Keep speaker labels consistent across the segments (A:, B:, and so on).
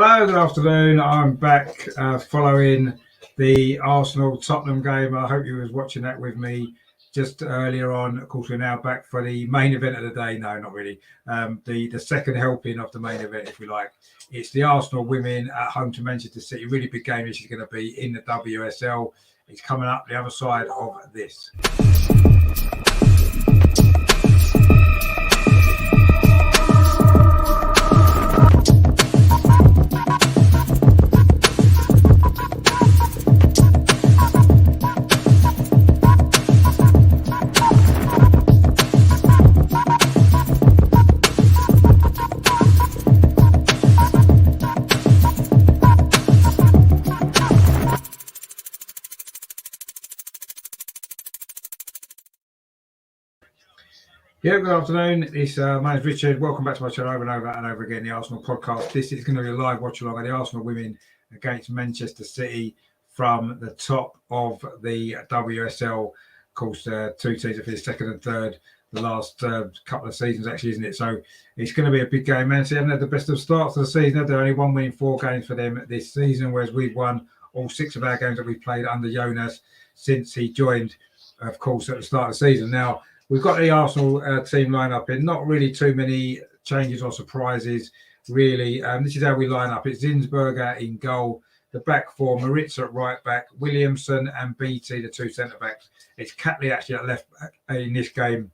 A: Hello, good afternoon. I'm back following the Arsenal-Tottenham game. I hope you was watching that with me just earlier on. Of course, we're now back for the main event of the day. No, not really. The second helping of the main event, if you like. It's the Arsenal women at home to Manchester City. Really big game this is going to be in the WSL. It's coming up the other side of this. Yeah, good afternoon. My name's Richard. Welcome back to my channel over and over again, the Arsenal podcast. This is going to be a live watch along of the Arsenal women against Manchester City from the top of the WSL. Of course, two teams have finished second and third the last couple of seasons, actually, isn't it? So it's going to be a big game. Man City haven't had the best of starts of the season. They're only one win in 4 games for them this season, whereas we've won all 6 of our games that we've played under Jonas since he joined, of course, at the start of the season. Now, we've got the Arsenal team lineup in. Not really too many changes or surprises, really. This is how we line up. It's Zinsberger in goal. The back four, Maritza at right back, Williamson and BT, the 2 centre-backs. It's Catley actually at left back in this game,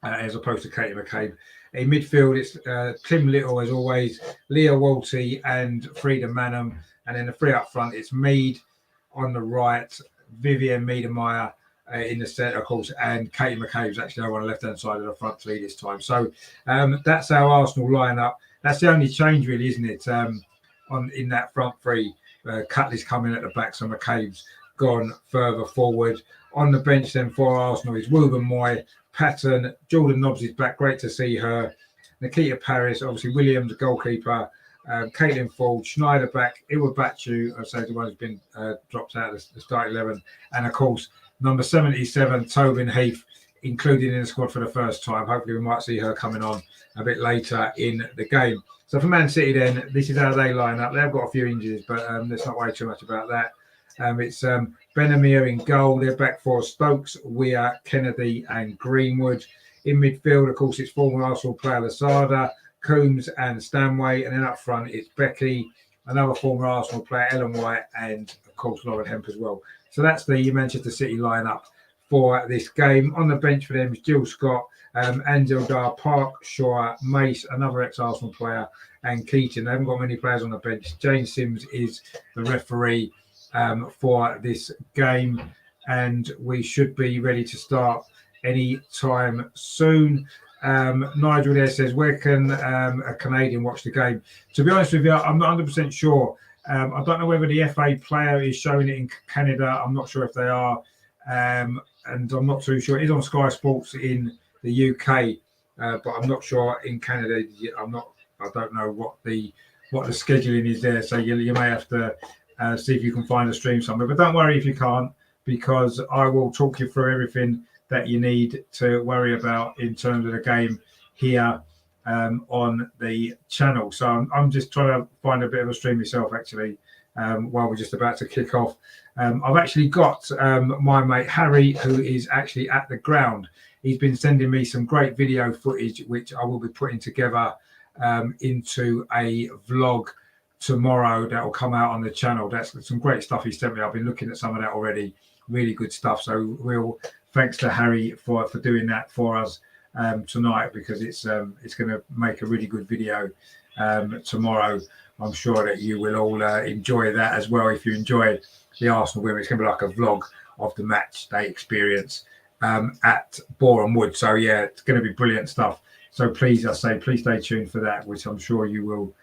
A: as opposed to Katie McCabe. In midfield, it's Tim Little, as always, Leah Walty and Frida Manham. And then the 3 up front, it's Mead on the right, Vivian Miedemeier in the centre, of course, and Katie McCabe's actually over on the left-hand side of the front 3 this time. So that's our Arsenal line-up. That's the only change, really, isn't it, in that front 3. Catley's coming at the back, so McCabe's gone further forward. On the bench then for Arsenal is Wilburn Moy, Patton, Jordan Nobbs is back. Great to see her. Nikita Paris, obviously Williams, goalkeeper. Caitlin Ford, Schneider back, Iwabachu, I'd say the one who's been dropped out of the start 11. And, of course, number 77, Tobin Heath, included in the squad for the first time. Hopefully we might see her coming on a bit later in the game. So for Man City then, this is how they line up. They've got a few injuries, but let's not worry too much about that. It's Benamir in goal. They're back for Stokes, Weir, Kennedy and Greenwood. In midfield, of course, it's former Arsenal player Lasada, Coombs and Stanway. And then up front, it's Becky, another former Arsenal player, Ellen White, and, of course, Lauren Hemp as well. So that's the Manchester City lineup for this game. On the bench for them is Jill Scott, Angel Dar, Park, Shaw, Mace, another ex-Arsenal player, and Keaton. They haven't got many players on the bench. Jane Sims is the referee for this game, and we should be ready to start any time soon. Nigel there says, where can a Canadian watch the game? To be honest with you, I'm not 100% sure. I don't know whether the FA player is showing it in Canada. I'm not sure if they are. And I'm not too sure. It is on Sky Sports in the UK, but I'm not sure in Canada. I don't know what the scheduling is there. So you may have to see if you can find a stream somewhere. But don't worry if you can't, because I will talk you through everything that you need to worry about in terms of the game here on the channel. So I'm just trying to find a bit of a stream myself, actually, while we're just about to kick off. I've actually got my mate Harry, who is actually at the ground. He's been sending me some great video footage, which I will be putting together into a vlog tomorrow that will come out on the channel. That's some great stuff he sent me. I've been looking at some of that already. Really good stuff. So thanks to Harry for doing that for us tonight, because it's going to make a really good video tomorrow. I'm sure that you will all enjoy that as well. If you enjoy the Arsenal women, it's going to be like a vlog of the match day experience at Boreham Wood. So yeah, it's going to be brilliant stuff. So please stay tuned for that, which I'm sure you will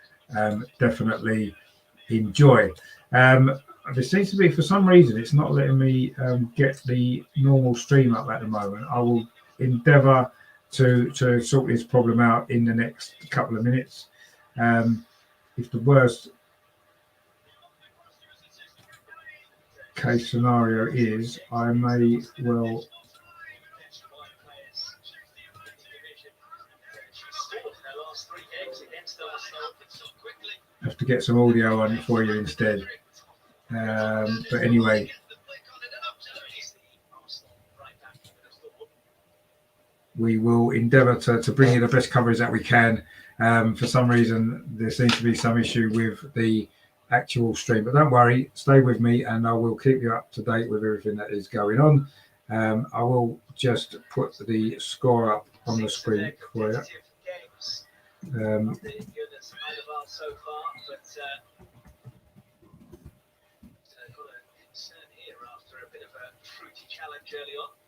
A: definitely enjoy. There seems to be, for some reason, it's not letting me get the normal stream up at the moment. I will endeavour to sort this problem out in the next couple of minutes. If the worst case scenario is, I may well Have to get some audio on it for you instead. But anyway, we will endeavour to bring you the best coverage that we can. For some reason, there seems to be some issue with the actual stream, but don't worry, stay with me and I will keep you up to date with everything that is going on. I will just put the score up on the screen for you.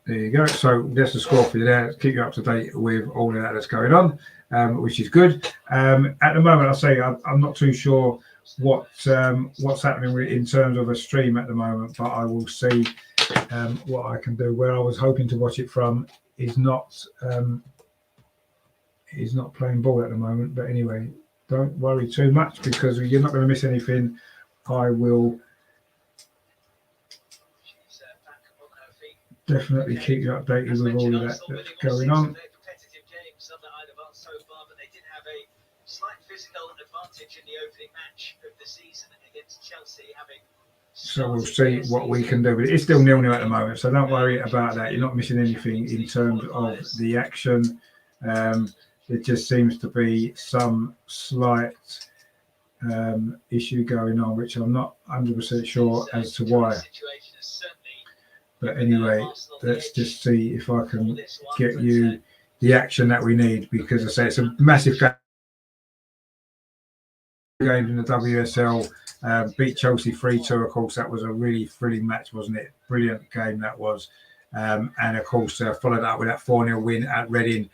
A: There you go. So there's the score for you there. Keep you up to date with all of that that's going on, which is good. At the moment, I'll say I'm not too sure what's happening in terms of a stream at the moment, but I will see what I can do. Where I was hoping to watch it from is not playing ball at the moment. But anyway, don't worry too much because you're not going to miss anything. I will definitely keep you updated with all of that that's going on. So we'll see what we can do. But it's still 0-0 at the moment, so don't worry about that. You're not missing anything in terms of the action. There just seems to be some slight issue going on, which I'm not 100% sure as to why. But anyway, let's just see if I can get you the action that we need, because I say it's a massive game in the WSL. Beat Chelsea 3-2. Of course, that was a really thrilling match, wasn't it? Brilliant game that was. And of course, followed up with that 4-0 win at Reading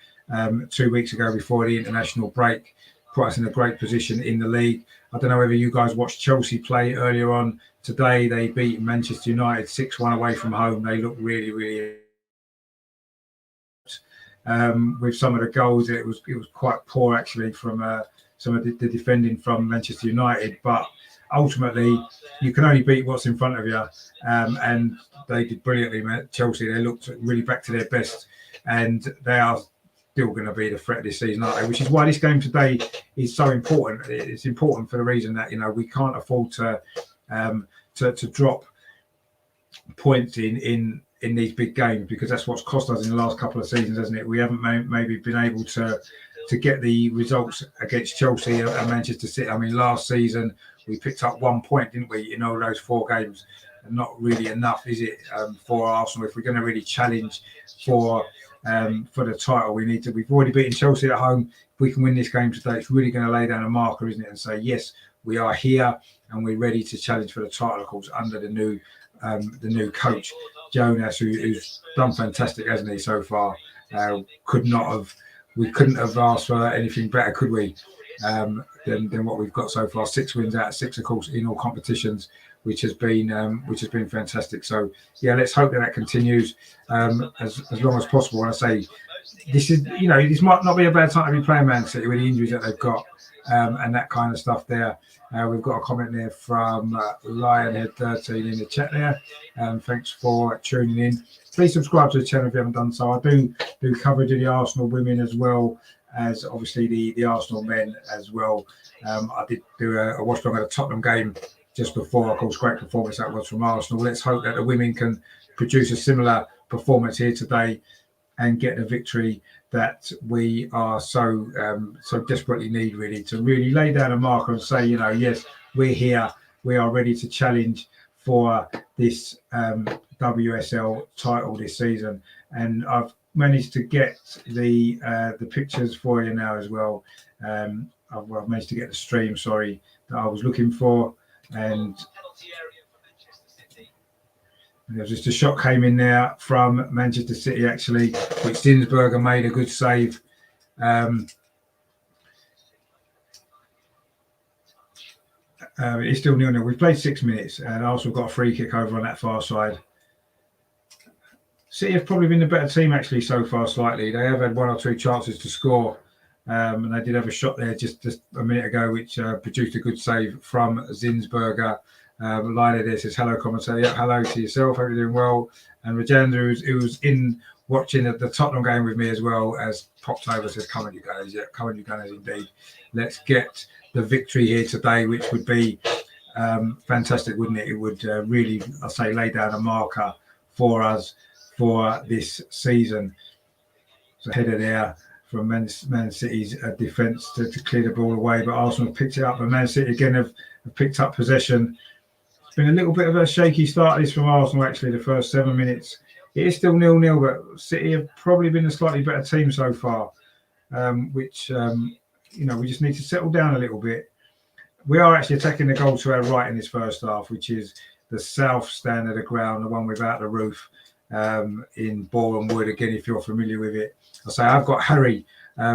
A: 2 weeks ago before the international break. Put us in a great position in the league. I don't know whether you guys watched Chelsea play earlier on today. They beat Manchester United 6-1 away from home. They looked really, really with some of the goals. It was quite poor actually from some of the defending from Manchester United, but ultimately you can only beat what's in front of you, and they did brilliantly. Chelsea, they looked really back to their best, and they are still going to be the threat this season, aren't they? Which is why this game today is so important. It's important for the reason that we can't afford to drop points in these big games, because that's what's cost us in the last couple of seasons, hasn't it? We haven't maybe been able to get the results against Chelsea and Manchester City. I mean, last season we picked up 1 point, didn't we, in all those 4 games? And not really enough, is it, for Arsenal? If we're going to really challenge for the title, we've already beaten Chelsea at home. If we can win this game today, it's really going to lay down a marker, isn't it, and say yes, we are here and we're ready to challenge for the title, of course, under the new coach Jonas, who's done fantastic, hasn't he, so far? We couldn't have asked for anything better, could we, than what we've got so far. 6 wins out of 6, of course, in all competitions, which has been fantastic. So yeah, let's hope that continues as long as possible. And I say this might not be a bad time to be playing Man City with the injuries that they've got, and that kind of stuff there. We've got a comment there from Lionhead13 in the chat there. Thanks for tuning in. Please subscribe to the channel if you haven't done so. I do coverage of the Arsenal women as well as obviously the Arsenal men as well. I did do a watch along at a Tottenham game just before. Of course, great performance that was from Arsenal. Let's hope that the women can produce a similar performance here today and get the victory that we are so desperately need, really, to really lay down a marker and say, yes, we're here, we are ready to challenge for this WSL title this season. And I've managed to get the pictures for you now as well. I've managed to get the stream, that I was looking for, and there's just a shot came in there from Manchester City, actually, which Zinsberger made a good save. It's still 0-0. We've played 6 minutes, and Arsenal got a free kick over on that far side. City have probably been the better team, actually, so far, slightly. They have had 1 or 2 chances to score, and they did have a shot there just a minute ago, which produced a good save from Zinsberger. Liner there says, hello, commentator. Yeah, hello to yourself. Hope you're doing well. And Rajendra, who was in watching the Tottenham game with me as well, as popped over, says, come on you guys, yeah, come on you guys indeed. Let's get the victory here today, which would be fantastic, wouldn't it? It would really, I say, lay down a marker for us for this season. So header there from Man City's defence to clear the ball away, but Arsenal picked it up, and Man City again have picked up possession. It's been a little bit of a shaky start this from Arsenal, actually, the first 7 minutes. It is still 0-0, but City have probably been a slightly better team so far, which, we just need to settle down a little bit. We are actually attacking the goal to our right in this first half, which is the south stand of the ground, the one without the roof, in Boreham Wood. Again, if you're familiar with it. I say I've got Harry.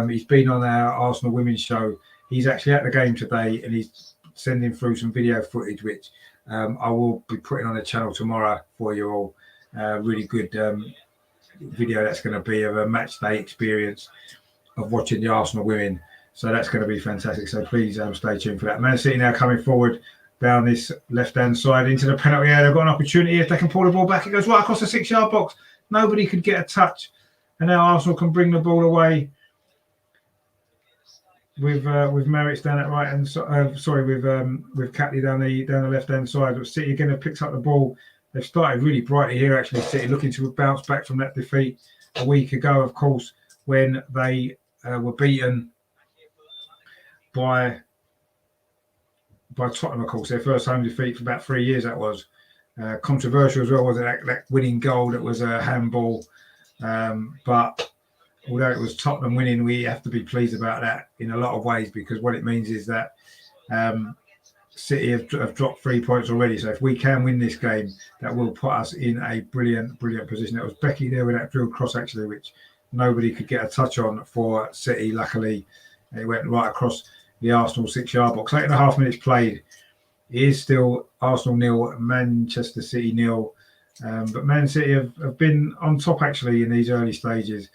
A: He's been on our Arsenal Women's show. He's actually at the game today, and he's sending through some video footage, which I will be putting on the channel tomorrow for you all. Really good video that's going to be of a match day experience of watching the Arsenal women. So that's going to be fantastic. So please stay tuned for that. Man City now coming forward down this left-hand side into the penalty area. They've got an opportunity. If they can pull the ball back, it goes right across the 6-yard box. Nobody could get a touch. And now Arsenal can bring the ball away with Maritz down that right hand side. With Catley down the left-hand side. But City again have picked up the ball. They've started really brightly here, actually, City, looking to bounce back from that defeat a week ago, of course, when they were beaten by Tottenham, of course, their first home defeat for about 3 years. That was controversial as well, wasn't it? That winning goal that was a handball. But although it was Tottenham winning, we have to be pleased about that in a lot of ways, because what it means is that City have dropped 3 points already. So if we can win this game, that will put us in a brilliant position. That was Becky there with that drilled cross, actually, which nobody could get a touch on for City. Luckily, it went right across the Arsenal 6-yard box. 8.5 minutes played. It is still Arsenal 0, Manchester City 0. But Man City have been on top, actually, in these early stages.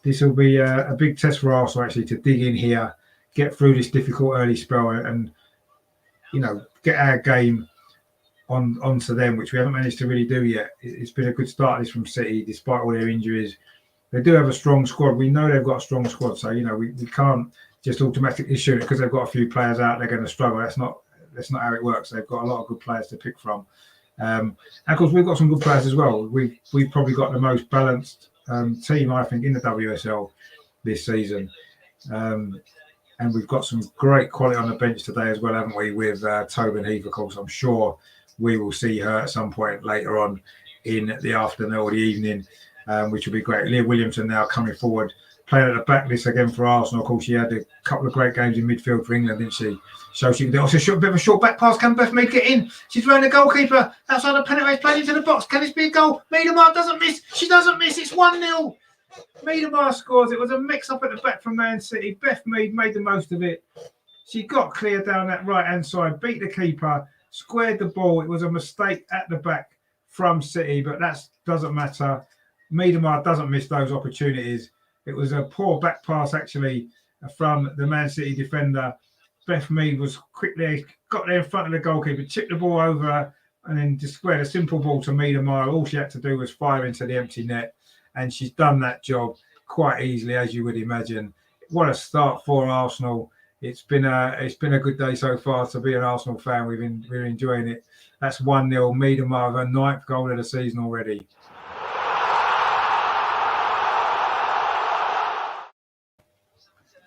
A: This will be a big test for Arsenal, actually, to dig in here, get through this difficult early spell, and get our game onto them, which we haven't managed to really do yet. It's been a good start this from City, despite all their injuries. They do have a strong squad. We know they've got a strong squad, so we can't just automatically assume it because they've got a few players out, they're going to struggle. That's not how it works. They've got a lot of good players to pick from. And of course, we've got some good players as well. We've probably got the most balanced team, I think, in the WSL this season. And we've got some great quality on the bench today as well, haven't we, with Tobin Heath, of course. I'm sure we will see her at some point later on in the afternoon or the evening, which will be great. Leah Williamson now coming forward, playing at the back list again for Arsenal. Of course, she had a couple of great games in midfield for England, didn't she? So she can do also a bit of a short back pass. Can Beth Mead get in? She's around the goalkeeper outside the penalty, played into the box. Can this be a goal? Meadow Park doesn't miss. She doesn't miss. It's 1-0. Meadow Park scores. It was a mix-up at the back from Man City. Beth Mead made the most of it. She got clear down that right-hand side, beat the keeper, squared the ball. It was a mistake at the back from City, but that doesn't matter. Meadow Park doesn't miss those opportunities. It was a poor back pass, actually, from the Man City defender. Beth Mead was quickly got there in front of the goalkeeper, chipped the ball over, and then just squared a simple ball to Meadow Park. All she had to do was fire into the empty net, and she's done that job quite easily, as you would imagine. What a start for Arsenal! It's been a good day so far to be an Arsenal fan. We're enjoying it. That's 1-0. Meadow Park, her 9th goal of the season already.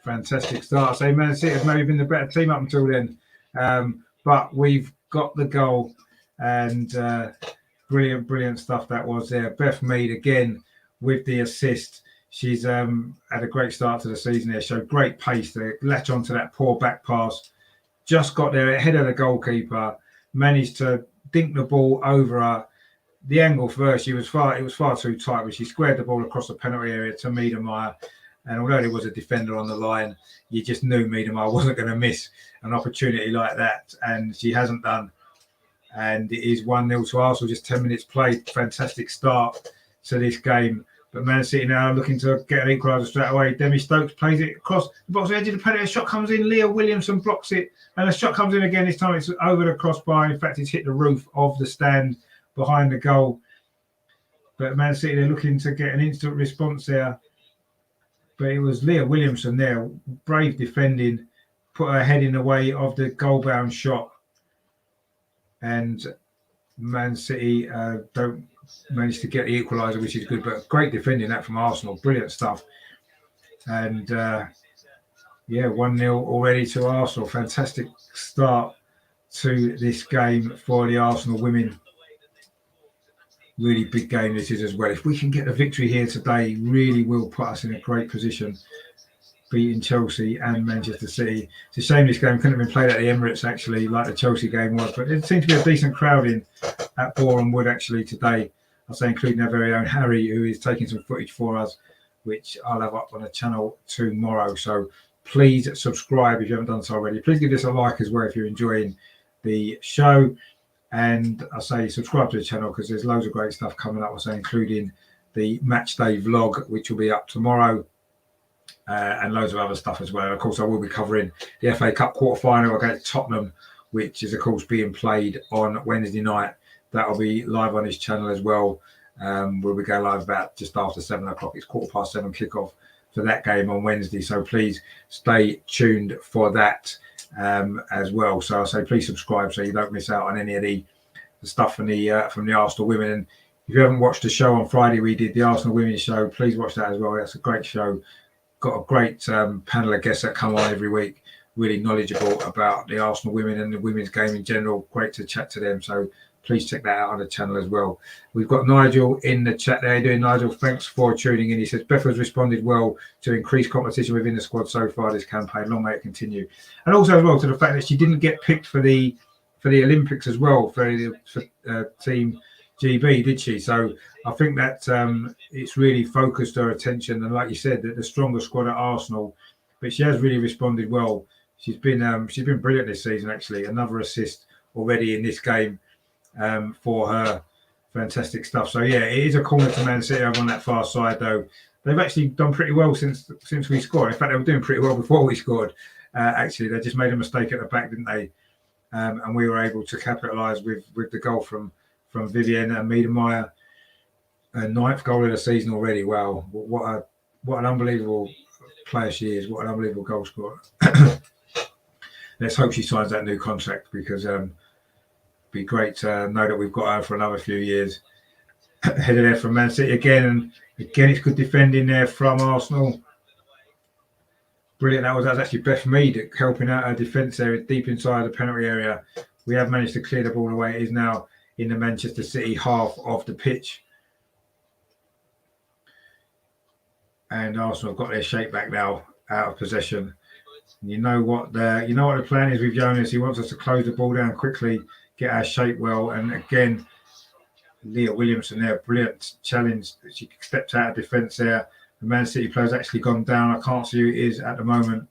A: Fantastic start. I say Man City has maybe been the better team up until then, but we've got the goal, and brilliant stuff that was there. Beth Mead again with the assist. She's had a great start to the season there. Showed great pace to latch onto that poor back pass. Just got there ahead of the goalkeeper. Managed to dink the ball over her. The angle for her, it was far too tight, but she squared the ball across the penalty area to Miedemeier. And although there was a defender on the line, you just knew Miedemeier wasn't going to miss an opportunity like that, and she hasn't done. And it is 1-0 to Arsenal, just 10 minutes played. Fantastic start to this game. But Man City now looking to get an equaliser straight away. Demi Stokes plays it across the box, edge of the penalty. A shot comes in. Leah Williamson blocks it. And a shot comes in again. This time it's over the crossbar. In fact, it's hit the roof of the stand behind the goal. But Man City, they're looking to get an instant response there. But it was Leah Williamson there, brave defending, put her head in the way of the goal-bound shot. And Man City don't manage to get the equaliser, which is good. But great defending that from Arsenal. Brilliant stuff. And, 1-0 already to Arsenal. Fantastic start to this game for the Arsenal women. Really big game this is as well. If we can get a victory here today, really will put us in a great position, beating Chelsea and Manchester City. It's a shame this game couldn't have been played at the Emirates, actually, like the Chelsea game was. But it seemed to be a decent crowd in at Boreham Wood, actually, today. I'll say including our very own Harry, who is taking some footage for us, which I'll have up on the channel tomorrow. So please subscribe if you haven't done so already. Please give this a like as well if you're enjoying the show. And I say subscribe to the channel because there's loads of great stuff coming up. I say including the match day vlog, which will be up tomorrow, and loads of other stuff as well. Of course, I will be covering the FA Cup quarter-final against Tottenham, which is, of course, being played on Wednesday night. That'll be live on his channel as well. We'll be going live about just after 7 o'clock. It's 7:15 kickoff for that game on Wednesday. So please stay tuned for that. As well. So I say please subscribe so you don't miss out on any of the stuff from the Arsenal women. And if you haven't watched the show on Friday, we did the Arsenal women's show. Please watch that as well. That's a great show. Got a great panel of guests that come on every week, really knowledgeable about the Arsenal women and the women's game in general. Great to chat to them. So please check that out on the channel as well. We've got Nigel in the chat there. How you doing, Nigel? Thanks for tuning in. He says, Beth has responded well to increased competition within the squad so far this campaign. Long may it continue. And also as well to the fact that she didn't get picked for the Olympics as well, for Team GB, did she? So I think that it's really focused her attention. And like you said, that the stronger squad at Arsenal, but she has really responded well. She's been brilliant this season, actually. Another assist already in this game. For her, fantastic stuff. So yeah, it is a corner to Man City over on that far side, though. They've actually done pretty well since we scored. In fact, they were doing pretty well before we scored. Actually, they just made a mistake at the back, didn't they? And we were able to capitalise with the goal from Vivienne and Meadow. 9th goal of the season already. Wow, what an unbelievable player she is. What an unbelievable goal scorer. Let's hope she signs that new contract because. Be great to know that we've got her for another few years. Headed there from Man City again, and again it's good defending there from Arsenal. Brilliant. That was actually Beth Mead helping out her defence there deep inside the penalty area. We have managed to clear the ball away. It is now in the Manchester City half of the pitch, and Arsenal have got their shape back now, out of possession. And you know what the plan is with Jonas. He wants us to close the ball down quickly, get our shape well, and again, Leah Williamson there, brilliant challenge. She stepped out of defence there. The Man City player's actually gone down. I can't see who it is at the moment.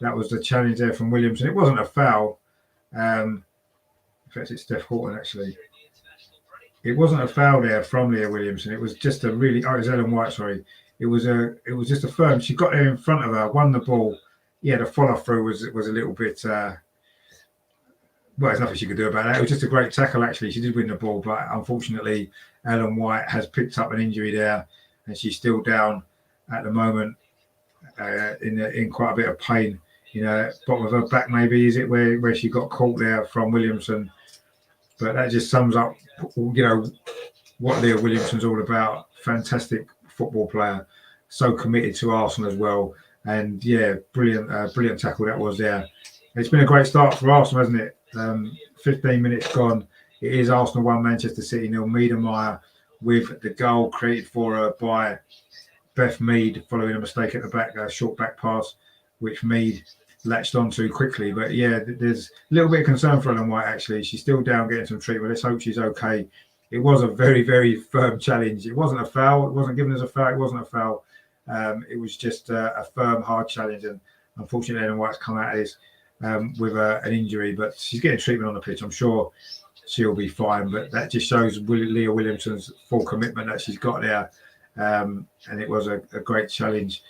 A: That was the challenge there from Williamson. It wasn't a foul. In fact, it's Steph Horton actually. It wasn't a foul there from Leah Williamson. It was just a really. Oh, it was Ellen White. Sorry. It was just a firm. She got there in front of her, won the ball. Yeah, the follow through was a little bit. Well, there's nothing she could do about that. It was just a great tackle, actually. She did win the ball, but unfortunately, Ellen White has picked up an injury there, and she's still down at the moment in quite a bit of pain. You know, bottom of her back, maybe, is it, where she got caught there from Williamson. But that just sums up, what Leah Williamson's all about. Fantastic football player, so committed to Arsenal as well. And, yeah, brilliant tackle that was there. It's been a great start for Arsenal, hasn't it? 15 minutes gone. It is Arsenal 1, Manchester City 0. Meadow with the goal created for her by Beth Mead following a mistake at the back, a short back pass, which Mead latched onto quickly. But yeah, there's a little bit of concern for Ellen White, actually. She's still down getting some treatment. Let's hope she's okay. It was a very, very firm challenge. It wasn't a foul. It wasn't given as a foul. It wasn't a foul. It was just a firm, hard challenge. And unfortunately, Ellen White's come out of this with an injury, but she's getting treatment on the pitch. I'm sure she'll be fine, but that just shows Leah Williamson's full commitment that she's got there, and it was a great challenge.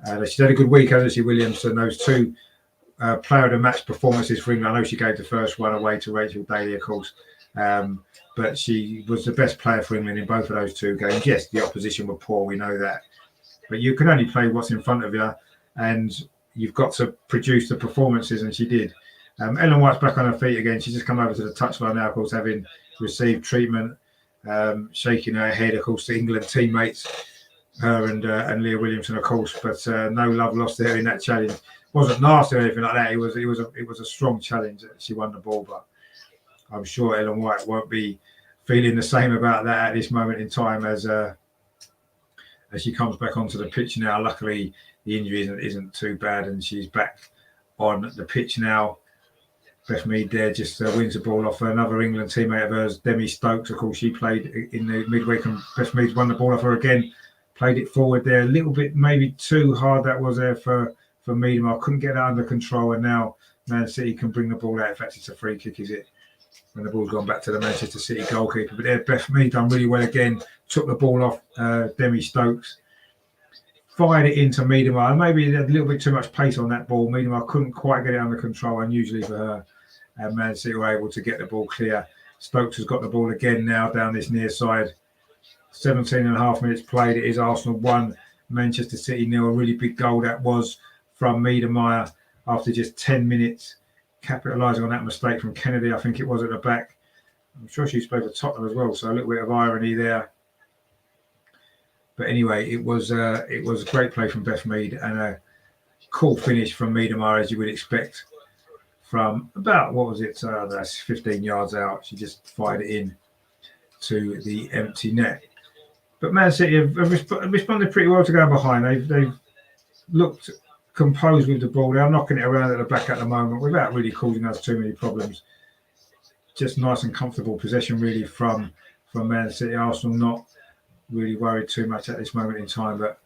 A: She's had a good week, hasn't she, Williamson? Those two player of the match performances for England. I know she gave the first one away to Rachel Daly, of course, but but she was the best player for England in both of those 2 games. Yes, the opposition were poor, we know that, but you can only play what's in front of you, and you've got to produce the performances, and she did. Ellen White's back on her feet again. She's just come over to the touchline now, of course, having received treatment, shaking her head, of course, to England teammates, her and Leah Williamson, of course, but no love lost there in that challenge. It wasn't nasty or anything like that. It was a strong challenge. She won the ball, but I'm sure Ellen White won't be feeling the same about that at this moment in time as she comes back onto the pitch now. Luckily, the injury isn't too bad, and she's back on the pitch now. Beth Mead there just wins the ball off another England teammate of hers, Demi Stokes. Of course, she played in the midweek, and Beth Mead's won the ball off her again. Played it forward there a little bit, maybe too hard. That was there for Meadow Park. Couldn't get that under control, and now Man City can bring the ball out. In fact, it's a free kick, is it? When the ball's gone back to the Manchester City goalkeeper. But there, Beth Mead done really well again. Took the ball off Demi Stokes. Fired it into Meadow Park. Maybe a little bit too much pace on that ball. Meadow Park couldn't quite get it under control, and usually for her, Man City were able to get the ball clear. Stokes has got the ball again now down this near side. 17.5 minutes played. It is Arsenal 1, Manchester City 0. A really big goal that was from Miedemeier after just 10 minutes, capitalising on that mistake from Kennedy, I think it was, at the back. I'm sure she's played for Tottenham as well, so a little bit of irony there. But anyway, it was a great play from Beth Mead and a cool finish from Miedemeier, as you would expect from about, what was it, that's 15 yards out. She just fired it in to the empty net. But Man City have responded pretty well to going behind. They've looked composed with the ball. They're knocking it around at the back at the moment without really causing us too many problems. Just nice and comfortable possession really from Man City. Arsenal not really worried too much at this moment in time, but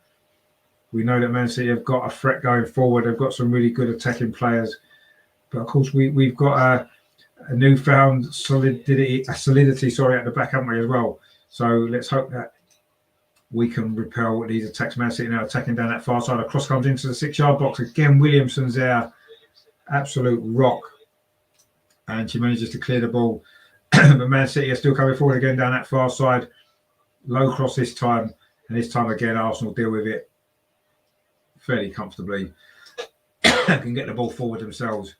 A: we know that Man City have got a threat going forward. They've got some really good attacking players, but of course we've got a newfound solidity at the back, haven't we, as well? So let's hope that we can repel these attacks. Man City now attacking down that far side. A cross comes into the 6-yard box. Again, Williamson's there. Absolute rock. And she manages to clear the ball. But Man City are still coming forward again down that far side. Low cross this time. And this time again, Arsenal deal with it fairly comfortably. Can get the ball forward themselves.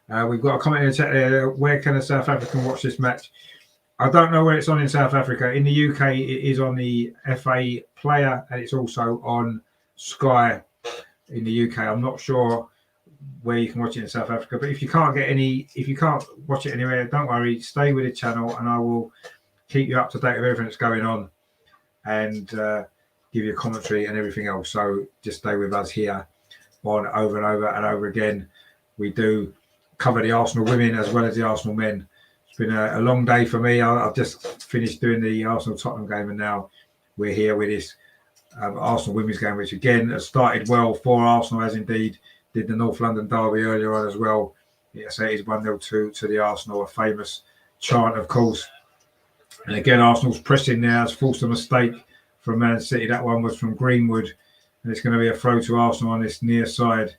A: We've got a comment in the chat there. Where can a South African watch this match? I don't know where it's on in South Africa. In the UK, it is on the FA Player, and it's also on Sky in the UK. I'm not sure where you can watch it in South Africa, but if you can't watch it anywhere, don't worry. Stay with the channel, and I will keep you up to date with everything that's going on, and give you a commentary and everything else. So just stay with us here on Over and Over and Over Again. We do cover the Arsenal women as well as the Arsenal men. It's been a long day for me. I've just finished doing the Arsenal-Tottenham game, and now we're here with this Arsenal women's game, which again has started well for Arsenal, as indeed did the North London derby earlier on as well. Yes, it is 1-0 to the Arsenal, a famous chant, of course. And again, Arsenal's pressing now has forced a mistake from Man City. That one was from Greenwood, and it's going to be a throw to Arsenal on this near side.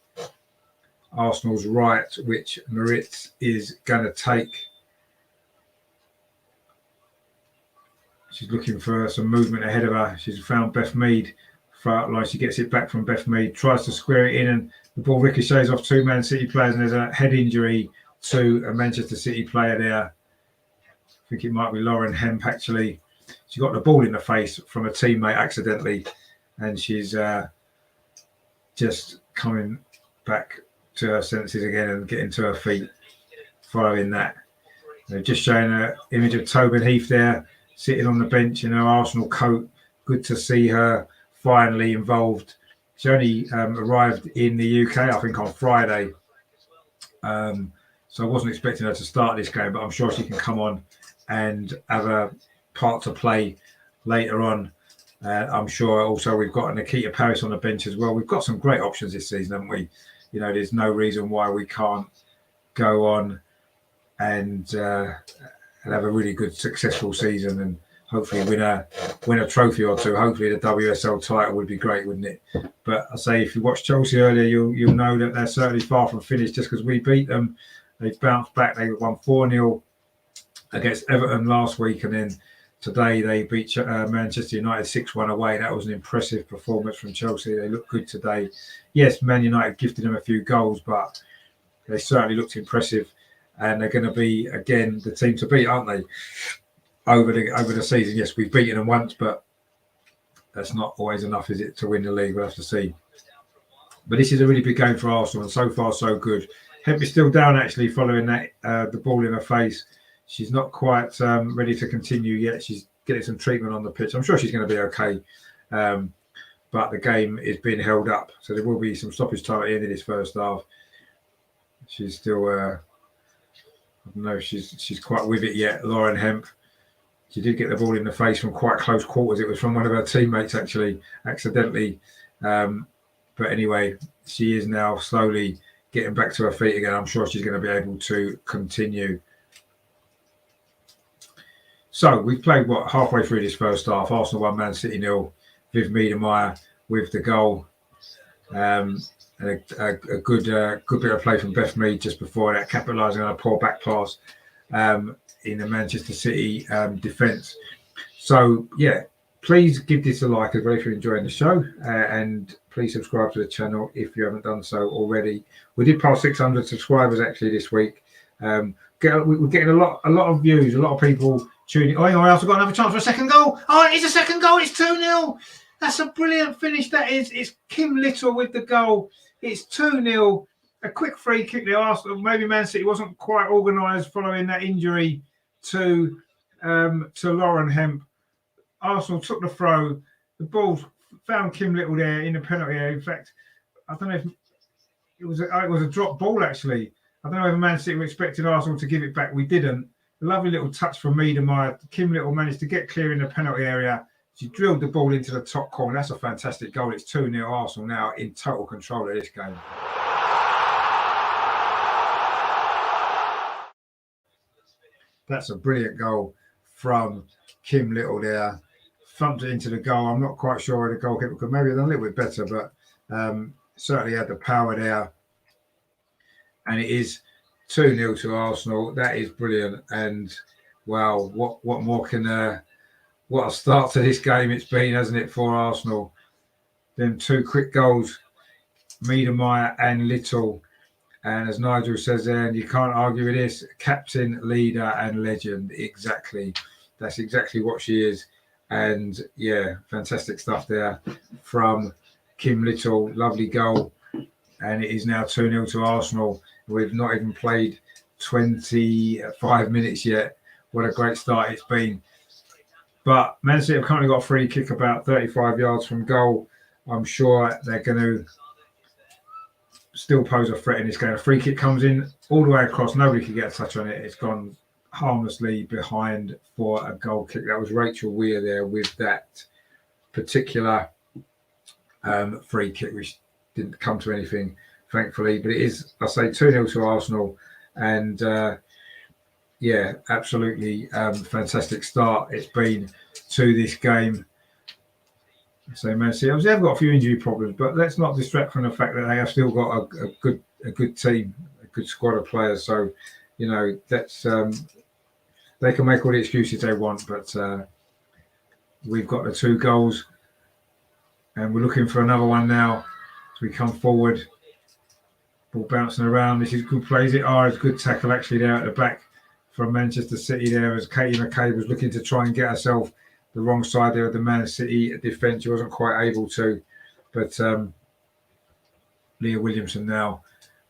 A: Arsenal's right, which Maritz is going to take. She's looking for some movement ahead of her. She's found Beth Mead far line. She gets it back from Beth Mead, tries to square it in, and the ball ricochets off 2 Man City players, and there's a head injury to a Manchester City player there. I think it might be Lauren Hemp, actually. She got the ball in the face from a teammate accidentally, and she's just coming back to her senses again and getting to her feet following that. They're just showing an image of Tobin Heath there, sitting on the bench in her Arsenal coat. Good to see her finally involved. She only arrived in the UK, I think, on Friday. So I wasn't expecting her to start this game, but I'm sure she can come on and have a part to play later on. I'm sure also we've got Nikita Paris on the bench as well. We've got some great options this season, haven't we? You know, there's no reason why we can't go on and have a really good, successful season and hopefully win a trophy or two. Hopefully the WSL title would be great, wouldn't it? But I say, if you watched Chelsea earlier, you'll know that they're certainly far from finished just because we beat them. They've bounced back. They won 4-0 against Everton last week, and then today they beat Manchester United 6-1 away. That was an impressive performance from Chelsea. They looked good today. Yes, Man United gifted them a few goals, but they certainly looked impressive, and they're going to be again the team to beat, aren't they? Over the season. Yes, we've beaten them once, but that's not always enough, is it, to win the league? We'll have to see. But this is a really big game for Arsenal, and so far so good. Hemp is still down actually, following that the ball in her face. She's not quite ready to continue yet. She's getting some treatment on the pitch. I'm sure she's going to be okay. But the game is being held up, so there will be some stoppage time at the end of this first half. She's still, I don't know, she's quite with it yet. Lauren Hemp. She did get the ball in the face from quite close quarters. It was from one of her teammates, actually, accidentally. But anyway, she is now slowly getting back to her feet again. I'm sure she's going to be able to continue. So we've played, halfway through this first half. Arsenal 1, Man City 0. Viv Meadow with the goal. And a good bit of play from Beth Mead just before that, capitalising on a poor back pass in the Manchester City defence. So, yeah, please give this a like as well if you're enjoying the show, and please subscribe to the channel if you haven't done so already. We did pass 600 subscribers actually this week. We're getting a lot of views, a lot of people tuning. Oh, I also got another chance for a second goal. Oh, it's a second goal. It's 2-0. That's a brilliant finish. That is. It's Kim Little with the goal. It's 2-0. A quick free kick there. Arsenal, maybe Man City wasn't quite organised following that injury to Lauren Hemp. Arsenal took the throw. The ball found Kim Little there in the penalty area. In fact, I don't know if it was a drop ball actually. I don't know if Man City were expecting Arsenal to give it back. We didn't. A lovely little touch from Meadow. Kim Little managed to get clear in the penalty area. She drilled the ball into the top corner. That's a fantastic goal. It's 2-0 Arsenal now in total control of this game. That's a brilliant goal from Kim Little there. Thumped it into the goal. I'm not quite sure where the goalkeeper could maybe have done a little bit better, but certainly had the power there. And it is 2-0 to Arsenal. That is brilliant. And wow, what more can what a start to this game it's been, hasn't it, for Arsenal? Them two quick goals, Meadow and Little. And as Nigel says there, and you can't argue with this, captain, leader and legend. Exactly. That's exactly what she is. And yeah, fantastic stuff there from Kim Little. Lovely goal. And it is now 2-0 to Arsenal. We've not even played 25 minutes yet. What a great start it's been. But Man City have currently got a free kick about 35 yards from goal. I'm sure they're going to still pose a threat in this game. A free kick comes in all the way across. Nobody can get a touch on it. It's gone harmlessly behind for a goal kick. That was Rachel Weir there with that particular free kick, which didn't come to anything, thankfully. But it is, I say, 2-0 to Arsenal. And yeah, absolutely fantastic start it's been to this game. So Man City, obviously, they've got a few injury problems, but let's not distract from the fact that they have still got a good team, a good squad of players. So, you know, that's they can make all the excuses they want, but we've got the 2 goals, and we're looking for another one now as we come forward. Ball bouncing around. This is good play. It's a good tackle actually there at the back from Manchester City there, as Katie McCabe was looking to try and get herself the wrong side there of the Man City defence. She wasn't quite able to, but Leah Williamson now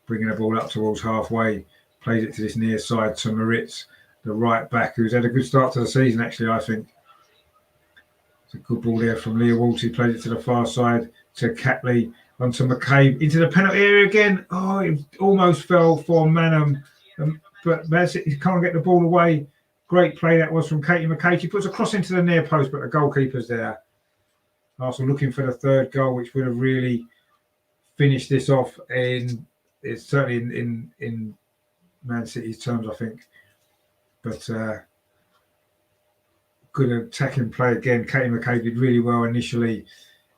A: bringing the ball up towards halfway, plays it to this near side to Moritz, the right back, who's had a good start to the season actually, I think. It's a good ball there from Leah Walsh, who plays it to the far side to Catley, onto McCabe, into the penalty area again. Oh, it almost fell for Manham. But Man City can't get the ball away. Great play that was from Katie McCabe. She puts a cross into the near post, but the goalkeeper's there. Arsenal looking for the 3rd goal, which would have really finished this off it's certainly in Man City's terms, I think. But good attacking play again. Katie McCabe did really well initially.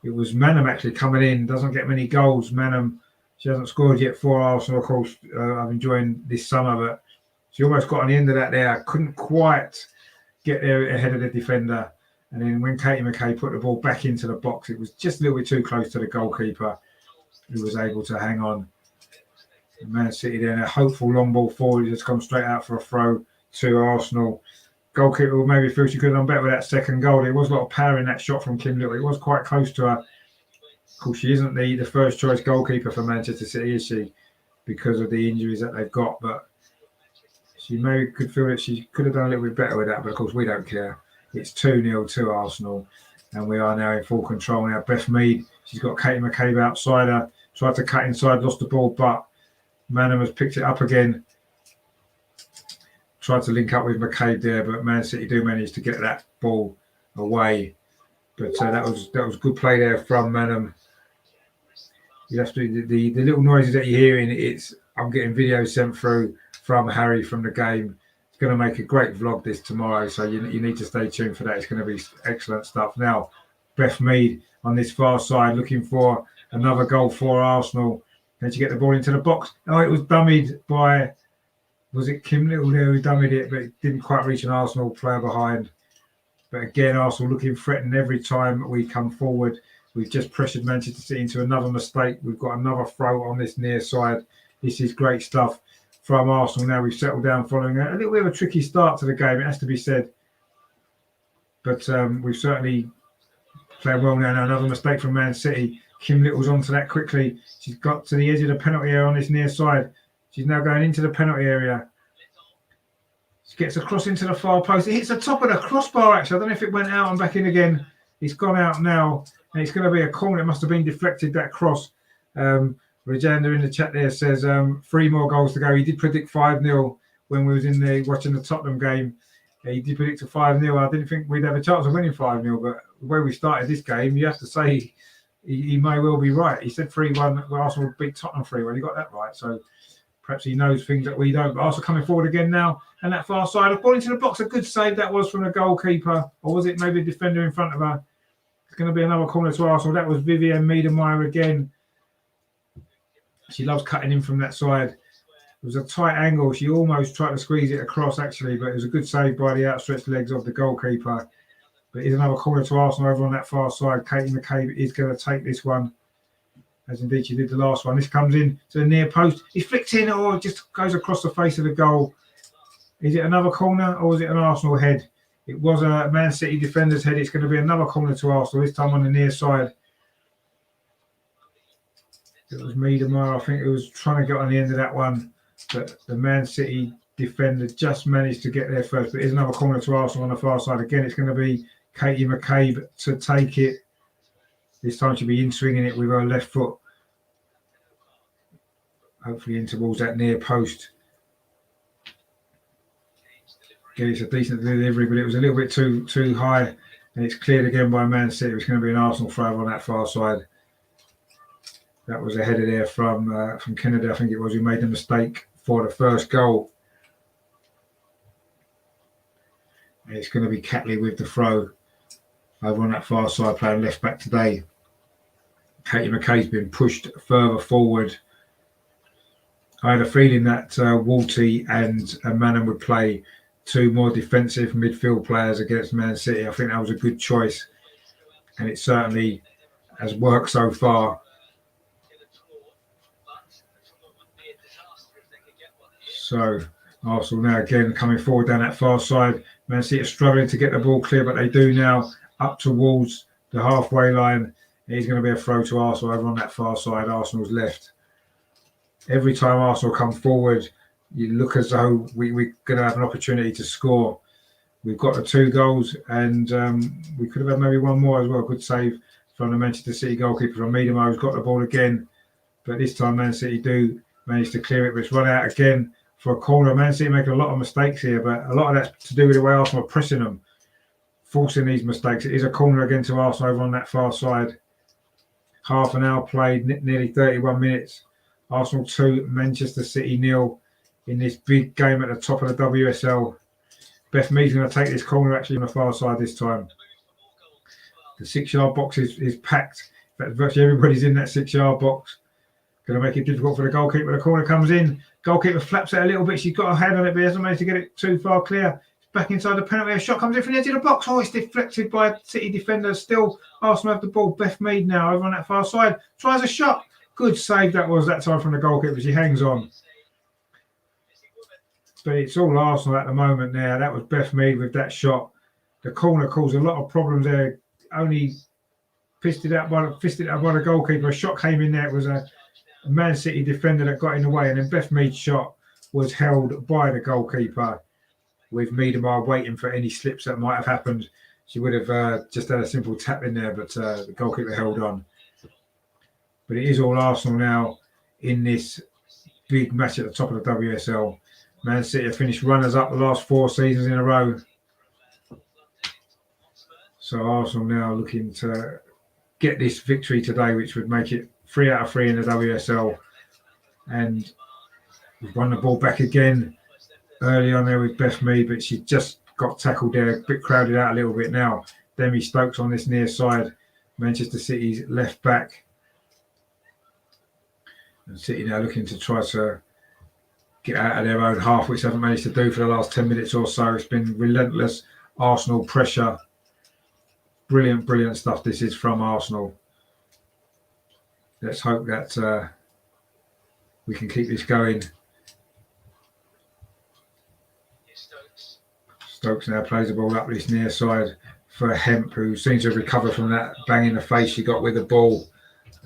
A: It was Manham actually coming in, doesn't get many goals. Manham, she hasn't scored yet for Arsenal, of course. I've enjoyed this summer, but She almost got on the end of that there. Couldn't quite get there ahead of the defender. And then when Katie McKay put the ball back into the box, it was just a little bit too close to the goalkeeper, who was able to hang on. And Man City then a hopeful long ball forward, just come straight out for a throw to Arsenal. Goalkeeper will maybe feel she could have done better with that second goal. There was a lot of power in that shot from Kim Little. It was quite close to her. Of course, she isn't the first choice goalkeeper for Manchester City, is she? Because of the injuries that they've got. But she maybe could feel that she could have done a little bit better with that. But of course, we don't care. It's 2-0 to Arsenal. And we are now in full control now. Beth Mead, she's got Katie McCabe outside her. Tried to cut inside, lost the ball. But Manham has picked it up again. Tried to link up with McCabe there, but Man City do manage to get that ball away. But that was good play there from Manham. You have to the little noises that you're hearing. I'm getting videos sent through from Harry from the game. It's going to make a great vlog this tomorrow, so you need to stay tuned for that. It's going to be excellent stuff. Now, Beth Mead on this far side looking for another goal for Arsenal. Then she get the ball into the box. Oh, it was dummied by. Was it Kim Little there who dummied it, but it didn't quite reach an Arsenal player behind. But again, Arsenal looking threatened every time we come forward. We've just pressured Manchester City into another mistake. We've got another throw on this near side. This is great stuff from Arsenal. Now we've settled down following a little bit of a tricky start to the game, it has to be said. But we've certainly played well now. Another mistake from Man City. Kim Little's onto that quickly. She's got to the edge of the penalty area on this near side. She's now going into the penalty area. She gets across into the far post. It hits the top of the crossbar, actually. I don't know if it went out and back in again. It's gone out now. And it's going to be a corner. It must have been deflected, that cross. Rajanda in the chat there says 3 more goals to go. He did predict 5-0 when we was in there watching the Tottenham game. He did predict a 5-0. I didn't think we'd have a chance of winning 5-0, but the way we started this game, you have to say he may well be right. He said 3-1, well, Arsenal would beat Tottenham 3-1. He got that right. So perhaps he knows things that we don't. But Arsenal coming forward again now. And that far side, a ball into the box. A good save that was from the goalkeeper. Or was it maybe a defender in front of her? It's going to be another corner to Arsenal. That was Vivienne Miedemeier again. She loves cutting in from that side. It was a tight angle. She almost tried to squeeze it across, actually, but it was a good save by the outstretched legs of the goalkeeper. But it's another corner to Arsenal over on that far side. Katie McCabe is going to take this one, as indeed she did the last one. This comes in to the near post. It's flicked in, or it just goes across the face of the goal. Is it another corner, or is it an Arsenal head? It was a Man City defender's head. It's going to be another corner to Arsenal, this time on the near side. It was Miedemeier, I think, who was trying to get on the end of that one. But the Man City defender just managed to get there first. But here's another corner to Arsenal on the far side. Again, it's going to be Katie McCabe to take it. This time she'll be in swinging it with her left foot. Hopefully in towards that near post. Again, it's a decent delivery, but it was a little bit too high. And it's cleared again by Man City. It's going to be an Arsenal throw on that far side. That was a header there from Kennedy, I think it was, who made the mistake for the first goal. And it's going to be Catley with the throw over on that far side, playing left back today. Katie McKay's been pushed further forward. I had a feeling that Walty and Manham would play 2 more defensive midfield players against Man City. I think that was a good choice. And it certainly has worked so far. So Arsenal now again coming forward down that far side. Man City are struggling to get the ball clear, but they do now up towards the halfway line. It's going to be a throw to Arsenal over on that far side, Arsenal's left. Every time Arsenal come forward, you look as though we're going to have an opportunity to score. We've got the 2 goals, and we could have had maybe 1 more as well. Good save from the Manchester City goalkeeper, from Miedemeier, who's got the ball again. But this time Man City do manage to clear it, but it's run out again for a corner. Man City making a lot of mistakes here, but a lot of that's to do with the way Arsenal are pressing them, forcing these mistakes. It is a corner again to Arsenal over on that far side. Half an hour played, nearly 31 minutes. Arsenal 2, Manchester City 0 in this big game at the top of the WSL. Beth Mead's going to take this corner actually on the far side this time. The 6-yard box is packed. In fact, virtually everybody's in that 6-yard box. Going to make it difficult for the goalkeeper. The corner comes in. Goalkeeper flaps it a little bit. She's got her hand on it, but hasn't managed to get it too far clear. Back inside the penalty. A shot comes in from the edge of the box. Oh, it's deflected by City defender. Still, Arsenal have the ball. Beth Mead now over on that far side. Tries a shot. Good save that was that time from the goalkeeper. She hangs on. But it's all Arsenal at the moment now. That was Beth Mead with that shot. The corner caused a lot of problems there. Only fisted out by the goalkeeper. A shot came in there. It was a Man City defender that got in the way, and then Beth Mead's shot was held by the goalkeeper, with Meadow waiting for any slips that might have happened. She would have just had a simple tap in there, but the goalkeeper held on. But it is all Arsenal now in this big match at the top of the WSL. Man City have finished runners-up the last 4 seasons in a row. So Arsenal now looking to get this victory today, which would make it 3 out of 3 in the WSL. And we've won the ball back again early on there with Beth Mead, but she just got tackled there, a bit crowded out a little bit now. Demi Stokes on this near side, Manchester City's left back. And City now looking to try to get out of their own half, which they haven't managed to do for the last 10 minutes or so. It's been relentless Arsenal pressure. Brilliant, brilliant stuff this is from Arsenal. Let's hope that we can keep this going. Stokes now plays the ball up this near side for Hemp, who seems to have recovered from that bang in the face she got with the ball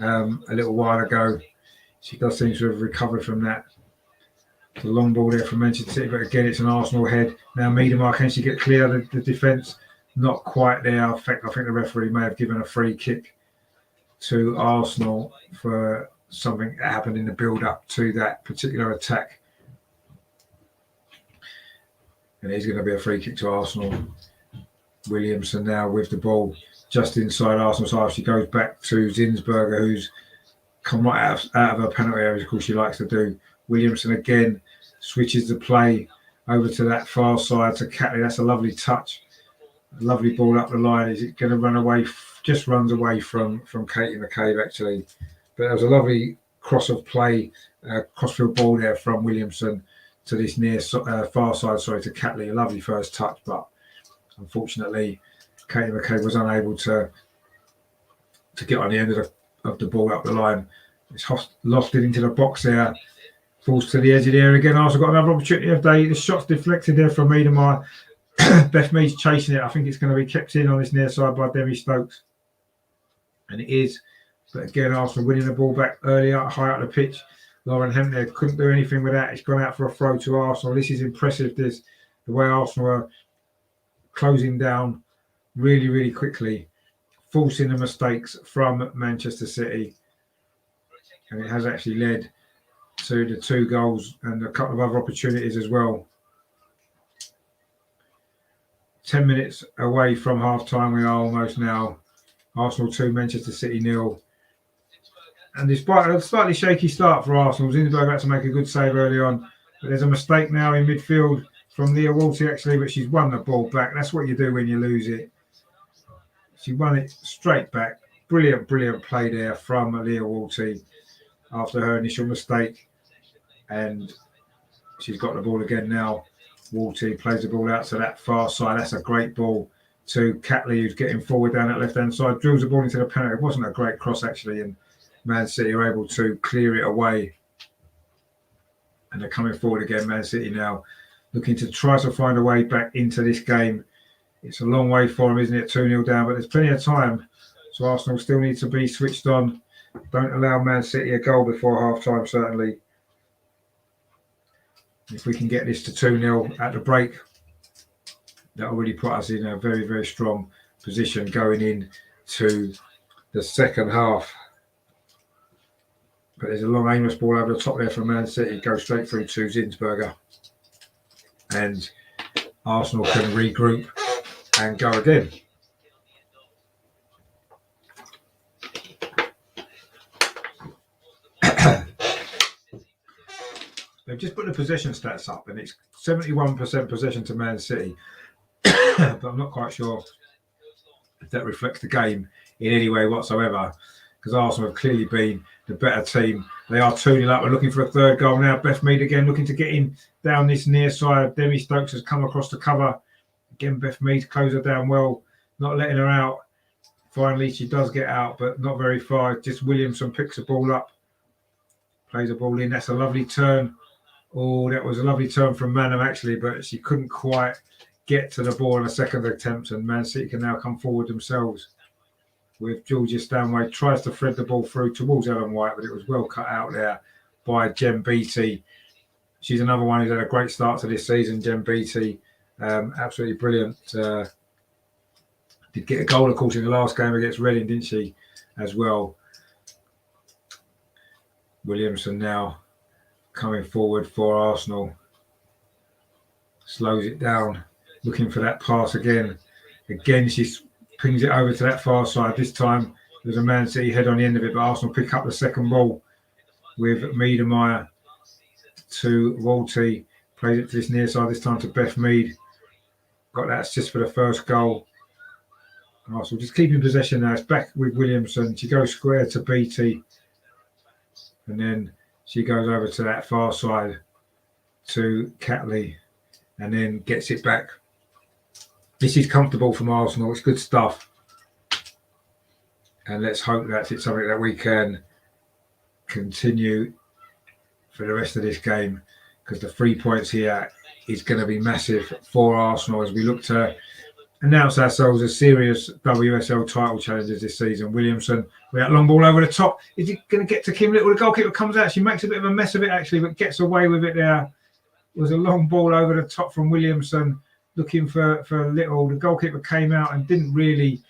A: a little while ago. She does seem to have recovered from that. The long ball there from Manchester City, but again, it's an Arsenal head. Now, Meadow, can she get clear of the defence? Not quite there. In fact, I think the referee may have given a free kick to Arsenal for something that happened in the build-up to that particular attack. And it's going to be a free kick to Arsenal. Williamson now with the ball just inside Arsenal's half. She goes back to Zinsberger, who's come right out of her penalty area, of course she likes to do. Williamson again switches the play over to that far side to Catley. That's a lovely touch. A lovely ball up the line. Is it going to run away? Just runs away from Katie McCabe, actually. But there was a lovely cross of play, crossfield ball there from Williamson to this near far side, to Catley. A lovely first touch, but unfortunately, Katie McCabe was unable to get on the end of the ball up the line. It's lofted into the box there. Falls to the edge of the area again. Arsenal got another opportunity of day. The shot's deflected there from Meadow. Beth Mead's chasing it. I think it's going to be kept in on this near side by Demi Stokes. And it is. But again, Arsenal winning the ball back early up, high up the pitch. Lauren Hemp there couldn't do anything with that. It's gone out for a throw to Arsenal. This is impressive. The way Arsenal are closing down really, really quickly, forcing the mistakes from Manchester City. And it has actually led to the 2 goals and a couple of other opportunities as well. 10 minutes away from half-time we are almost now. Arsenal 2, Manchester City 0. And despite a slightly shaky start for Arsenal, Zinsberg had to make a good save early on. But there's a mistake now in midfield from Leah Walty, actually, but she's won the ball back. That's what you do when you lose it. She won it straight back. Brilliant, brilliant play there from Leah Walty after her initial mistake. And she's got the ball again now. Walty plays the ball out to that far side. That's a great ball to Catley, who's getting forward down that left-hand side. Drills the ball into the penalty. It wasn't a great cross, actually, and Man City are able to clear it away. And they're coming forward again, Man City now, looking to try to find a way back into this game. It's a long way for them, isn't it? 2-0 down, but there's plenty of time. So Arsenal still need to be switched on. Don't allow Man City a goal before half-time, certainly. If we can get this to 2-0 at the break, that will really put us in a very, very strong position going into the second half. But there's a long aimless ball over the top there from Man City. Goes straight through to Zinsberger. And Arsenal can regroup and go again. They've just put the possession stats up, and it's 71% possession to Man City. But I'm not quite sure if that reflects the game in any way whatsoever, because Arsenal have clearly been the better team They are 2-0 up. We're looking for a third goal now. Beth Mead again looking to get in down this near side. Demi Stokes has come across the cover. Again, Beth Mead closed her down well, not letting her out. Finally, she does get out, but not very far. Just Williamson picks the ball up, plays the ball in. That's a lovely turn. Oh, that was a lovely turn from Manham, actually, but she couldn't quite get to the ball in a second attempt, and Man City can now come forward themselves with Georgia Stanway. Tries to thread the ball through towards Ellen White, but it was well cut out there by Jem Beattie. She's another one who's had a great start to this season, Jem Beattie. Absolutely brilliant. Did get a goal, of course, in the last game against Reading, didn't she, as well? Williamson now coming forward for Arsenal. Slows it down, looking for that pass again. Again, she pings it over to that far side. This time, there's a Man City head on the end of it, but Arsenal pick up the second ball with Miedemeier to Walty. Plays it to this near side, this time to Beth Mead. Got that assist for the first goal. Arsenal just keeping possession now. It's back with Williamson. She goes square to Beattie. And then she goes over to that far side to Catley. And then gets it back. This is comfortable from Arsenal. It's good stuff. And let's hope that it's something that we can continue for the rest of this game, because the 3 points here is going to be massive for Arsenal as we look to announce ourselves as serious WSL title challengers this season. Williamson with that long ball over the top. Is it going to get to Kim Little? The goalkeeper comes out. She makes a bit of a mess of it, actually, but gets away with it there. It was a long ball over the top from Williamson, looking for Little. The goalkeeper came out and didn't really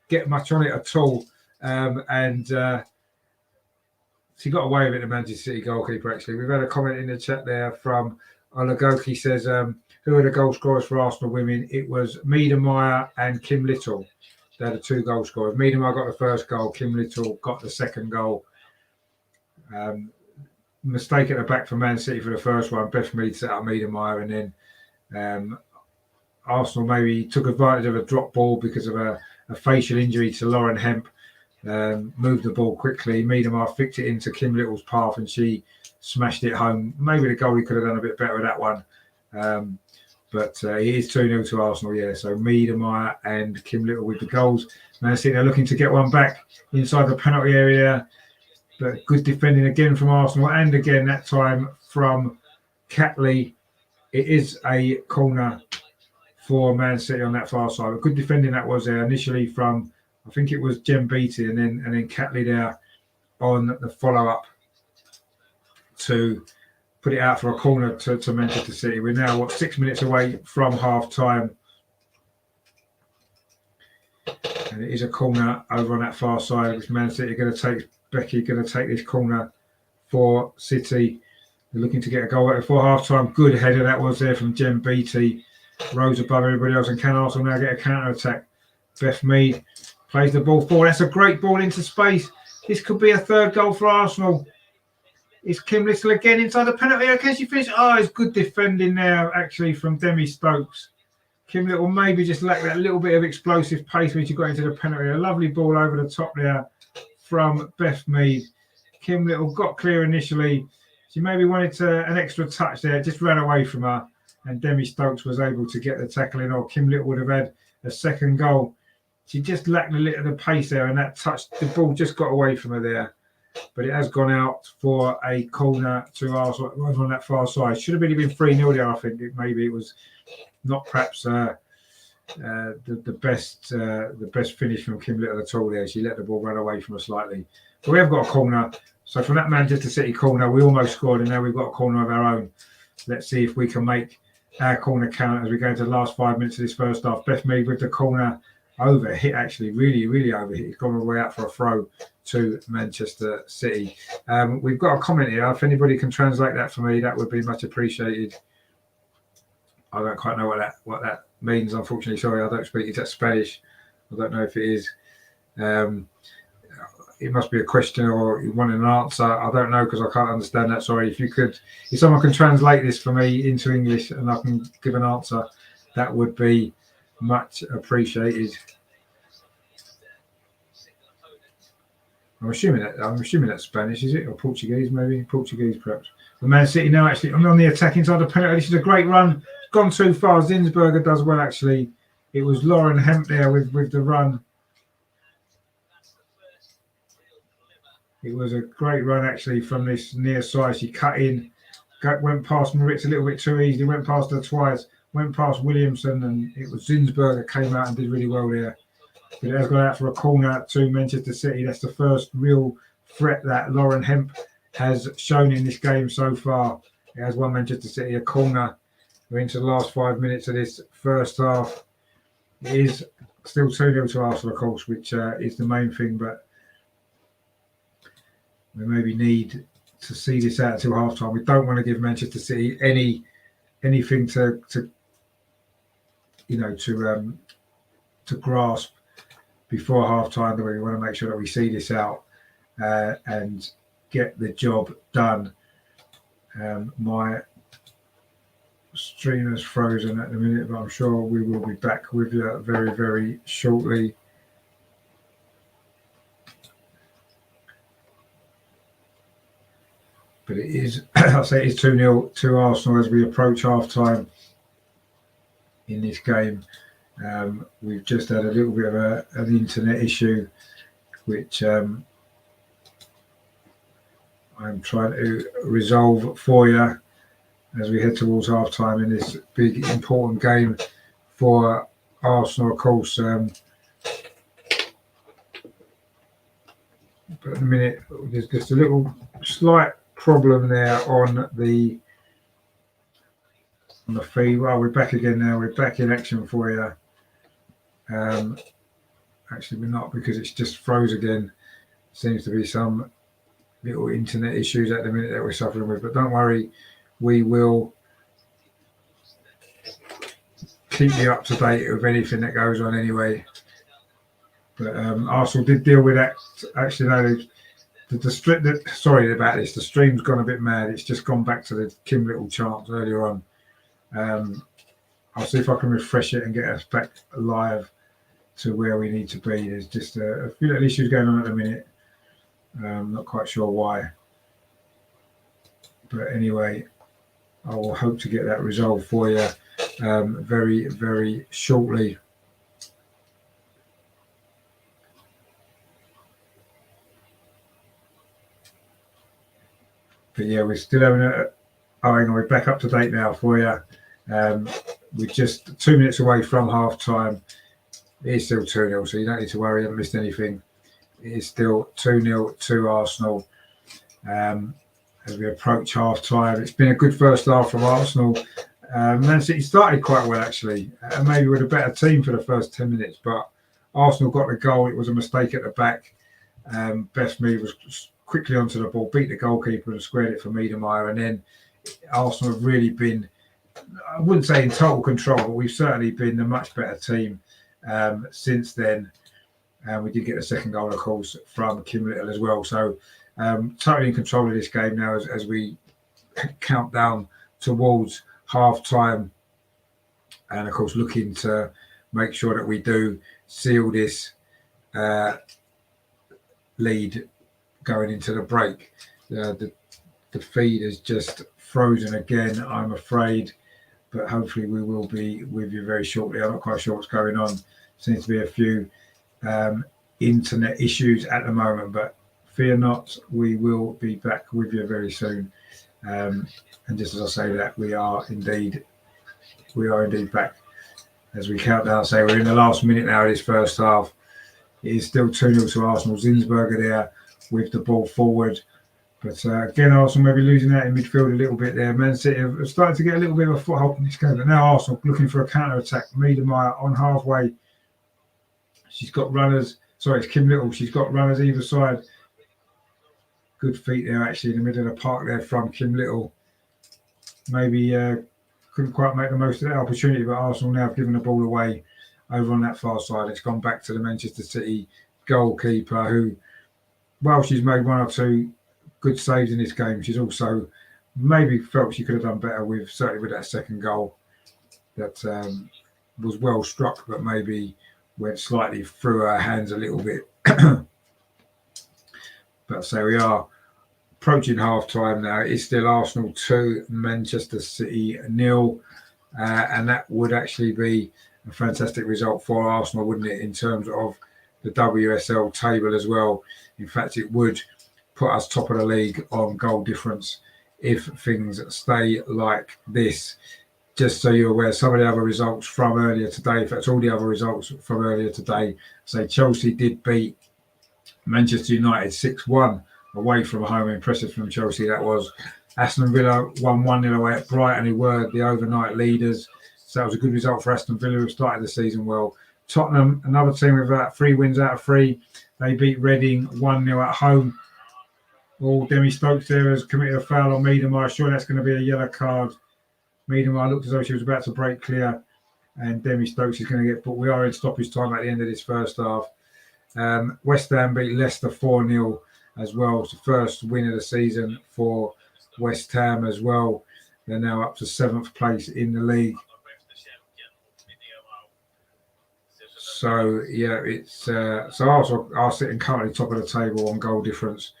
A: get much on it at all. She got away with it, the Manchester City goalkeeper, actually. We've had a comment in the chat there from Olagoki. Says, who are the goal scorers for Arsenal women? It was Miedemeier and Kim Little. They're the 2 goal scorers. Miedemeier got the first goal. Kim Little got the second goal. Mistake at the back for Man City for the first one. Beth Mead set up Miedemeier, and then Arsenal maybe took advantage of a drop ball because of a facial injury to Lauren Hemp. Moved the ball quickly. Miedemeier flicked it into Kim Little's path, and she smashed it home. Maybe the goalie could have done a bit better with that one. But it is 2-0 to Arsenal, yeah. So Miedemeier and Kim Little with the goals. Man City are looking to get one back inside the penalty area. But good defending again from Arsenal, and again that time from Catley. It is a corner for Man City on that far side. But good defending that was there initially from, I think it was Jem Beattie, and then Catley there on the follow-up to put it out for a corner to Manchester City. We're now, 6 minutes away from half-time. And it is a corner over on that far side, which Man City are going to take. Becky going to take this corner for City. They're looking to get a goal before half-time. Good header that was there from Jem Beattie. Rose above everybody else, and can Arsenal now get a counter-attack? Beth Mead plays the ball forward. That's a great ball into space. This could be a third goal for Arsenal. It's Kim Little again inside the penalty area. Can she finish? Oh, it's good defending there, actually, from Demi Stokes. Kim Little maybe just lacked that little bit of explosive pace when she got into the penalty. A lovely ball over the top there from Beth Mead. Kim Little got clear initially. She maybe wanted an extra touch there, just ran away from her, and Demi Stokes was able to get the tackle in, or Kim Little would have had a second goal. She just lacked a little of the pace there, and that touch, the ball just got away from her there. But it has gone out for a corner to Arsenal over on that far side. Should have really been 3-0 there, I think. Maybe it was not perhaps the best finish from Kim Little at all there. She let the ball run away from her slightly. But we have got a corner. So from that Manchester City corner, we almost scored, and now we've got a corner of our own. Let's see if we can make our corner count as we go into the last 5 minutes of this first half. Beth Mead with the corner overhit, actually, really overhit. It's gone all the way out for a throw to Manchester City. We've got a comment here. If anybody can translate that for me, that would be much appreciated. I don't quite know what that means, unfortunately. Sorry, I don't speak exact Spanish. I don't know if it is. It must be a question, or you want an answer. I don't know, because I can't understand that. Sorry. If someone can translate this for me into English and I can give an answer, that would be much appreciated. I'm assuming that's Spanish, is it, or Portuguese? Maybe Portuguese, perhaps. The Man City now actually on the attacking side of the penalty. This is a great run. It's gone too far. Zinsberger does well actually. It was Lauren Hemp there with the run. It was a great run actually from this near side. She cut in, went past Moritz a little bit too easily. Went past her twice. Went past Williamson, and it was Zinsberger came out and did really well there. But it has gone out for a corner to Manchester City. That's the first real threat that Lauren Hemp has shown in this game so far. It has won Manchester City a corner. We're into the last 5 minutes of this first half. It is still 2-0 to Arsenal, of course, which is the main thing. But we maybe need to see this out until half time. We don't want to give Manchester City anything to grasp before half time. We want to make sure that we see this out and get the job done. My stream is frozen at the minute, but I'm sure we will be back with you very, very shortly. But it is, I'll say it's 2-0 to Arsenal as we approach half time in this game. We've just had a little bit of an internet issue, which I'm trying to resolve for you as we head towards half time in this big important game for Arsenal, of course. But at the minute, there's just a little slight problem there on the feed. Well, we're back again now. We're back in action for you. Actually, we're not, because it's just froze again. Seems to be some little internet issues at the minute that we're suffering with. But don't worry, we will keep you up to date with anything that goes on anyway. But Arsenal did deal with that. Actually, no, sorry about this. The stream's gone a bit mad. It's just gone back to the Kim Little chant earlier on. I'll see if I can refresh it and get us back live to where we need to be. There's just a few little issues going on at the minute. Not quite sure why. But anyway, I will hope to get that resolved for you very, very shortly. But yeah, we're still having we're back up to date now for you. We're just 2 minutes away from half time. It is still 2-0, so you don't need to worry. I haven't missed anything. It is still 2-0 to Arsenal as we approach half time. It's been a good first half from Arsenal. Man City started quite well, actually, maybe with a better team for the first 10 minutes, but Arsenal got the goal. It was a mistake at the back. Best move was quickly onto the ball, beat the goalkeeper and squared it for Meadow, and then Arsenal have really been, I wouldn't say in total control, but we've certainly been a much better team since then. We did get the second goal, of course, from Kim Little as well. So totally in control of this game now as we count down towards half time, and of course looking to make sure that we do seal this lead going into the break. The feed is just frozen again, I'm afraid, but hopefully we will be with you very shortly. I'm not quite sure what's going on. Seems to be a few internet issues at the moment, but fear not, we will be back with you very soon. And just as I say that, we are indeed back as we count down. Say we're in the last minute now of this first half. It is still 2-0 to Arsenal. Zinsberger there with the ball forward. But again, Arsenal maybe losing out in midfield a little bit there. Man City have started to get a little bit of a foothold in this game. But now Arsenal looking for a counter-attack. Meademeyer on halfway. She's got runners. Sorry, it's Kim Little. She's got runners either side. Good feet there, actually, in the middle of the park there from Kim Little. Maybe couldn't quite make the most of that opportunity, but Arsenal now have given the ball away over on that far side. It's gone back to the Manchester City goalkeeper who, well, she's made one or two good saves in this game. She's also maybe felt she could have done better certainly with that second goal that was well struck, but maybe went slightly through her hands a little bit. But so we are approaching half time now. It's still Arsenal 2, Manchester City 0. And that would actually be a fantastic result for Arsenal, wouldn't it, in terms of the WSL table as well. In fact, it would put us top of the league on goal difference if things stay like this. Just so you're aware, some of the other results from earlier today, in fact, all the other results from earlier today, say Chelsea did beat Manchester United 6-1 away from home. Impressive from Chelsea, that was. Aston Villa won 1-0 away at Brighton, who were the overnight leaders. So that was a good result for Aston Villa, who started the season well. Tottenham, another team with about 3 wins out of 3. They beat Reading 1-0 at home. Demi Stokes there has committed a foul on Meadow. Sure, that's going to be a yellow card. Meadow looked as though she was about to break clear, and Demi Stokes is going to get. But we are in stoppage time at the end of this first half. West Ham beat Leicester 4-0 as well. It's the first win of the season for West Ham as well. They're now up to 7th place in the league. So yeah, it's so Arsenal are sitting currently top of the table on goal difference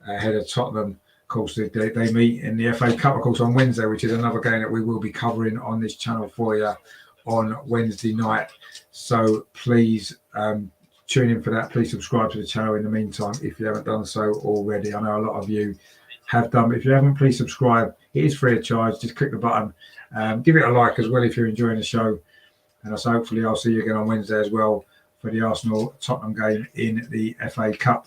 A: ahead of Tottenham. Of course, they meet in the FA Cup, of course, on Wednesday, which is another game that we will be covering on this channel for you on Wednesday night. So please tune in for that. Please subscribe to the channel in the meantime if you haven't done so already. I know a lot of you have done, but if you haven't, please subscribe. It is free of charge. Just click the button. Give it a like as well if you're enjoying the show. And so hopefully I'll see you again on Wednesday as well for the Arsenal-Tottenham game in the FA Cup.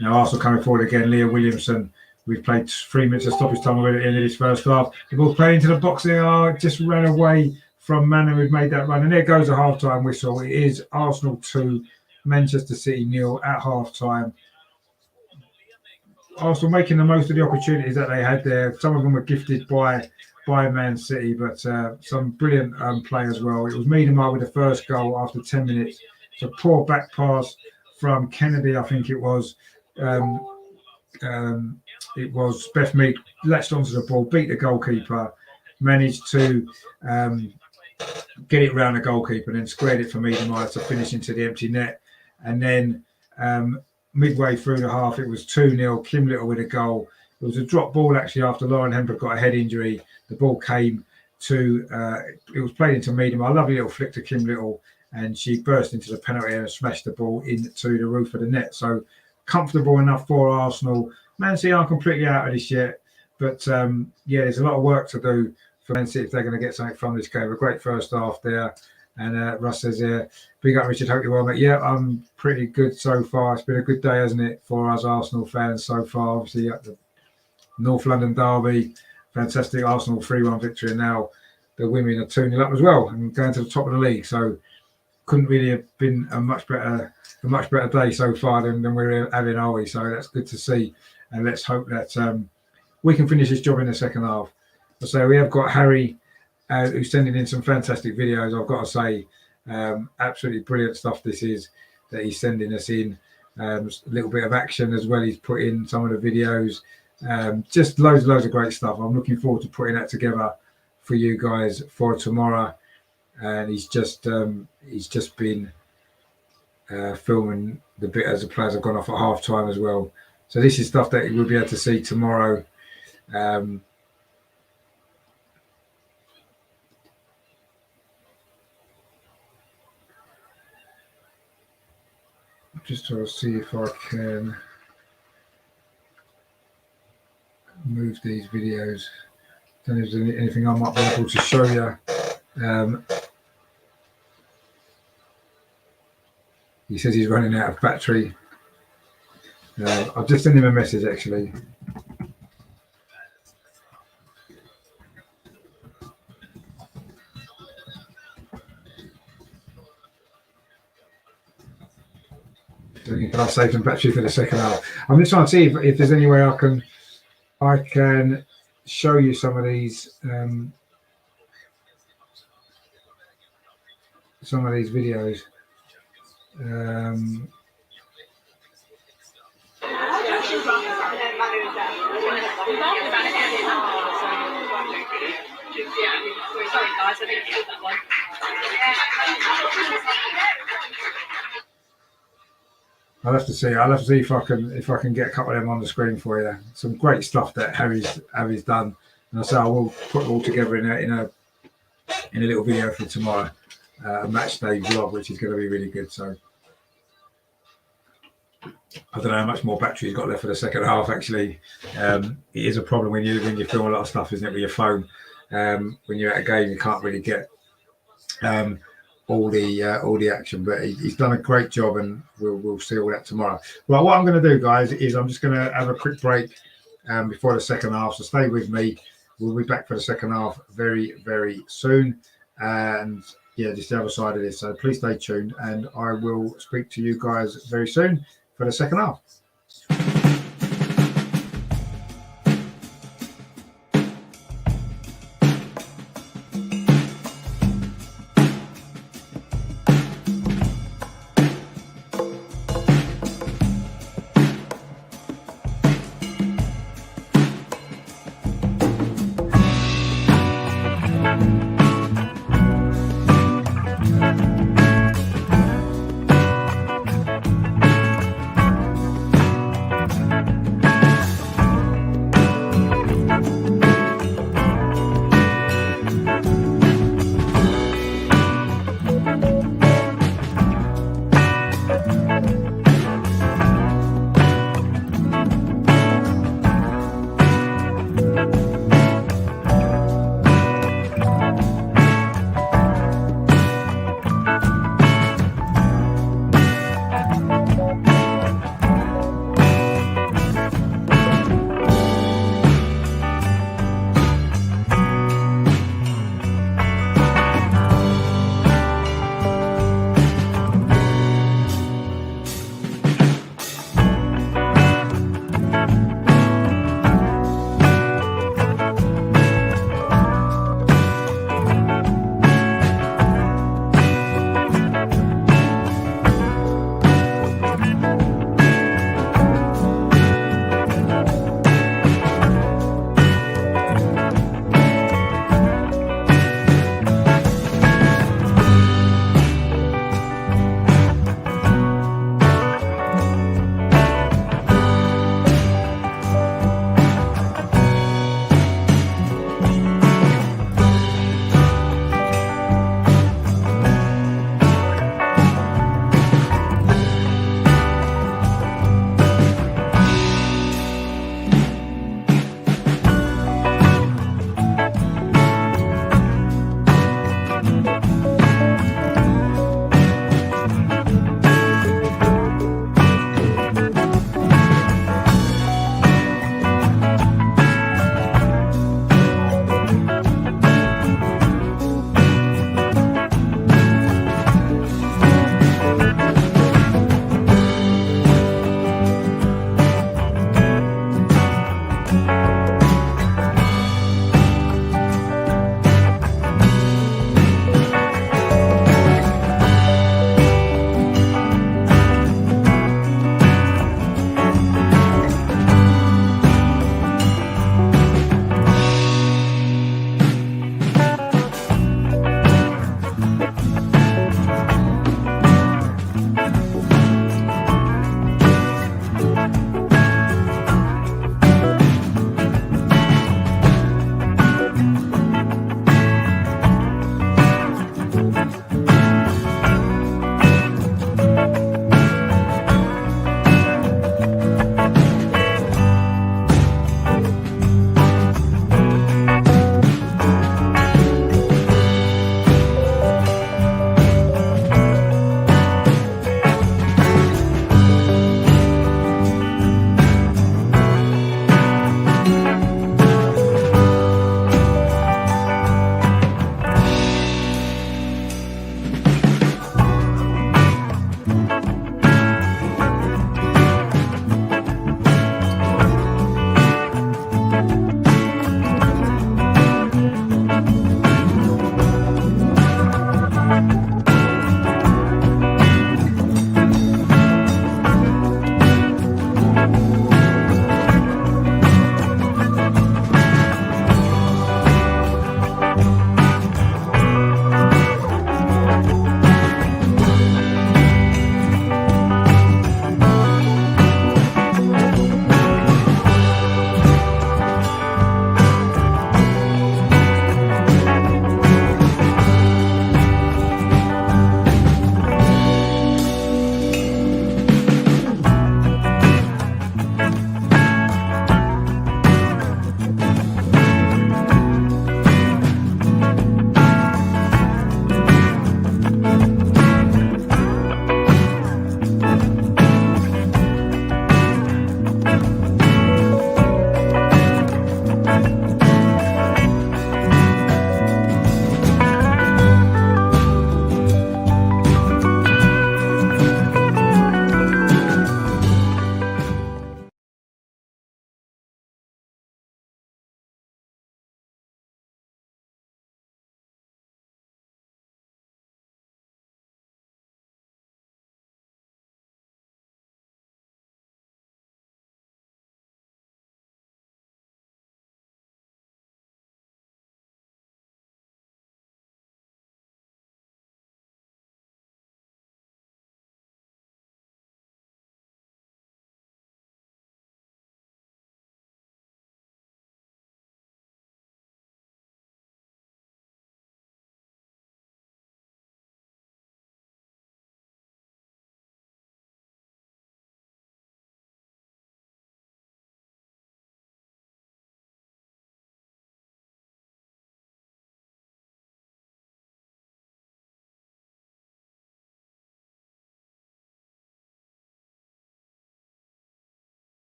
A: Now Arsenal coming forward again. Leah Williamson. We've played 3 minutes of stoppage time already at the end of this first half. The ball playing into the box. They just ran away from Man, and we've made that run. And there goes the half-time whistle. It is Arsenal 2, Manchester City 0 at half-time. Arsenal making the most of the opportunities that they had there. Some of them were gifted by Man City, but some brilliant play as well. It was Meadow with the first goal after 10 minutes. It's a poor back pass from Kennedy, I think it was. It was Beth Mead latched onto the ball, beat the goalkeeper, managed to get it round the goalkeeper, and then squared it for Meadow to finish into the empty net. And then midway through the half, it was 2-0. Kim Little with a goal. It was a drop ball actually after Lauren Hempel got a head injury. The ball came to, it was played into Meadow. A lovely little flick to Kim Little, and she burst into the penalty area and smashed the ball into the roof of the net. So comfortable enough for Arsenal. Man City aren't completely out of this yet, but yeah, there's a lot of work to do for Man City if they're going to get something from this game. A great first half there. And Russ says, big up, Richard. Hope you're well, mate. Yeah, I'm pretty good so far. It's been a good day, hasn't it, for us Arsenal fans so far? Obviously, at the North London derby, fantastic Arsenal 3-1 victory. And now the women are 2-0 up as well and going to the top of the league. So couldn't really have been a much better day so far than we're having, are we? So that's good to see. And let's hope that we can finish this job in the second half. So we have got Harry, who's sending in some fantastic videos. I've got to say, absolutely brilliant stuff this is that he's sending us in. A little bit of action as well. He's put in some of the videos. Just loads of great stuff. I'm looking forward to putting that together for you guys for tomorrow. And he's just been filming the bit as the players have gone off at half time as well. So this is stuff that we'll be able to see tomorrow. Just trying to see if I can move these videos. Don't know if there's anything I might be able to show you. He says he's running out of battery. I've just sent him a message actually. Can I save some battery for the second half? I'm just trying to see if there's any way I can show you some of these videos.
B: Sorry guys, I didn't get that one.
A: I'll have to see. I'll have to see if I can get a couple of them on the screen for you. Some great stuff that Harry's done, and I say I will put it all together in a little video for tomorrow, a match day vlog, which is going to be really good. So I don't know how much more battery you've got left for the second half. Actually, it is a problem when you film a lot of stuff, isn't it, with your phone? When you're at a game, you can't really get all the action, but he's done a great job, and we'll see all that tomorrow. Right, what I'm going to do, guys, is I'm just going to have a quick break before the second half. So stay with me. We'll be back for the second half very, very soon, and yeah, just the other side of this. So please stay tuned, and I will speak to you guys very soon for the second half.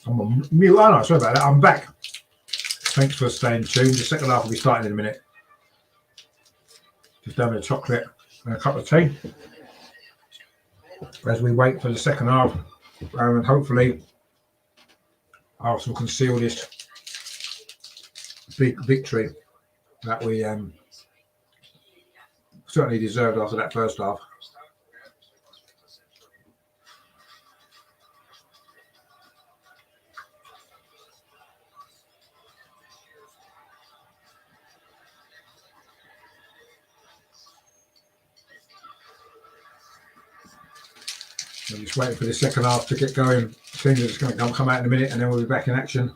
A: I'm on mute. Oh, no, sorry about that. I'm back. Thanks for staying tuned. The second half will be starting in a minute. Just having a chocolate and a cup of tea as we wait for the second half. And hopefully Arsenal can seal this big victory that we certainly deserved after that first half. I'm just waiting for the second half to get going. Things are just going to come out in a minute and then we'll be back in action.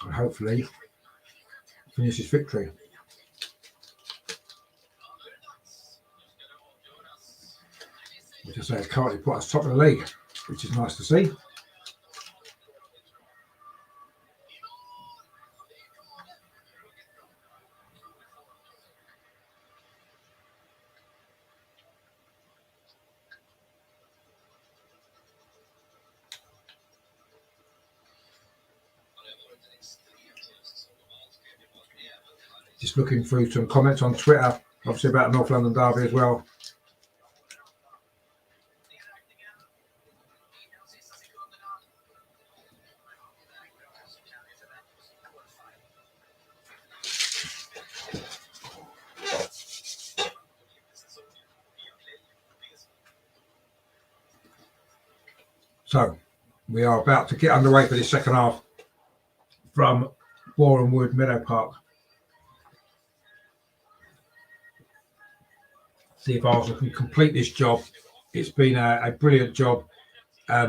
A: And hopefully finish this victory. Which I say is currently put us top of the league, which is nice to see. Just looking through some comments on Twitter, obviously about North London Derby as well. So we are about to get underway for this second half from Boreham Wood, Meadow Park. See if Arsenal can complete this job. It's been a brilliant job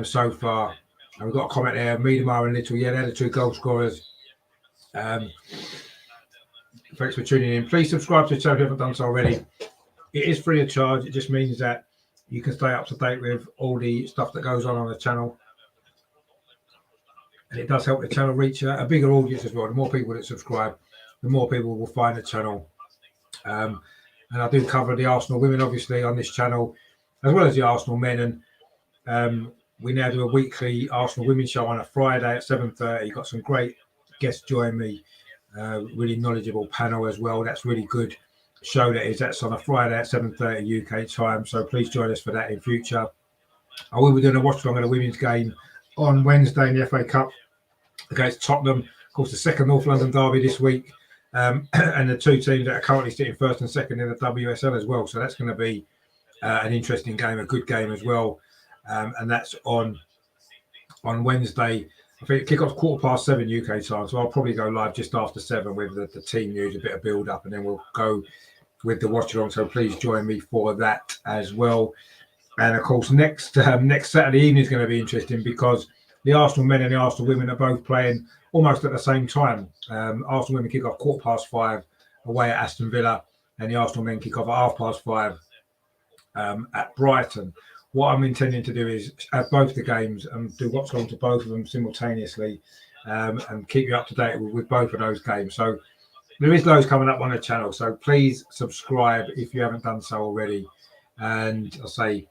A: so far. And we've got a comment there, Meadow and Little. Yeah, they're the two goal scorers. Thanks for tuning in. Please subscribe to the channel if you haven't done so already. It is free of charge. It just means that you can stay up to date with all the stuff that goes on the channel. And it does help the channel reach a bigger audience as well. The more people that subscribe, the more people will find the channel. And I do cover the Arsenal women, obviously, on this channel, as well as the Arsenal men. And we now do a weekly Arsenal women show on a Friday at 7:30. Got some great guests join me. Really knowledgeable panel as well. That's really good show that is. That's on a Friday at 7:30 UK time. So please join us for that in future. I will be doing a watch along at a women's game on Wednesday in the FA Cup against Tottenham. Of course, the second North London derby this week. And the two teams that are currently sitting first and second in the WSL as well. So that's going to be an interesting game, a good game as well. And that's on Wednesday. I think kick-off's 7:15 UK time. So I'll probably go live just after 7 with the team news, a bit of build-up, and then we'll go with the watch-along. So please join me for that as well. And, of course, next Saturday evening is going to be interesting because the Arsenal men and the Arsenal women are both playing almost at the same time. Arsenal women kick off 5:15 away at Aston Villa, and the Arsenal men kick off at 5:30 at Brighton. What I'm intending to do is have both the games and do watch along to both of them simultaneously, and keep you up to date with both of those games. So there is loads coming up on the channel. So please subscribe if you haven't done so already. And I'll say,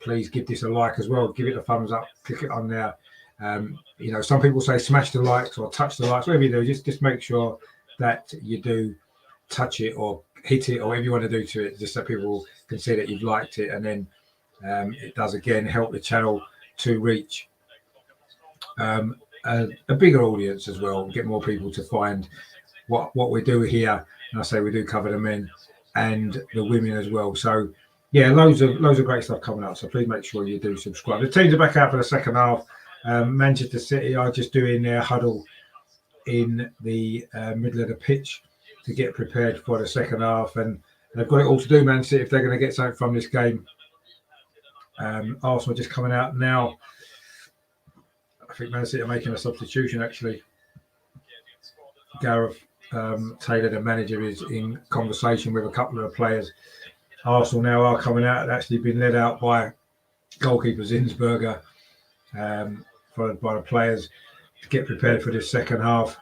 A: please give this a like as well. Give it a thumbs up. Click it on there. Some people say smash the likes or touch the likes. Whatever you do, just make sure that you do touch it or hit it or whatever you want to do to it, just so people can see that you've liked it. And then it does again help the channel to reach a bigger audience as well, get more people to find what we do here. And I say we do cover the men and the women as well. So yeah, loads of great stuff coming up. So please make sure you do subscribe. The teams are back out for the second half. Manchester City are just doing their huddle in the middle of the pitch to get prepared for the second half, and they've got it all to do, Man City, if they're going to get something from this game. Arsenal just coming out now. I think Man City are making a substitution, actually. Gareth Taylor, the manager, is in conversation with a couple of the players. Arsenal now are coming out. They've actually been led out by goalkeeper Zinsberger, followed by the players to get prepared for this second half.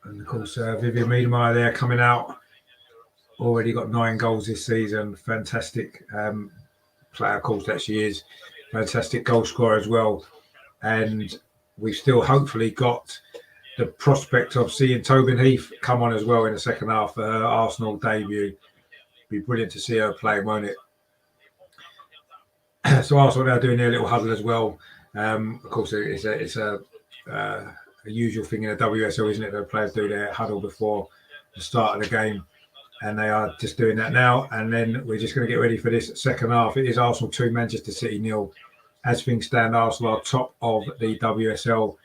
A: And of course, Vivian Meadow there coming out. Already got 9 goals this season. Fantastic player, of course, that she is. Fantastic goal scorer as well. And we've still hopefully got the prospect of seeing Tobin Heath come on as well in the second half for her Arsenal debut. Be brilliant to see her play, won't it? So Arsenal now doing their little huddle as well. Of course, it's a usual thing in the WSL, isn't it? The players do their huddle before the start of the game, and they are just doing that now. And then we're just going to get ready for this second half. It is Arsenal 2, Manchester City 0. As things stand, Arsenal are top of the WSL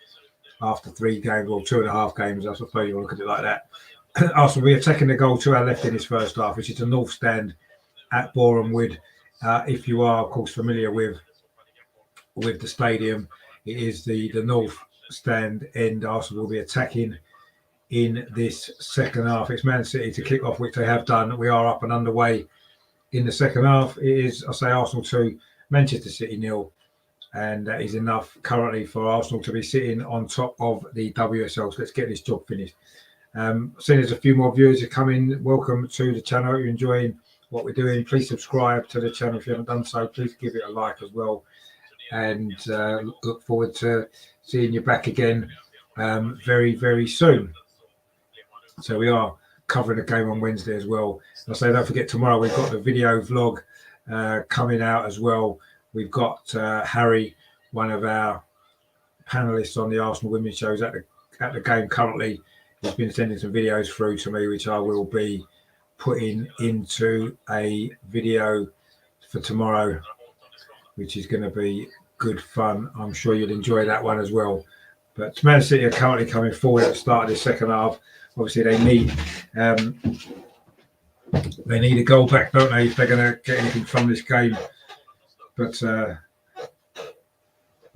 A: after 3 games, or 2.5 games. I suppose you want to look at it like that. Arsenal will be attacking the goal to our left in this first half, which is the north stand at Boreham Wood. If you are, of course, familiar with the stadium, it is the north stand end. Arsenal will be attacking in this second half. It's Man City to kick off, which they have done. We are up and underway in the second half. It is, I say, Arsenal 2, Manchester City 0. And that is enough currently for Arsenal to be sitting on top of the WSL. So let's get this job finished. Seeing there's a few more viewers are coming, welcome to the channel. If you're enjoying what we're doing, please subscribe to the channel if you haven't done so. Please give it a like as well. And look forward to seeing you back again very, very soon. So we are covering the game on Wednesday as well. I say don't forget, tomorrow we've got the video vlog coming out as well. We've got Harry, one of our panelists on the Arsenal Women's shows at the game currently. He's been sending some videos through to me, which I will be putting into a video for tomorrow, which is going to be good fun. I'm sure you'll enjoy that one as well. But Man City are currently coming forward at the start of the second half. Obviously, they need a goal back, don't they, if they're going to get anything from this game. But they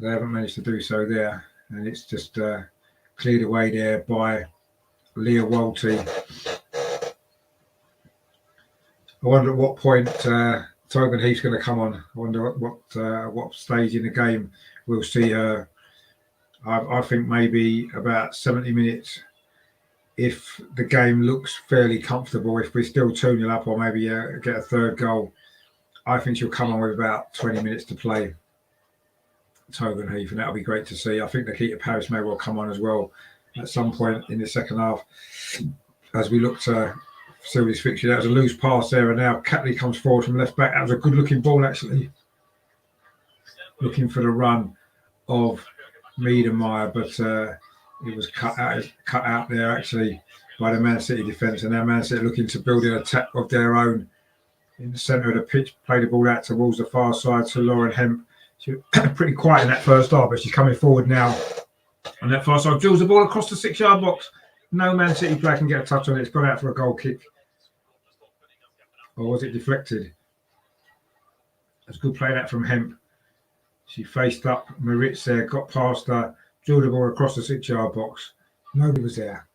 A: haven't managed to do so there, and it's just cleared away there by Leah Walty. I wonder at what point Tobin Heath's going to come on. I wonder what stage in the game we'll see her. I think maybe about 70 minutes. If the game looks fairly comfortable, if we're still 2-0 up or maybe get a third goal, I think she'll come on with about 20 minutes to play, Tobin Heath, and that'll be great to see. I think Nikita Paris may well come on as well at some point in the second half as we look to see this fixture. That was a loose pass there, and now Catley comes forward from left back. That was a good looking ball, actually. Looking for the run of Meademeyer, but it was cut out there actually by the Man City defence, and now Man City looking to build an attack of their own in the centre of the pitch. Play the ball out towards the far side to Lauren Hemp. She was pretty quiet in that first half, but she's coming forward now on that far side. Drills the ball across the 6-yard box. No Man City player can get a touch on it. It's gone out for a goal kick. Or was it deflected? It's good play that from Hemp. She faced up Maritz there, got past her, drilled the ball across the 6-yard box. Nobody was there.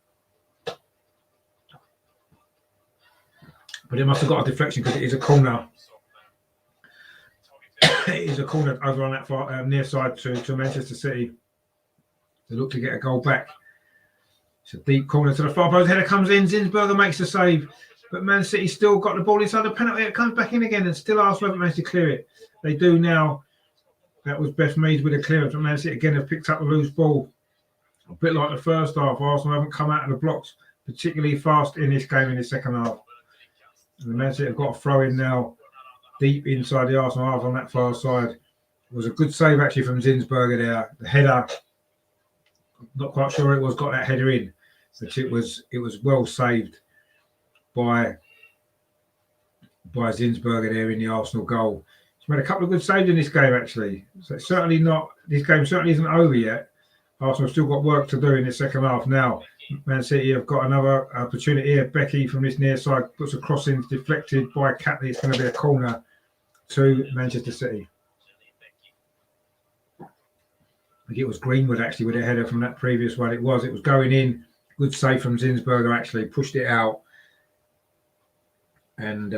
A: But it must have got a deflection because it is a corner. It is a corner over on that far near side to Manchester City. They look to get a goal back. It's a deep corner to the far post. Header comes in. Zinsberger makes the save. But Man City still got the ball inside the penalty. It comes back in again, and still Arsenal haven't managed to clear it. They do now. That was Beth Meads with a clearance. But Man City again have picked up the loose ball. A bit like the first half. Arsenal haven't come out of the blocks particularly fast in this game in the second half. And the Man City have got a throw in now deep inside the Arsenal half on that far side. It was a good save actually from Zinsberger there. The header, not quite sure it was got that header in, but it was well saved by Zinsberger there in the Arsenal goal. He's made a couple of good saves in this game actually. So it's certainly not, this game certainly isn't over yet. Arsenal have still got work to do in the second half now. Man City have got another opportunity here. Becky from this near side puts a cross in, deflected by Catley. It's going to be a corner to Manchester City. I think it was Greenwood actually with a header from that previous one. It was going in. Good save from Zinsberger actually. Pushed it out and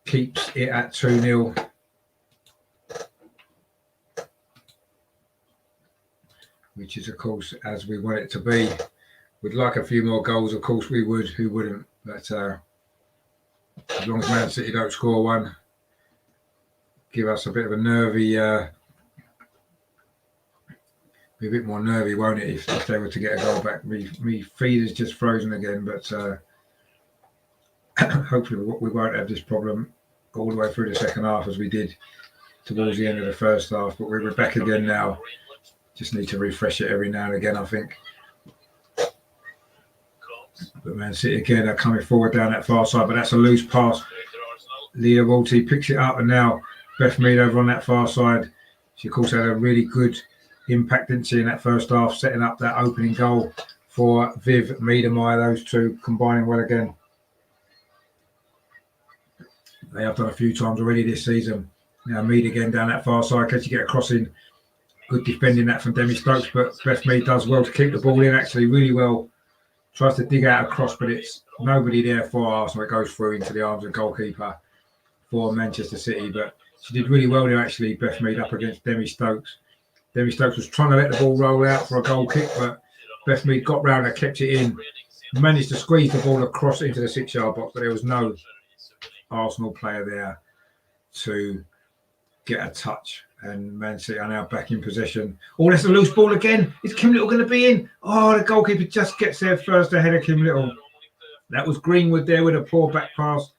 A: keeps it at 2-0. which is, of course, as we want it to be. We'd like a few more goals, of course we would. Who wouldn't? But as long as Man City don't score one, give us a bit of a nervy, be a bit more nervy, won't it, if they were to get a goal back? Me feed is just frozen again, but hopefully we won't have this problem all the way through the second half as we did towards the end of the first half. But we're back again now. Just need to refresh it every now and again, I think. But Man City again are coming forward down that far side, but that's a loose pass. Leah Walty picks it up, and now Beth Mead over on that far side. She, of course, had a really good impact, didn't she, in that first half, setting up that opening goal for Viv Miedemeier. Those two combining well again. They have done a few times already this season. Now Mead again down that far side. Can she get a crossing? Good defending that from Demi Stokes, but Beth Mead does well to keep the ball in, actually, really well. Tries to dig out a cross, but it's nobody there for Arsenal. It goes through into the arms of the goalkeeper for Manchester City. But she did really well there, actually, Beth Mead up against Demi Stokes. Demi Stokes was trying to let the ball roll out for a goal kick, but Beth Mead got round and kept it in. Managed to squeeze the ball across into the 6-yard box, but there was no Arsenal player there to get a touch. And Man City are now back in possession. Oh, that's a loose ball again. Is Kim Little going to be in? Oh, the goalkeeper just gets there first ahead of Kim Little. That was Greenwood there with a poor back pass.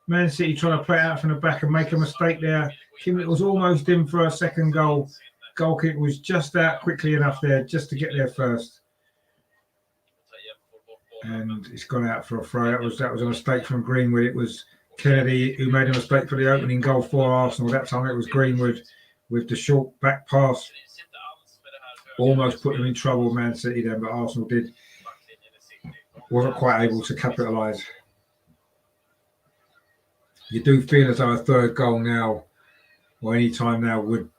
A: Man City trying to play it out from the back and make a mistake there. Kim Little was almost in for a second goal. Goalkeeper was just out quickly enough there just to get there first. And it's gone out for a throw. That was a mistake from Greenwood. It was Kennedy who made a mistake for the opening goal for Arsenal. That time it was Greenwood with the short back pass. Almost put them in trouble, Man City then, but Arsenal wasn't quite able to capitalise. You do feel as though a third goal now, or any time now, would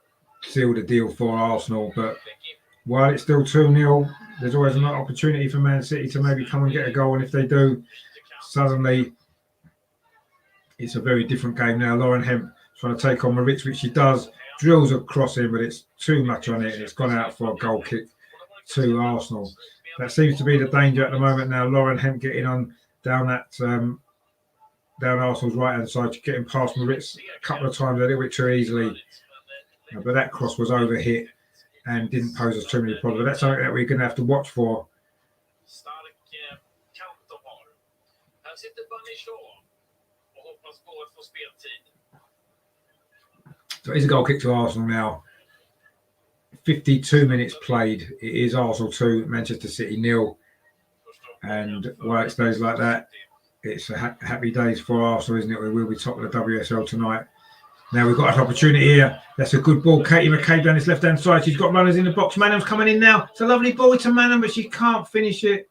A: seal the deal for Arsenal. But while it's still 2-0, there's always an opportunity for Man City to maybe come and get a goal. And if they do, suddenly it's a very different game now. Lauren Hemp trying to take on Moritz, which she does. Drills a cross in, but it's too much on it, and it's gone out for a goal kick to Arsenal. That seems to be the danger at the moment now. Lauren Hemp getting on down Arsenal's right-hand side, getting past Moritz a couple of times a little bit too easily. But that cross was overhit and didn't pose us too many problems. But that's something that we're going to have to watch for. So it's a goal kick to Arsenal now. 52 minutes played. It is Arsenal 2, Manchester City 0. And while it stays like that, it's a happy days for Arsenal, isn't it? We will be top of the WSL tonight. Now we've got an opportunity here. That's a good ball. Katie McCabe down this left-hand side. She's got runners in the box. Manham's coming in now. It's a lovely ball to Manham, but she can't finish it.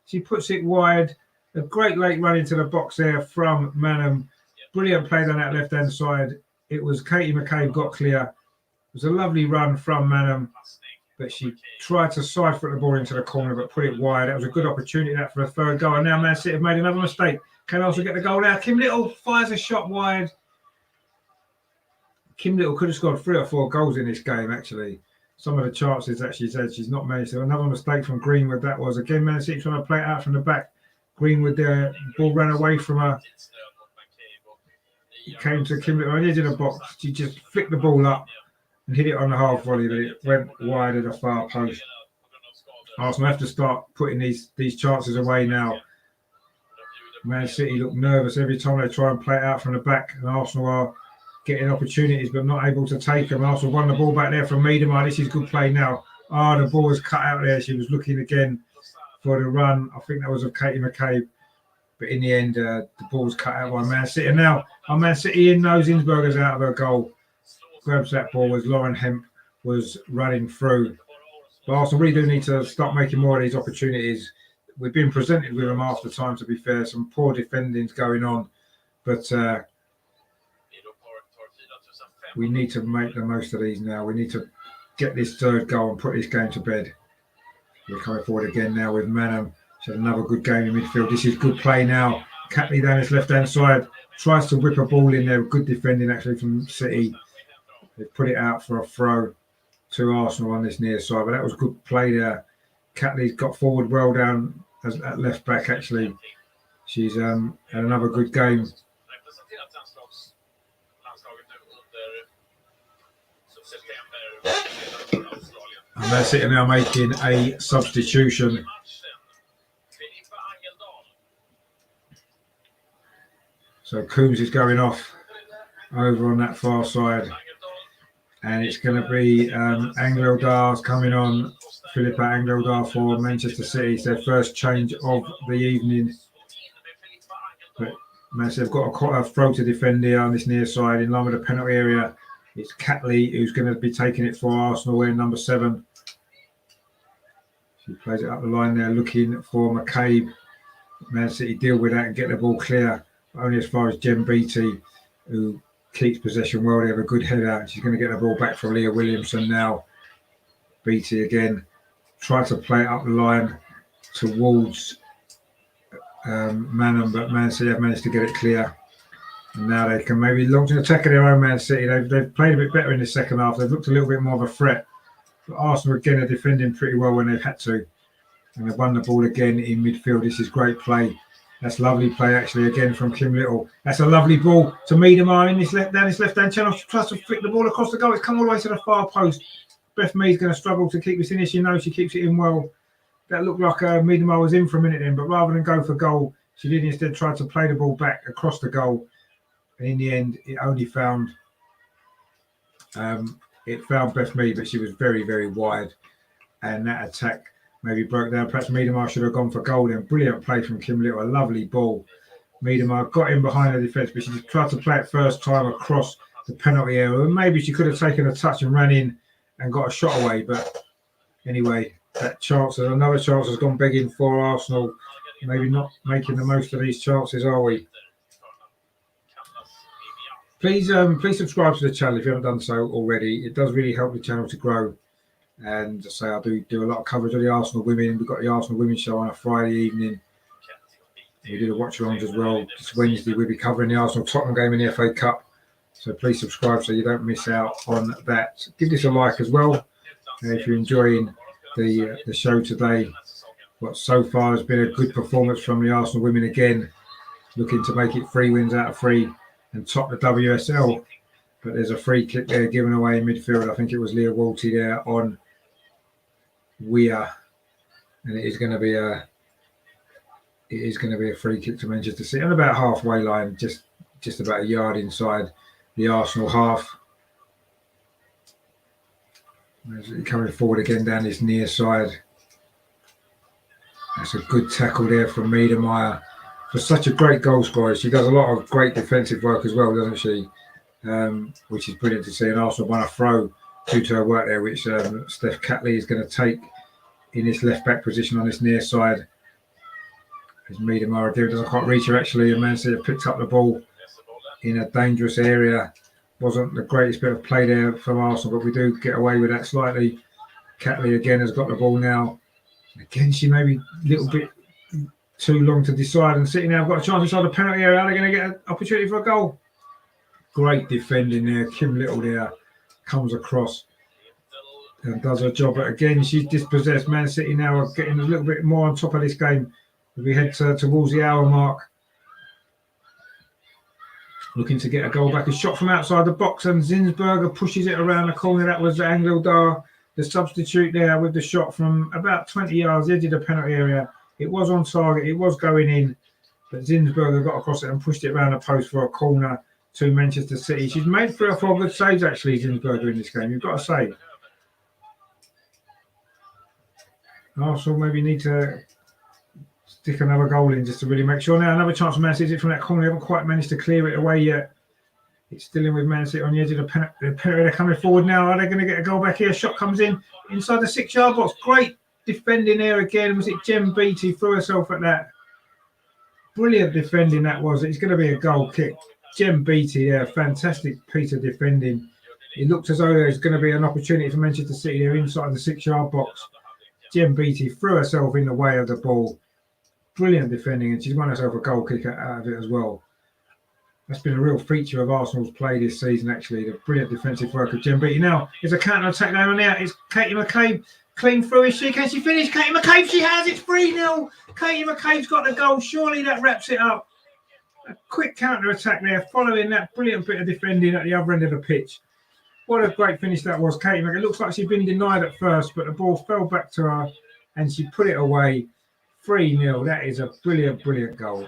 A: She puts it wide. A great late run into the box there from Manham. Brilliant play down that left-hand side. It was Katie McCabe got clear. It was a lovely run from Manham, but she tried to side foot the ball into the corner, but put it wide. That was a good opportunity that for a third goal. And now Man City have made another mistake. Can also get the goal now. Kim Little fires a shot wide. Kim Little could have scored 3 or 4 goals in this game, actually. Some of the chances that she's had, she's not made. So another mistake from Greenwood that was. Again, Man City trying to play it out from the back. Greenwood there, ball ran away from her. It came to Kim Little on the edge of the box. She just flicked the ball up and hit it on the half volley, but it went wide of the far post. Arsenal have to start putting these chances away now. Man City look nervous every time they try and play it out from the back, and Arsenal are getting opportunities but not able to take them. Arsenal won the ball back there from Miedemeier. This is good play now. The ball was cut out there. She was looking again for the run. I think that was of Katie McCabe. But in the end, the ball was cut out by Man City. And now, Man City in knows Innsberger's out of her goal. Grabs that ball as Lauren Hemp was running through. But Arsenal really do need to start making more of these opportunities. We've been presented with them half the time, to be fair. Some poor defending's going on. But we need to make the most of these now. We need to get this third goal and put this game to bed. We're coming forward again now with Manham. She had another good game in midfield. This is good play now. Catley down his left-hand side. Tries to whip a ball in there. Good defending, actually, from City. They put it out for a throw to Arsenal on this near side, but that was good play there. Catley's got forward well down at left back, actually. She's had another good game. And they're sitting now making a substitution. So Coombs is going off over on that far side. And it's going to be Angledar's coming on. Philippa Angledar for Manchester City. It's their first change of the evening. But Manchester have got quite a throw to defend here on this near side in line with the penalty area. It's Catley who's going to be taking it for Arsenal wearing number 7. She plays it up the line there looking for McCabe. Man City deal with that and get the ball clear. Only as far as Jem Beattie, who keeps possession well. They have a good header. She's going to get the ball back from Leah Williamson now. Beattie again. Try to play it up the line towards Manham, but Man City have managed to get it clear. And now they can maybe launch an attack of their own. Man City. They've played a bit better in the second half. They've looked a little bit more of a threat. But Arsenal again are defending pretty well when they've had to. And they've won the ball again in midfield. This is great play. That's lovely play actually again from Kim Little. That's a lovely ball to Meademar in this left-hand channel. She tries to flick the ball across the goal. It's come all the way to the far post. Beth Mead's going to struggle to keep this in. She knows she keeps it in well. That looked like Meademar was in for a minute then, but rather than go for goal, she did instead try to play the ball back across the goal. And in the end, it only found Beth Mead, but she was very, very wide. And that attack maybe broke down. Perhaps Meademar should have gone for goal then. Brilliant play from Kim Little. A lovely ball. Meademar got in behind the defence, but she just tried to play it first time across the penalty area. And maybe she could have taken a touch and ran in and got a shot away. But anyway, another chance has gone begging for Arsenal. Maybe not making the most of these chances, are we? Please subscribe to the channel if you haven't done so already. It does really help the channel to grow. And say I do a lot of coverage of the Arsenal women. We've got the Arsenal Women's Show on a Friday evening. We do the watch-alongs as well. This Wednesday we'll be covering the Arsenal Tottenham game in the FA Cup. So please subscribe so you don't miss out on that. Give this a like as well if you're enjoying the show today. What so far has been a good performance from the Arsenal women again, looking to make it 3 wins out of 3 and top the WSL. But there's a free kick there given away in midfield. I think it was Leah Walty there on Weir, and it is going to be a free kick to Manchester City on about halfway line, just about a yard inside the Arsenal half. Coming forward again down this near side. That's a good tackle there from Meademeyer. For such a great goal scorer, she does a lot of great defensive work as well, doesn't she? Which is brilliant to see. And Arsenal won a throw due to her work there, which Steph Catley is going to take in this left back position on this near side. As Meademeyer doesn't quite reach her actually, and Man City picked up the ball in a dangerous area. Wasn't the greatest bit of play there from Arsenal, but we do get away with that slightly. Catley again has got the ball now. Again, she may be a little bit too long to decide, and City now have got a chance inside the penalty area. Are they going to get an opportunity for a goal? Great defending there. Kim Little there comes across and does her job. But again, she's dispossessed. Man City now are getting a little bit more on top of this game as we head towards the hour mark. Looking to get a goal back. A shot from outside the box, and Zinsberger pushes it around the corner. That was Angledar, the substitute there with the shot from about 20 yards, edge of the penalty area. It was on target. It was going in, but Zinsberger got across it and pushed it around the post for a corner to Manchester City. She's made 3 or 4 good saves, actually, Zinsberger, in this game. You've got to say. Arsenal maybe need to stick another goal in just to really make sure. Now, another chance for Man City from that corner. They haven't quite managed to clear it away yet. It's still in with Man City on the edge of the penalty. They're coming forward now. Are they going to get a goal back here? Shot comes in inside the 6-yard box. Great defending there again. Was it Jem Beattie threw herself at that? Brilliant defending that was. It's going to be a goal kick. Jem Beattie there. Fantastic piece of defending. It looked as though there's going to be an opportunity for Manchester City there inside the 6-yard box. Jem Beattie threw herself in the way of the ball. Brilliant defending, and she's won herself a goal kick out of it as well. That's been a real feature of Arsenal's play this season, actually. The brilliant defensive work of Jem Beattie. Now, there's a counter-attack down on there. It's Katie McCabe. Clean through, is she? Can she finish? Katie McCabe, she has. It's 3-0. Katie McCabe's got the goal. Surely that wraps it up. A quick counter-attack there, following that brilliant bit of defending at the other end of the pitch. What a great finish that was, Katie McCabe. It looks like she'd been denied at first, but the ball fell back to her and she put it away. 3-0. That is a brilliant, brilliant goal.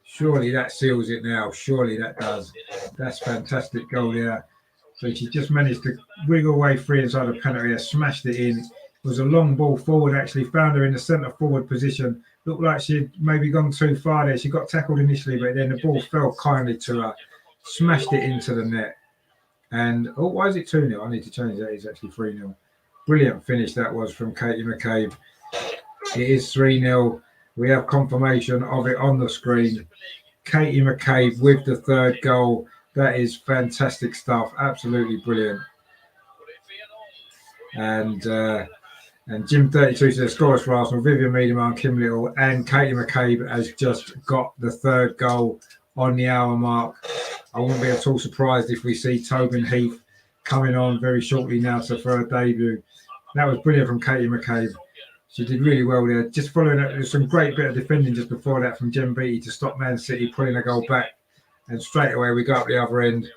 A: Surely that seals it now. Surely that does. That's fantastic goal there. So she just managed to wiggle away free inside the penalty area, smashed it in. It was a long ball forward, actually. Found her in the centre forward position. Looked like she'd maybe gone too far there. She got tackled initially, but then the ball fell kindly to her. Smashed it into the net. And, oh, why is it 2-0? I need to change that. It's actually 3-0. Brilliant finish that was from Katie McCabe. It is 3-0. We have confirmation of it on the screen. Katie McCabe with the third goal. That is fantastic stuff. Absolutely brilliant. And Jim 32 says scorers for Arsenal. Vivian Miedemar, Kim Little, and Katie McCabe has just got the third goal on the hour mark. I wouldn't be at all surprised if we see Tobin Heath coming on very shortly now for her debut. That was brilliant from Katie McCabe. She did really well there. Just following that, there's some great bit of defending just before that from Jem Beattie to stop Man City pulling a goal back. And straight away we got up the other end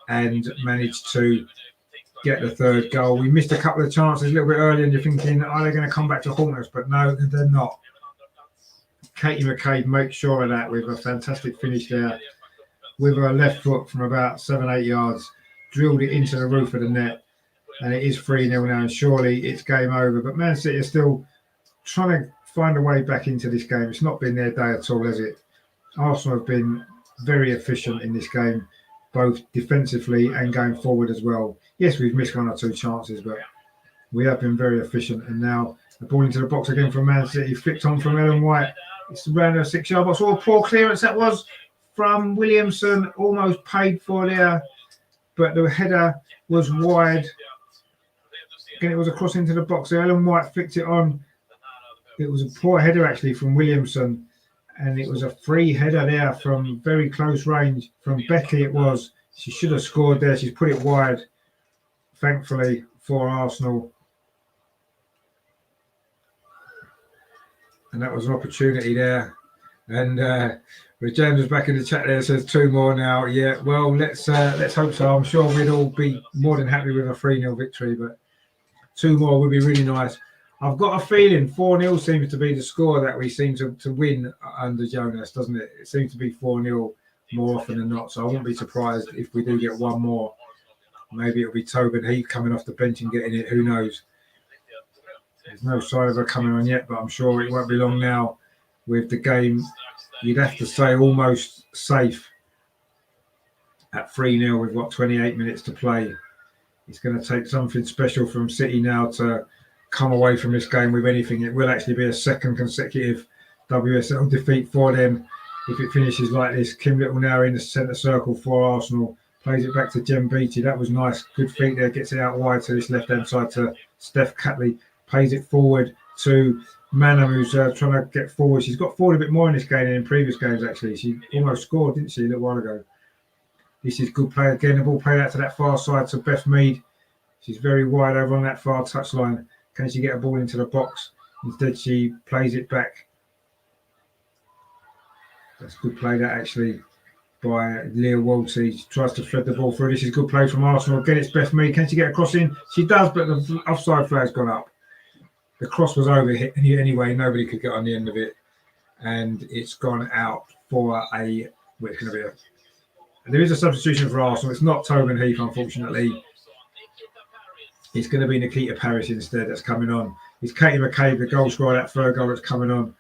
A: and managed to get the third goal. We missed a couple of chances a little bit early, and you're thinking, are they going to come back to haunt us? But no, they're not. Katie McCabe makes sure of that with a fantastic finish there. With her left foot from about 7-8 yards, drilled it into the roof of the net. And it is 3-0 now, and surely it's game over. But Man City are still trying to find a way back into this game. It's not been their day at all, has it? Arsenal have been very efficient in this game, both defensively and going forward as well. Yes, we've missed one or two chances, but we have been very efficient. And now the ball into the box again from Man City, flicked on from Ellen White. It's around a 6-yard box. Oh, poor clearance that was from Williamson, almost paid for there, but the header was wide. Again, it was a cross into the box. So Ellen White flicked it on. It was a poor header actually from Williamson, and it was a free header there from very close range from Becky. It was. She should have scored there. She's put it wide, thankfully, for Arsenal. And that was an opportunity there. And James was back in the chat there, says 2 more now. Yeah, well, let's hope so. I'm sure we'd all be more than happy with a 3-0 victory, but 2 more would be really nice. I've got a feeling 4-0 seems to be the score that we seem to win under Jonas, doesn't it? It seems to be 4-0 more often than not. So I wouldn't be surprised if we do get 1 more. Maybe it'll be Tobin Heath coming off the bench and getting it. Who knows? There's no sign of her coming on yet, but I'm sure it won't be long now with the game. You'd have to say almost safe at 3-0 with, 28 minutes to play. It's going to take something special from City now to come away from this game with anything. It will actually be a second consecutive WSL defeat for them if it finishes like this. Kim Little now in the centre circle for Arsenal. Plays it back to Jem Beattie. That was nice. Good feet there. Gets it out wide to this left-hand side to Steph Catley. Plays it forward to Manham, who's trying to get forward. She's got forward a bit more in this game than in previous games, actually. She almost scored, didn't she, a little while ago? This is good play again. The ball played out to that far side to Beth Mead. She's very wide over on that far touchline. Can she get a ball into the box? Instead, she plays it back. That's good play, that actually, by Leah Walty. She tries to thread the ball through. This is good play from Arsenal. Again, it's Beth Mead. Can she get a cross in? She does, but the offside flag's gone up. The cross was over hit anyway. Nobody could get on the end of it. And it's gone out for a... Well, it's going to be a... There is a substitution for Arsenal. It's not Tobin Heath, unfortunately. It's going to be Nikita Parris instead that's coming on. It's Katie McCabe, the goal scorer, that third goal that's coming on.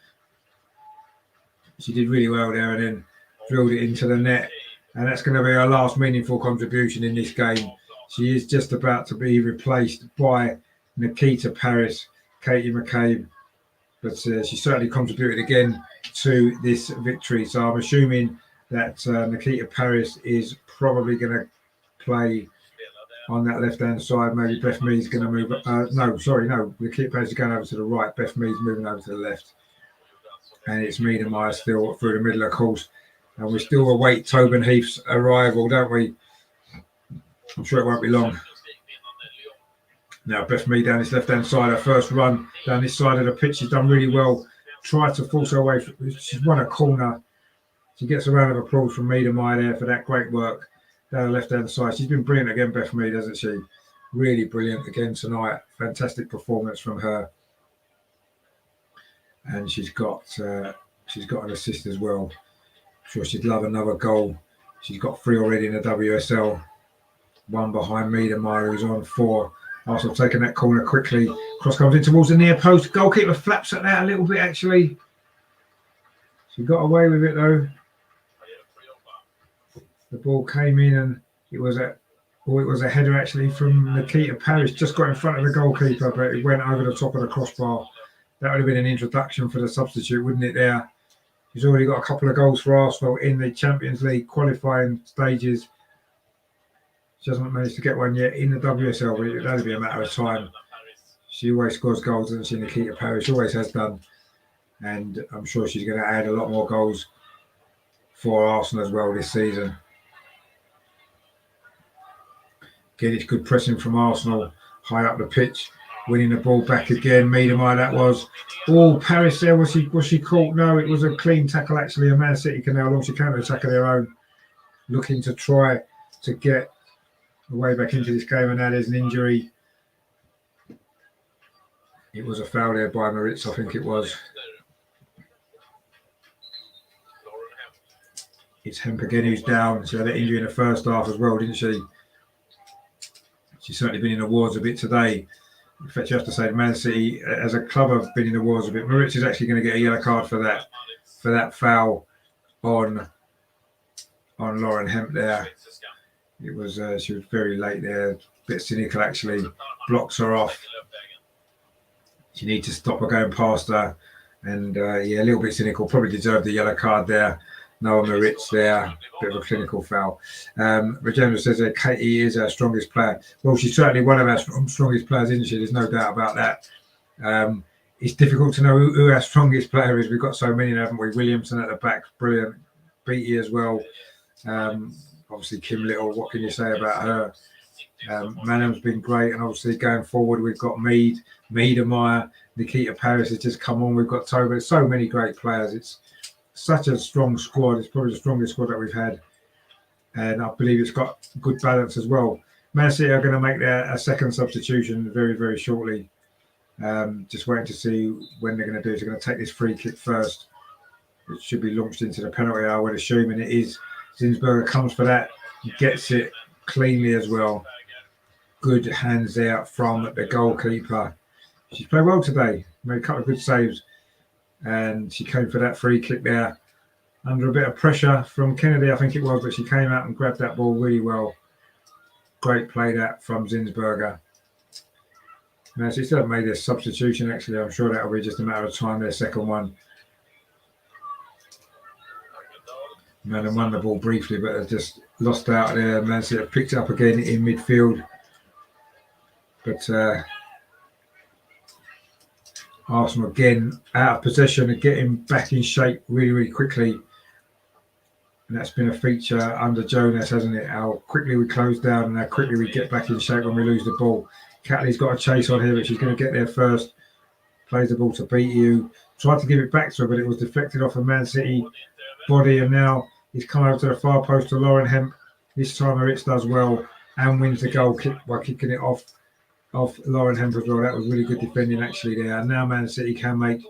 A: She did really well there and then drilled it into the net. And that's going to be her last meaningful contribution in this game. She is just about to be replaced by Nikita Parris, Katie McCabe. But she certainly contributed again to this victory. So I'm assuming that Nikita Parris is probably going to play on that left-hand side. Maybe Beth Mead's going to move. No. The Keita Paris is going over to the right. Beth Mead's moving over to the left. And it's Meadow Park still through the middle, of course. And we still await Tobin Heath's arrival, don't we? I'm sure it won't be long. Now, Beth Mead down this left-hand side. Her first run down this side of the pitch. She's done really well. Tried to force her way. She's won a corner. She gets a round of applause from Meadow Park there for that great work down the left-hand side. She's been brilliant again, Beth Mead, hasn't she? Really brilliant again tonight. Fantastic performance from her. And she's got an assist as well. I'm sure she'd love another goal. She's got 3 already in the WSL. 1 behind Meadow Park, who's on 4. Arsenal taking that corner quickly. Cross comes in towards the near post. Goalkeeper flaps at that a little bit, actually. She got away with it, though. The ball came in and it was a header, actually, from Keita Paris. Just got in front of the goalkeeper, but it went over the top of the crossbar. That would have been an introduction for the substitute, wouldn't it, there? He's already got a couple of goals for Arsenal in the Champions League qualifying stages. She hasn't managed to get one yet in the WSL, but that'll be a matter of time. She always scores goals, doesn't she, Nikita Paris? She always has done. And I'm sure she's going to add a lot more goals for Arsenal as well this season. Again, it's good pressing from Arsenal, high up the pitch, winning the ball back again. Meadow Park, that was. Oh, Paris there, was she caught? No, it was a clean tackle, actually. A Man City can now launch a counter-attack of their own, looking to try to get way back into this game, and now there's an injury. It was a foul there by Moritz, I think it was. It's Hemp again who's down. She had an injury in the first half as well, didn't she? She's certainly been in the wars a bit today. In fact, you have to say Man City as a club have been in the wars a bit. Moritz is actually going to get a yellow card for that foul on Lauren Hemp there. It was she was very late there, a bit cynical actually, blocks her off. She needs to stop her going past her, and a little bit cynical, probably deserved the yellow card there. Noah Moritz there, bit of a clinical foul. Regina says that Katie is our strongest player. Well, she's certainly one of our strongest players, isn't she? There's no doubt about that. It's difficult to know who our strongest player is. We've got so many, haven't we? Williamson at the back, brilliant. Beattie as well. Obviously, Kim Little, what can you say about her? Manham's been great, and obviously going forward, we've got Meadow Park, Nikita Paris has just come on. We've got Toba. So many great players. It's such a strong squad. It's probably the strongest squad that we've had, and I believe it's got good balance as well. Man City are going to make a second substitution very, very shortly. Just waiting to see when they're going to do it. They're going to take this free kick first. It should be launched into the penalty, I would assume, and it is. Zinsberger comes for that, gets it cleanly as well. Good hands there from the goalkeeper. She's played well today, made a couple of good saves, and she came for that free kick there under a bit of pressure from Kennedy, I think it was, but she came out and grabbed that ball really well. Great play that from Zinsberger. Now, she still made a substitution, actually. I'm sure that'll be just a matter of time, their second one. Man, won the ball briefly, but they just lost out there. Man City picked it up again in midfield. But Arsenal again out of possession and getting back in shape really, really quickly. And that's been a feature under Jonas, hasn't it? How quickly we close down and how quickly we get back in shape when we lose the ball. Catley's got a chase on here, but she's going to get there first. Plays the ball to Beattie, tried to give it back to her, but it was deflected off a Man City body, and now he's come over to the far post to Lauren Hemp. This time Moritz does well and wins the goal kick by kicking it off Lauren Hemp as well. That was really good defending actually there. And now Man City can make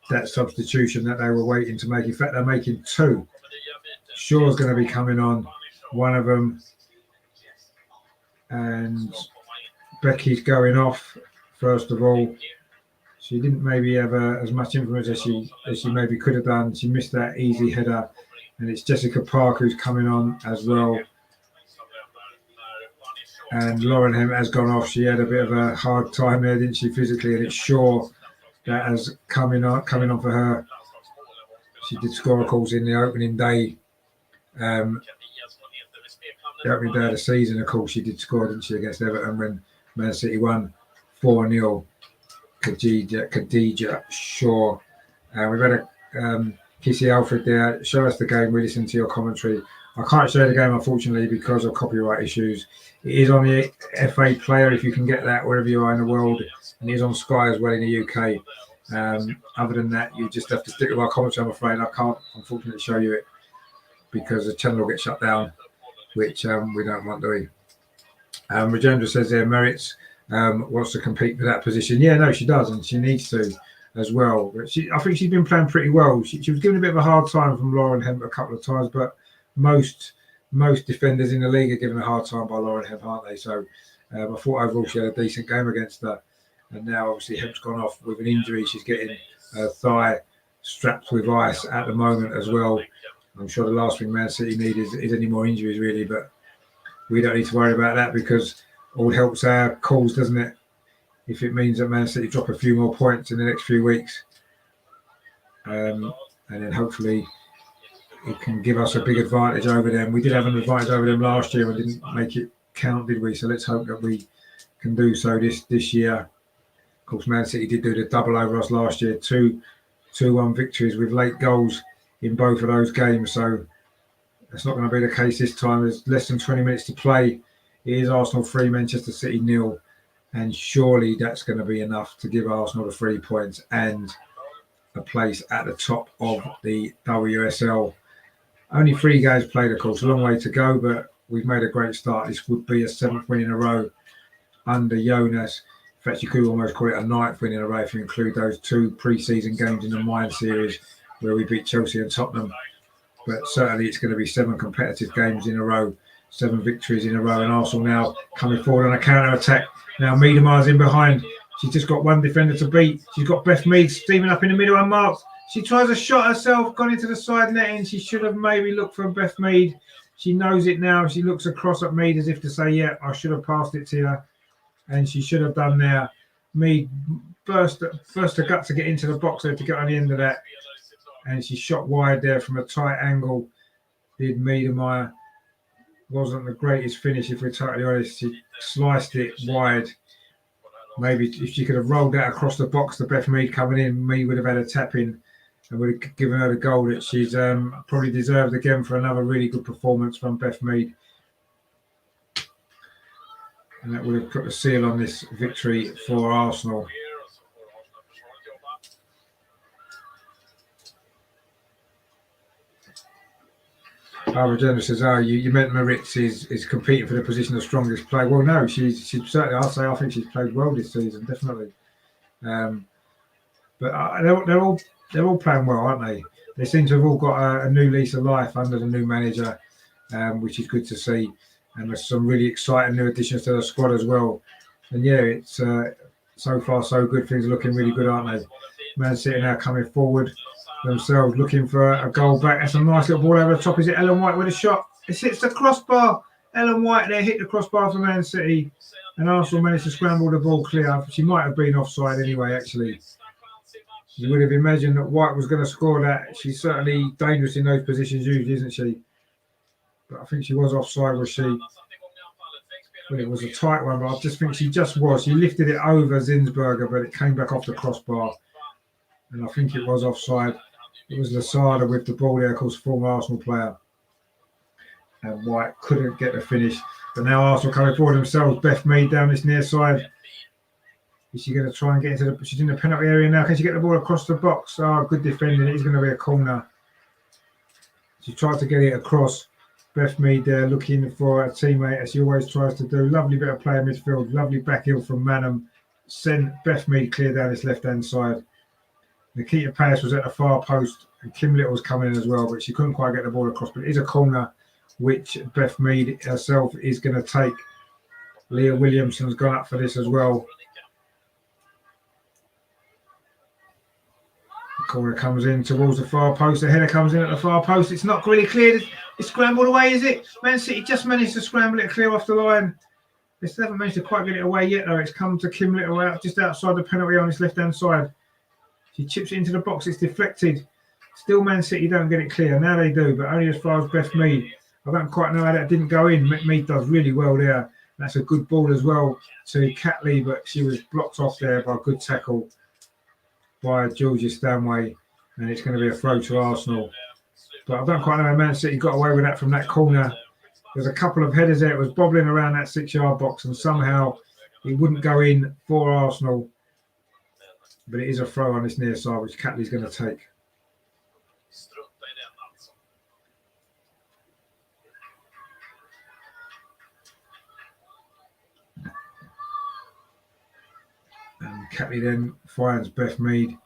A: that substitution that they were waiting to make. In fact, they're making 2. Shaw's going to be coming on, one of them, and Becky's going off first of all. She didn't maybe have as much influence as she maybe could have done. She missed that easy header, and it's Jessica Park who's coming on as well. And Lauren Hemp has gone off. She had a bit of a hard time there, didn't she, physically? And it's Shaw that has coming on for her. She did score, of course, in the opening day. the opening day of the season, of course, she did score, didn't she, against Everton when Man City won 4-0. Khadija Shaw. We've had a Kissy Alfred there. Show us the game. We listen to your commentary. I can't show the game, unfortunately, because of copyright issues. It is on the FA Player, if you can get that wherever you are in the world, and it is on Sky as well in the UK. Other than that, you just have to stick with our commentary, I'm afraid. I can't, unfortunately, show you it because the channel will get shut down, which we don't want, do we? Rajendra says there, Merritt wants to compete for that position. Yeah, no, she does, and she needs to as well. But I think she's been playing pretty well. She was given a bit of a hard time from Lauren Hemp a couple of times, but most defenders in the league are given a hard time by Lauren Hemp, aren't they? So I thought overall she had a decent game against her. And now obviously Hemp's gone off with an injury. She's getting her thigh strapped with ice at the moment as well. I'm sure the last thing Man City need is any more injuries, really, but we don't need to worry about that because all helps our cause, doesn't it? If it means that Man City drop a few more points in the next few weeks. And then hopefully it can give us a big advantage over them. We did have an advantage over them last year and didn't make it count, did we? So let's hope that we can do so this year. Of course, Man City did do the double over us last year, 2-1 victories with late goals in both of those games. So that's not going to be the case this time. There's less than 20 minutes to play. It is Arsenal 3, Manchester City 0. And surely that's going to be enough to give Arsenal the 3 points and a place at the top of the WSL. Only 3 games played, of course, a long way to go, but we've made a great start. This would be a 7th win in a row under Jonas. In fact, you could almost call it a 9th win in a row if you include those 2 pre-season games in the Mine series where we beat Chelsea and Tottenham. But certainly it's going to be 7 competitive games in a row, 7 victories in a row, and Arsenal now coming forward on a counter-attack. Now Meadow Park's in behind. She's just got 1 defender to beat. She's got Beth Mead steaming up in the middle unmarked. She tries a shot herself, gone into the side netting. She should have maybe looked for Beth Mead. She knows it now. She looks across at Mead as if to say, yeah, I should have passed it to her. And she should have done there. Mead burst her gut to get into the box there to get on the end of that. And she shot wide there from a tight angle. Did Meademeyer. Wasn't the greatest finish, if we're totally honest. She sliced it wide. Maybe if she could have rolled that across the box to Beth Mead coming in, Mead would have had a tap in and would have given her the goal that she's probably deserved again for another really good performance from Beth Mead. And that would have put the seal on this victory for Arsenal. Regina says, you meant Maritz is competing for the position of strongest player. Well, no, she's certainly, I think she's played well this season, definitely. But they're all playing well, aren't they? They seem to have all got a new lease of life under the new manager, which is good to see. And there's some really exciting new additions to the squad as well. And yeah, it's so far so good. Things are looking really good, aren't they? Man City now coming forward themselves, looking for a goal back. That's a nice little ball over the top. Is it Ellen White with a shot? It hits the crossbar. Ellen White there hit the crossbar for Man City. And Arsenal managed to scramble the ball clear. She might have been offside anyway, actually. You would have imagined that White was going to score that. She's certainly dangerous in those positions usually, isn't she? But I think she was offside, was she? Well, it was a tight one, but I just think she just was. She lifted it over Zinsberger, but it came back off the crossbar. And I think it was offside. It was Lasada with the ball there, of course, former Arsenal player. And White couldn't get the finish. But now Arsenal coming forward themselves. Beth Mead down this near side. Is she going to try and get into she's in the penalty area now. Can she get the ball across the box? Oh, good defending. It is going to be a corner. She tried to get it across. Beth Mead there looking for a teammate, as she always tries to do. Lovely bit of play in midfield. Lovely back heel from Manham. Sent Beth Mead clear down this left-hand side. Nikita Paris was at the far post and Kim Little was coming in as well, but she couldn't quite get the ball across. But it is a corner which Beth Mead herself is going to take. Leah Williamson's gone up for this as well. The corner comes in towards the far post. The header comes in at the far post. It's not really cleared. It's scrambled away, is it? Man City just managed to scramble it clear off the line. They still haven't managed to quite get it away yet, though. It's come to Kim Little out just outside the penalty on this left-hand side. She chips it into the box. It's deflected. Still Man City don't get it clear. Now they do, but only as far as Beth Mead. I don't quite know how that didn't go in. Mead does really well there. That's a good ball as well to Catley, but she was blocked off there by a good tackle by Georgia Stanway, and it's going to be a throw to Arsenal. But I don't quite know how Man City got away with that from that corner. There's a couple of headers there. It was bobbling around that 6-yard box, and somehow it wouldn't go in for Arsenal. But it is a throw on this near side, which Catley's going to take. And Catley then finds Beth Mead,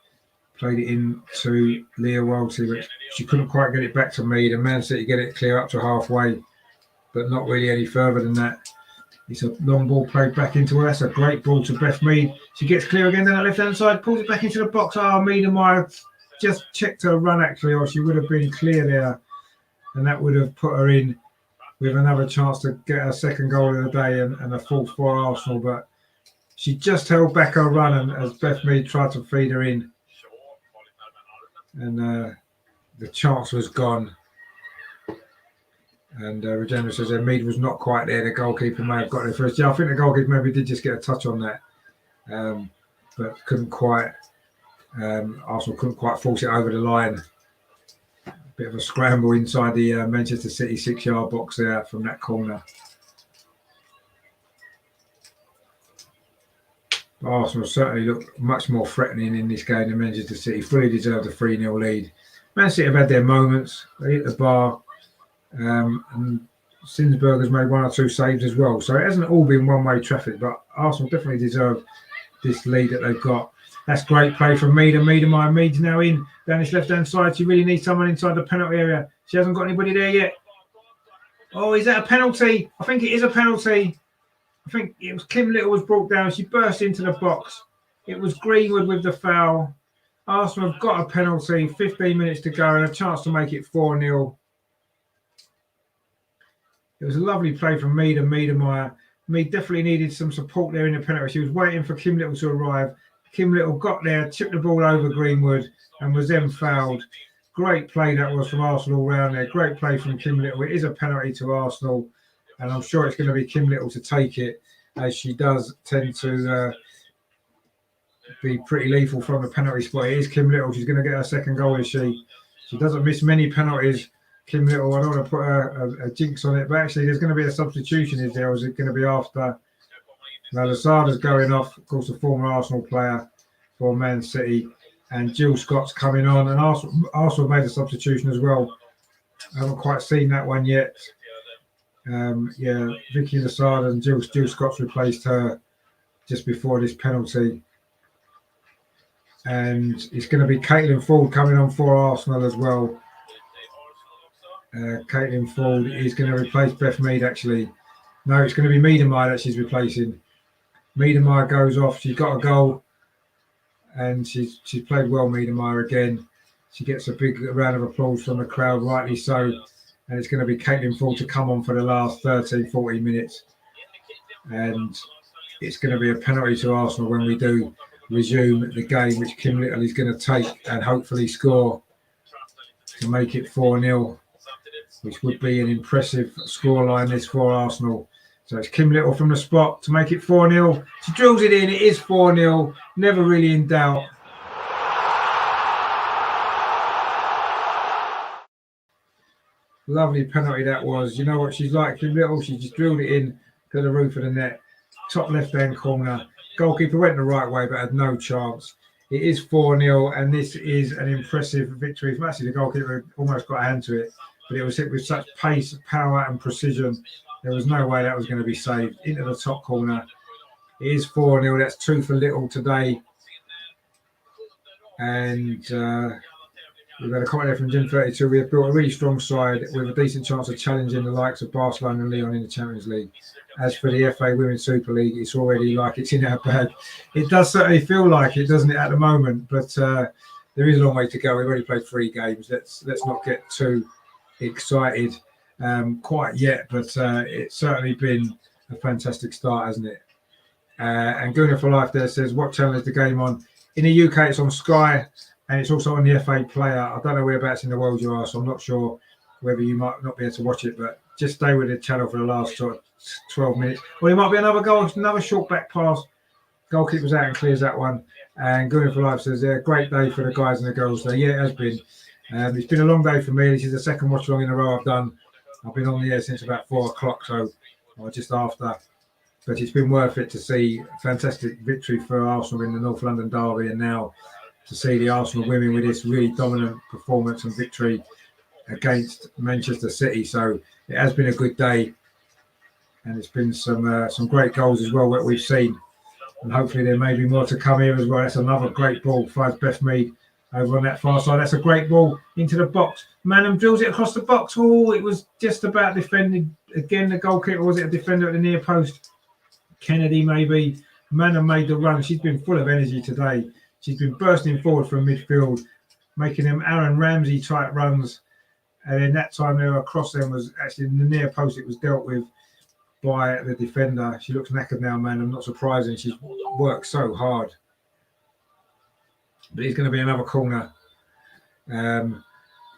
A: played it in to Leah Walty, but she couldn't quite get it back to Mead, and Man City get it clear up to halfway, but not really any further than that. It's a long ball played back into her. That's a great ball to Beth Mead. She gets clear again down that left-hand side, pulls it back into the box. Mead and Meyer just checked her run, actually, or she would have been clear there, and that would have put her in with another chance to get her second goal of the day and a fourth for Arsenal, but she just held back her run, and as Beth Mead tried to feed her in, and the chance was gone. And Regina says that Mead was not quite there. The goalkeeper may have got there first. Yeah, I think the goalkeeper maybe did just get a touch on that, but couldn't quite. Arsenal couldn't quite force it over the line. A bit of a scramble inside the Manchester City 6-yard box there from that corner. Arsenal certainly looked much more threatening in this game than Manchester City. Fully deserved a 3-0 lead. Man City have had their moments. They hit the bar. And Sinsberg has made 1 or 2 saves as well. So it hasn't all been one-way traffic, but Arsenal definitely deserve this lead that they've got. That's great play from Mead. Mead's now in down this left-hand side. She really needs someone inside the penalty area. She hasn't got anybody there yet. Oh, is that a penalty? I think it is a penalty. I think it was Kim Little was brought down. She burst into the box. It was Greenwood with the foul. Arsenal have got a penalty. 15 minutes to go and a chance to make it 4-0. It was a lovely play from Mead and Mead definitely needed some support there in the penalty. She was waiting for Kim Little to arrive. Kim Little got there, tipped the ball over Greenwood and was then fouled. Great play that was from Arsenal all round there. Great play from Kim Little. It is a penalty to Arsenal, and I'm sure it's going to be Kim Little to take it, as she does tend to be pretty lethal from the penalty spot. It is Kim Little. She's going to get her second goal, is she? She doesn't miss many penalties. Kim Little, I don't want to put a jinx on it, but actually there's going to be a substitution, is there? Or is it going to be after? Now, Lozada's going off, of course, a former Arsenal player for Man City, and Jill Scott's coming on, and Arsenal made a substitution as well. I haven't quite seen that one yet. Vicky Lozada and Jill Scott's replaced her just before this penalty. And it's going to be Caitlin Ford coming on for Arsenal as well. Caitlin Ford is going to replace Beth Mead, actually. No, it's going to be Meademeyer that she's replacing. Meademeyer goes off. She's got a goal, and she's played well, Meademeyer, again. She gets a big round of applause from the crowd, rightly so. And it's going to be Caitlin Ford to come on for the last 13, 14 minutes. And it's going to be a penalty to Arsenal when we do resume the game, which Kim Little is going to take and hopefully score to make it 4-0. Which would be an impressive scoreline this for Arsenal. So it's Kim Little from the spot to make it 4-0. She drills it in. It is 4-0. Never really in doubt. Lovely penalty that was. You know what she's like, Kim Little? She just drilled it in to the roof of the net. Top left-hand corner. Goalkeeper went the right way but had no chance. It is 4-0, and this is an impressive victory. Actually, the goalkeeper almost got a hand to it. But it was hit with such pace, power and precision. There was no way that was going to be saved. Into the top corner. It is 4-0. That's 2 for Little today. And we've had a comment there from Jim 32. We have built a really strong side with a decent chance of challenging the likes of Barcelona and Lyon in the Champions League. As for the FA Women's Super League, it's already like it's in our bag. It does certainly feel like it, doesn't it, at the moment? But there is a long way to go. We've already played 3 games. Let's not get too excited quite yet, but it's certainly been a fantastic start, hasn't it? And Guna for Life there says, what channel is the game on? In the UK, it's on Sky, and it's also on the FA Player. I don't know whereabouts in the world you are, so I'm not sure whether you might not be able to watch it, but just stay with the channel for the last sort of 12 minutes. Well, it might be another goal, another short back pass. Goalkeeper's out and clears that one. And Going for Life says, great day for the guys and the girls. So, yeah, it has been. It's been a long day for me. This is the second watch along in a row I've done. I've been on the air since about 4 o'clock, so or just after. But it's been worth it to see a fantastic victory for Arsenal in the North London derby, and now to see the Arsenal women with this really dominant performance and victory against Manchester City. So it has been a good day, and it's been some great goals as well that we've seen. And hopefully there may be more to come here as well. That's another great ball. Finds Beth Mead over on that far side. That's a great ball into the box. Manham drills it across the box. Oh, it was just about defending. Again, the goalkeeper, was it a defender at the near post? Kennedy, maybe. Manham made the run. She's been full of energy today. She's been bursting forward from midfield, making them Aaron Ramsey type runs. And in that time there, across them was actually in the near post. It was dealt with by the defender. She looks knackered now, man. I'm not surprising. She's worked so hard. But it's going to be another corner. And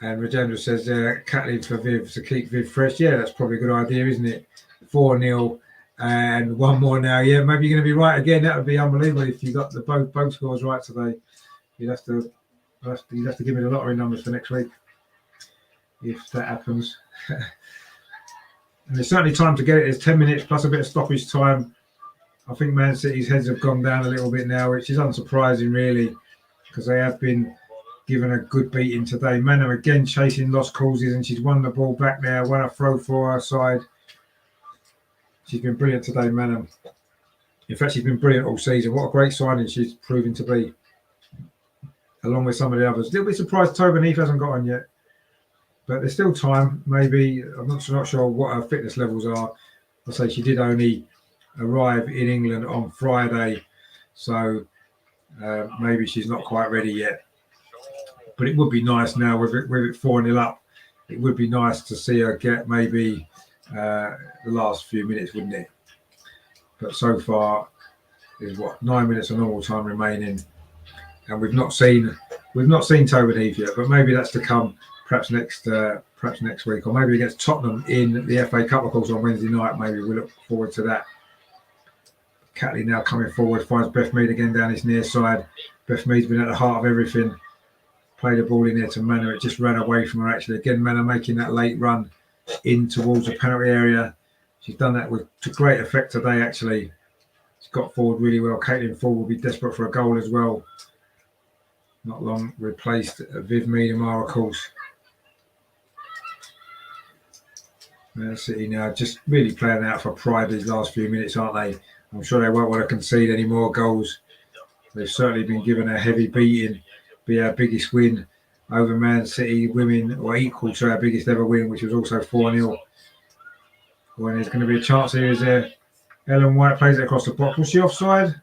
A: Rajendra says, Catlin for Viv to keep Viv fresh. Yeah, that's probably a good idea, isn't it? 4-0 and one more now. Yeah, maybe you're going to be right again. That would be unbelievable if you got the both scores right today. You'd have to give me the lottery numbers for next week if that happens. And there's certainly time to get it. There's 10 minutes plus a bit of stoppage time. I think Man City's heads have gone down a little bit now, which is unsurprising, really, because they have been given a good beating today. Manham again chasing lost causes, and she's won the ball back there, won a throw for her side. She's been brilliant today, Manham. In fact, she's been brilliant all season. What a great signing she's proving to be, along with some of the others. A little bit surprised Tobin Heath hasn't got on yet. But there's still time. Maybe I'm not sure what her fitness levels are. I say she did only arrive in England on Friday, so maybe she's not quite ready yet. But it would be nice now with it 4-0 up. It would be nice to see her get maybe the last few minutes, wouldn't it? But so far, there's 9 minutes of normal time remaining, and we've not seen Tobin Heath yet. But maybe that's to come. Perhaps next week, or maybe against Tottenham in the FA Cup, of course, on Wednesday night. Maybe we look forward to that. Catley now coming forward, finds Beth Mead again down his near side. Beth Mead's been at the heart of everything. Played the ball in there to Manor. It just ran away from her, actually. Again, Manor making that late run in towards the penalty area. She's done that to great effect today, actually. She's got forward really well. Caitlin Ford will be desperate for a goal as well. Not long replaced Viv Miedemar, of course. Man City now just really playing out for pride these last few minutes, aren't they? I'm sure they won't want to concede any more goals. They've certainly been given a heavy beating. Be our biggest win over Man City women, or equal to our biggest ever win, which was also 4-0. When there's going to be a chance here, is there? Ellen White plays it across the box. Was she offside?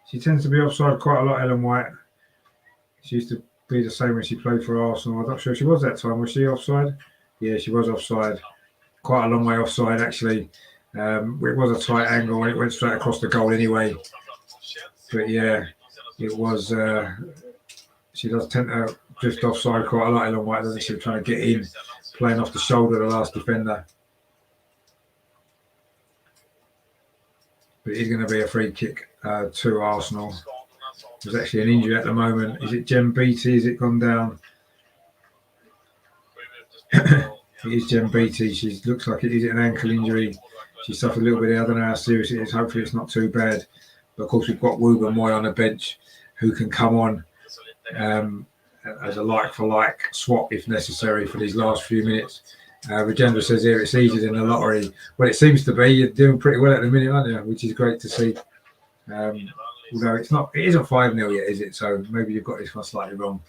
A: She tends to be offside quite a lot, Ellen White. She used to be the same when she played for Arsenal. I'm not sure she was that time. Was she offside? Yeah, she was offside. Quite a long way offside, actually. It was a tight angle and it went straight across the goal anyway. But yeah, it was. She does tend to drift offside quite a lot, Ellen White, doesn't she? Trying to get in, playing off the shoulder of the last defender. But it is going to be a free kick to Arsenal. There's actually an injury at the moment. Is it Jem Beattie? Is it gone down? It is Jem Beattie. She looks like it is an ankle injury. She suffered a little bit. I don't know how serious it is. Hopefully it's not too bad. But of course we've got Woober Moy on the bench who can come on as a like-for-like swap if necessary for these last few minutes. Rajendra says here it's easier than the lottery. Well, it seems to be. You're doing pretty well at the minute, aren't you? Which is great to see. Although it isn't 5-0 yet, is it? So maybe you've got this one slightly wrong.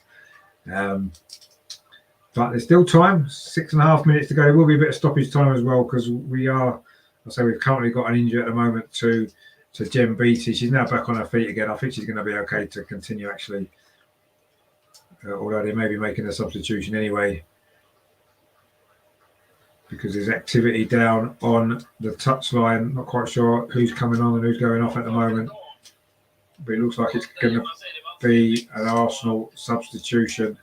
A: But there's still time, 6.5 minutes to go. There will be a bit of stoppage time as well because we've currently got an injury at the moment to Jem Beattie. She's now back on her feet again. I think she's going to be okay to continue, actually. Although they may be making a substitution anyway. Because there's activity down on the touchline. Not quite sure who's coming on and who's going off at the moment. But it looks like it's going to be an Arsenal substitution.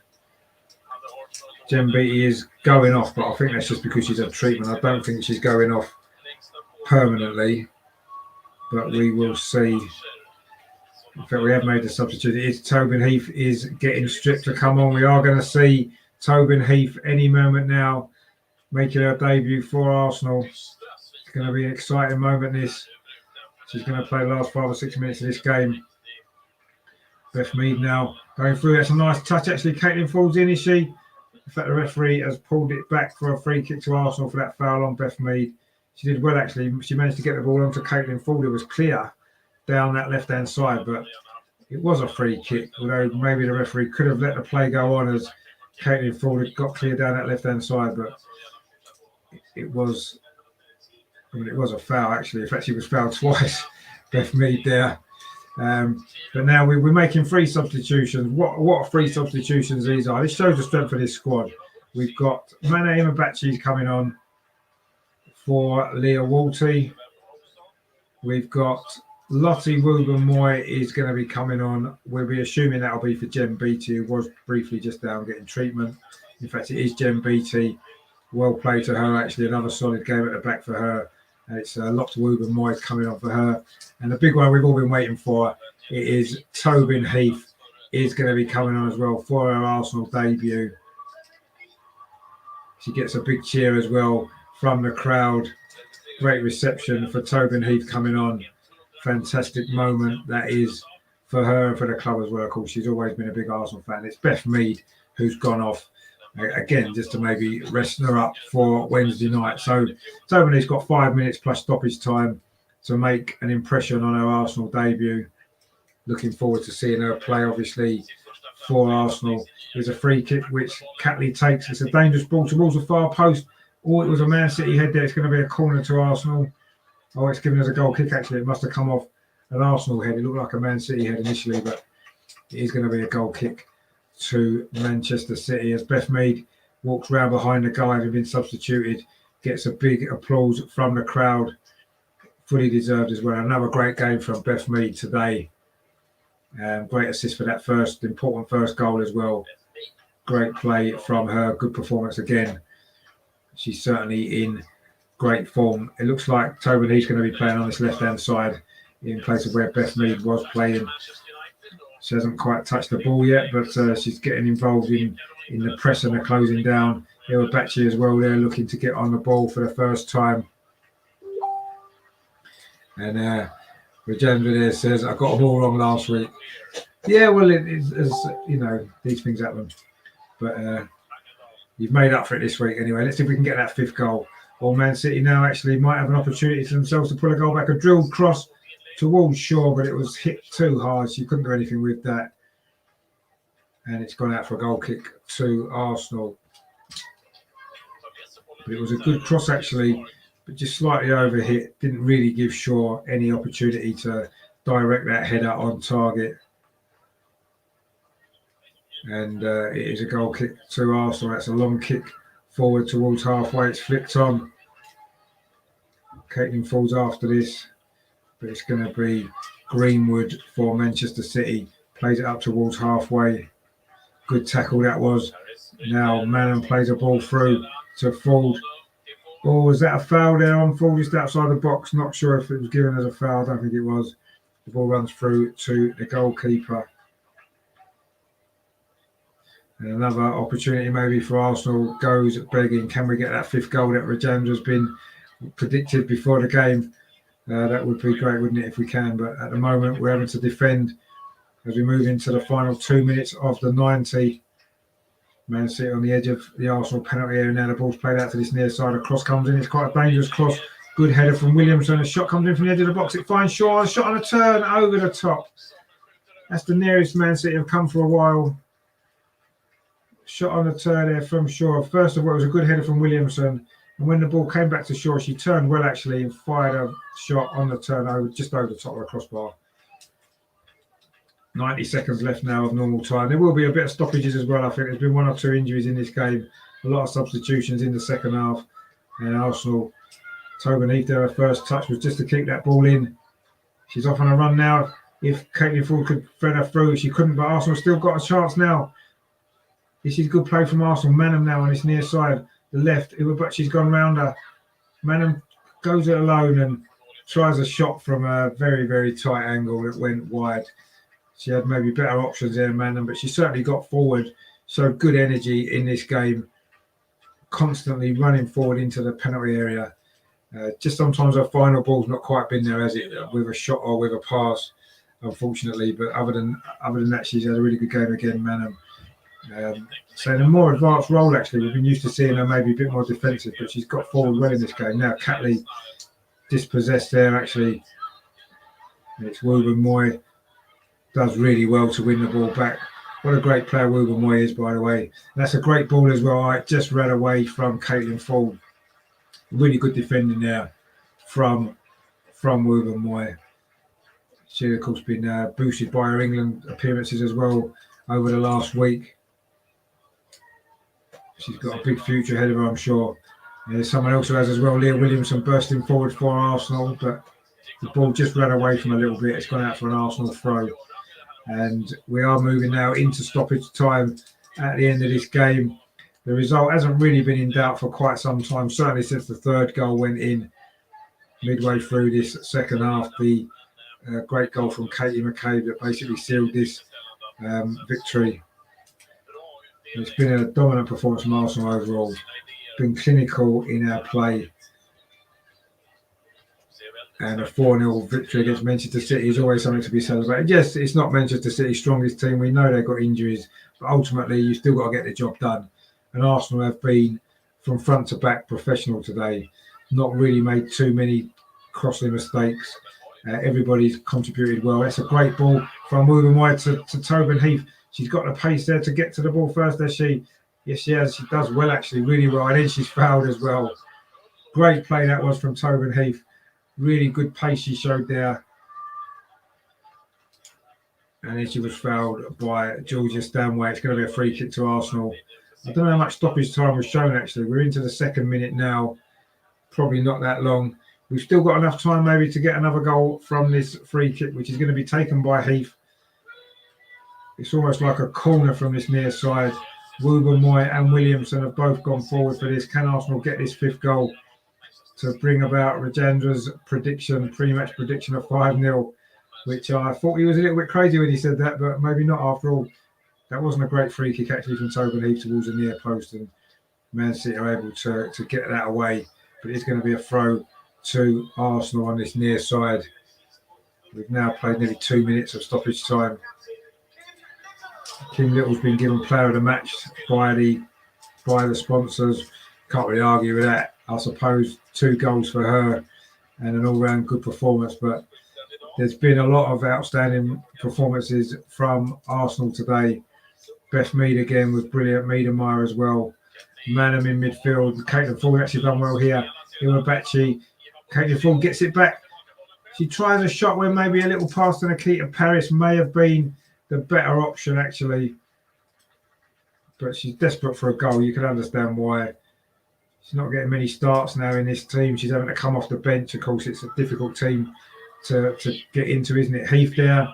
A: Jen Beattie is going off, but I think that's just because she's had treatment. I don't think she's going off permanently, but we will see. In fact, we have made the substitute. It is Tobin Heath is getting stripped to come on. We are going to see Tobin Heath any moment now making her debut for Arsenal. It's going to be an exciting moment, this. She's going to play the last 5 or 6 minutes of this game. Beth Mead now going through. That's a nice touch, actually. Caitlin falls in, is she? In fact, the referee has pulled it back for a free kick to Arsenal for that foul on Beth Mead. She did well, actually. She managed to get the ball onto Caitlin Ford. It was clear down that left-hand side, but it was a free kick, although maybe the referee could have let the play go on as Caitlin Ford had got clear down that left-hand side, but it was a foul, actually. In fact, she was fouled twice, Beth Mead there. But now we're making 3 substitutions. What 3 substitutions these are? This shows the strength of this squad. We've got Mana Imabachi coming on for Leah Walty. We've got Lottie Wooben-Moy is going to be coming on. We'll be assuming that'll be for Jen Beattie, who was briefly just down getting treatment. In fact, it is Jen Beattie. Well played to her, actually. Another solid game at the back for her. And it's Lottie Wooben-Moy coming on for her. And the big one we've all been waiting for, it is Tobin Heath is going to be coming on as well for her Arsenal debut. She gets a big cheer as well from the crowd. Great reception for Tobin Heath coming on. Fantastic moment that is for her and for the club as well. Of course, she's always been a big Arsenal fan. It's Beth Mead who's gone off again just to maybe rest her up for Wednesday night. So Tobin Heath's got 5 minutes plus stoppage time to make an impression on her Arsenal debut. Looking forward to seeing her play, obviously, for Arsenal. There's a free kick which Catley takes. It's a dangerous ball towards the far post. Oh, it was a Man City head there. It's going to be a corner to Arsenal. Oh, it's given us a goal kick, actually. It must have come off an Arsenal head. It looked like a Man City head initially, but it is going to be a goal kick to Manchester City as Beth Mead walks round behind the guy having been substituted, gets a big applause from the crowd. Fully deserved as well. Another great game from Beth Mead today. Great assist for that important first goal as well. Great play from her. Good performance again. She's certainly in great form. It looks like Tobin Heath's going to be playing on this left-hand side in place of where Beth Mead was playing. She hasn't quite touched the ball yet, but she's getting involved in the press and the closing down. Iwabachi as well there, looking to get on the ball for the first time. And Rajendra there says, I got them all wrong last week. Yeah, well, it's you know, these things happen. But you've made up for it this week anyway. Let's see if we can get that 5th goal. Or Man City now actually might have an opportunity to themselves to pull a goal back. A drilled cross towards Shaw, but it was hit too hard. She couldn't do anything with that. And it's gone out for a goal kick to Arsenal. But it was a good cross actually, but just slightly overhit. Didn't really give Shaw any opportunity to direct that header on target. And it is a goal kick to Arsenal. That's a long kick forward towards halfway. It's flicked on. Caitlin falls after this, but it's going to be Greenwood for Manchester City. Plays it up towards halfway. Good tackle that was. Now Manon plays a ball through to Ford. Oh, was that a foul there on Ford just outside the box? Not sure if it was given as a foul. I don't think it was. The ball runs through to the goalkeeper. And another opportunity maybe for Arsenal goes begging. Can we get that 5th goal that Rajendra's been predicted before the game? That would be great, wouldn't it, if we can? But at the moment, we're having to defend as we move into the final 2 minutes of the 90. Man City on the edge of the Arsenal penalty area. Now the ball's played out to this near side. A cross comes in. It's quite a dangerous cross. Good header from Williamson. A shot comes in from the edge of the box. It finds Shaw. A shot on a turn over the top. That's the nearest Man City have come for a while. Shot on a turn there from Shaw. First of all, it was a good header from Williamson. And when the ball came back to Shaw, she turned well actually and fired a shot on the turn over, just over the top of the crossbar. 90 seconds left now of normal time. There will be a bit of stoppages as well, I think. There's been 1 or 2 injuries in this game. A lot of substitutions in the second half. And Arsenal, Tobin Heath there, her first touch was just to kick that ball in. She's off on a run now. If Caitlin Ford could thread her through, she couldn't, but Arsenal still got a chance now. This is good play from Arsenal. Manham now on his near side, the left. Iwabuchi's gone round her. Manham goes it alone and tries a shot from a very, very tight angle that went wide. She had maybe better options there, Manham, but she certainly got forward. Showed good energy in this game, constantly running forward into the penalty area. Just sometimes her final ball's not quite been there, has it, with a shot or with a pass, unfortunately. But other than that, she's had a really good game again, Manham. So in a more advanced role, actually, we've been used to seeing her maybe a bit more defensive, but she's got forward well in this game. Now Catley dispossessed there, actually. And it's Wooburn Moy does really well to win the ball back. What a great player Wooburn Moy is, by the way. That's a great ball as well. I just ran away from Caitlin Ford. Really good defending there from Wooburn Moy. She, of course, been boosted by her England appearances as well over the last week. She's got a big future ahead of her, I'm sure. There's someone else who has as well, Leah Williamson, bursting forward for Arsenal, but the ball just ran away from a little bit. It's gone out for an Arsenal throw. And we are moving now into stoppage time at the end of this game. The result hasn't really been in doubt for quite some time, certainly since the third goal went in midway through this second half. The great goal from Katie McCabe that basically sealed this victory. It's been a dominant performance from Arsenal overall. Been clinical in our play. And a 4-0 victory against Manchester City is always something to be celebrated. Yes, it's not Manchester City's strongest team. We know they've got injuries, but ultimately you still got to get the job done. And Arsenal have been, from front to back, professional today. Not really made too many costly mistakes. Everybody's contributed well. That's a great ball from Wooburn Moy to Tobin Heath. She's got the pace there to get to the ball first, does she? Yes, she has. She does well, actually, really well. And then she's fouled as well. Great play that was from Tobin Heath. Really good pace she showed there. And then she was fouled by Georgia Stanway. It's going to be a free kick to Arsenal. I don't know how much stoppage time was shown, actually. We're into the second minute now. Probably not that long. We've still got enough time maybe to get another goal from this free kick, which is going to be taken by Heath. It's almost like a corner from this near side. Wooburn Moy and Williamson have both gone forward for this. Can Arsenal get this fifth goal to bring about Rajendra's pre-match prediction of 5-0, which I thought he was a little bit crazy when he said that, but maybe not after all. That wasn't a great free kick actually from Tobin Heath towards the near post, and Man City are able to get that away. But it's going to be a throw to Arsenal on this near side. We've now played nearly 2 minutes of stoppage time. Kim Little's been given player of the match by the sponsors. Can't really argue with that. I suppose 2 goals for her and an all-round good performance. But there's been a lot of outstanding performances from Arsenal today. Beth Mead again was brilliant. Meademeyer as well. Manham in midfield. Caitlin Ford actually done well here. Iwabuchi. Caitlin Ford gets it back. She tries a shot where maybe a little pass to Nikita Paris may have been the better option actually. But she's desperate for a goal. You can understand why. She's not getting many starts now in this team. She's having to come off the bench. Of course, it's a difficult team to get into, isn't it? Heath there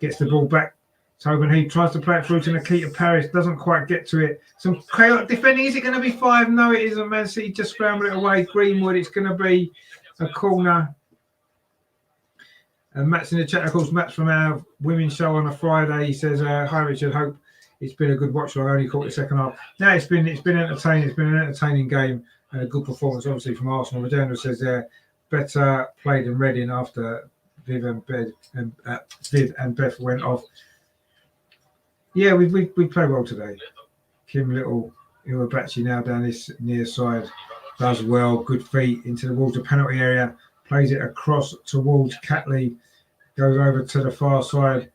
A: gets the ball back. Tobin Heath tries to play it through to Nikita Paris. Doesn't quite get to it. Some chaotic defending. Is it going to be 5? No, it isn't. Man City just scrambled it away. Greenwood, it's going to be a corner. And Matt's in the chat, of course. Matt's from our women's show on a Friday. He says, "Hi Richard, hope it's been a good watch. I only caught the second half. No, it's been entertaining. It's been an entertaining game and a good performance, obviously, from Arsenal." Regina says better played than Reading after Viv and Beth went off. Yeah, we played well today. Kim Little, Iwabuchi now down this near side, does well. Good feet into the water penalty area. Plays it across towards Catley. Goes over to the far side.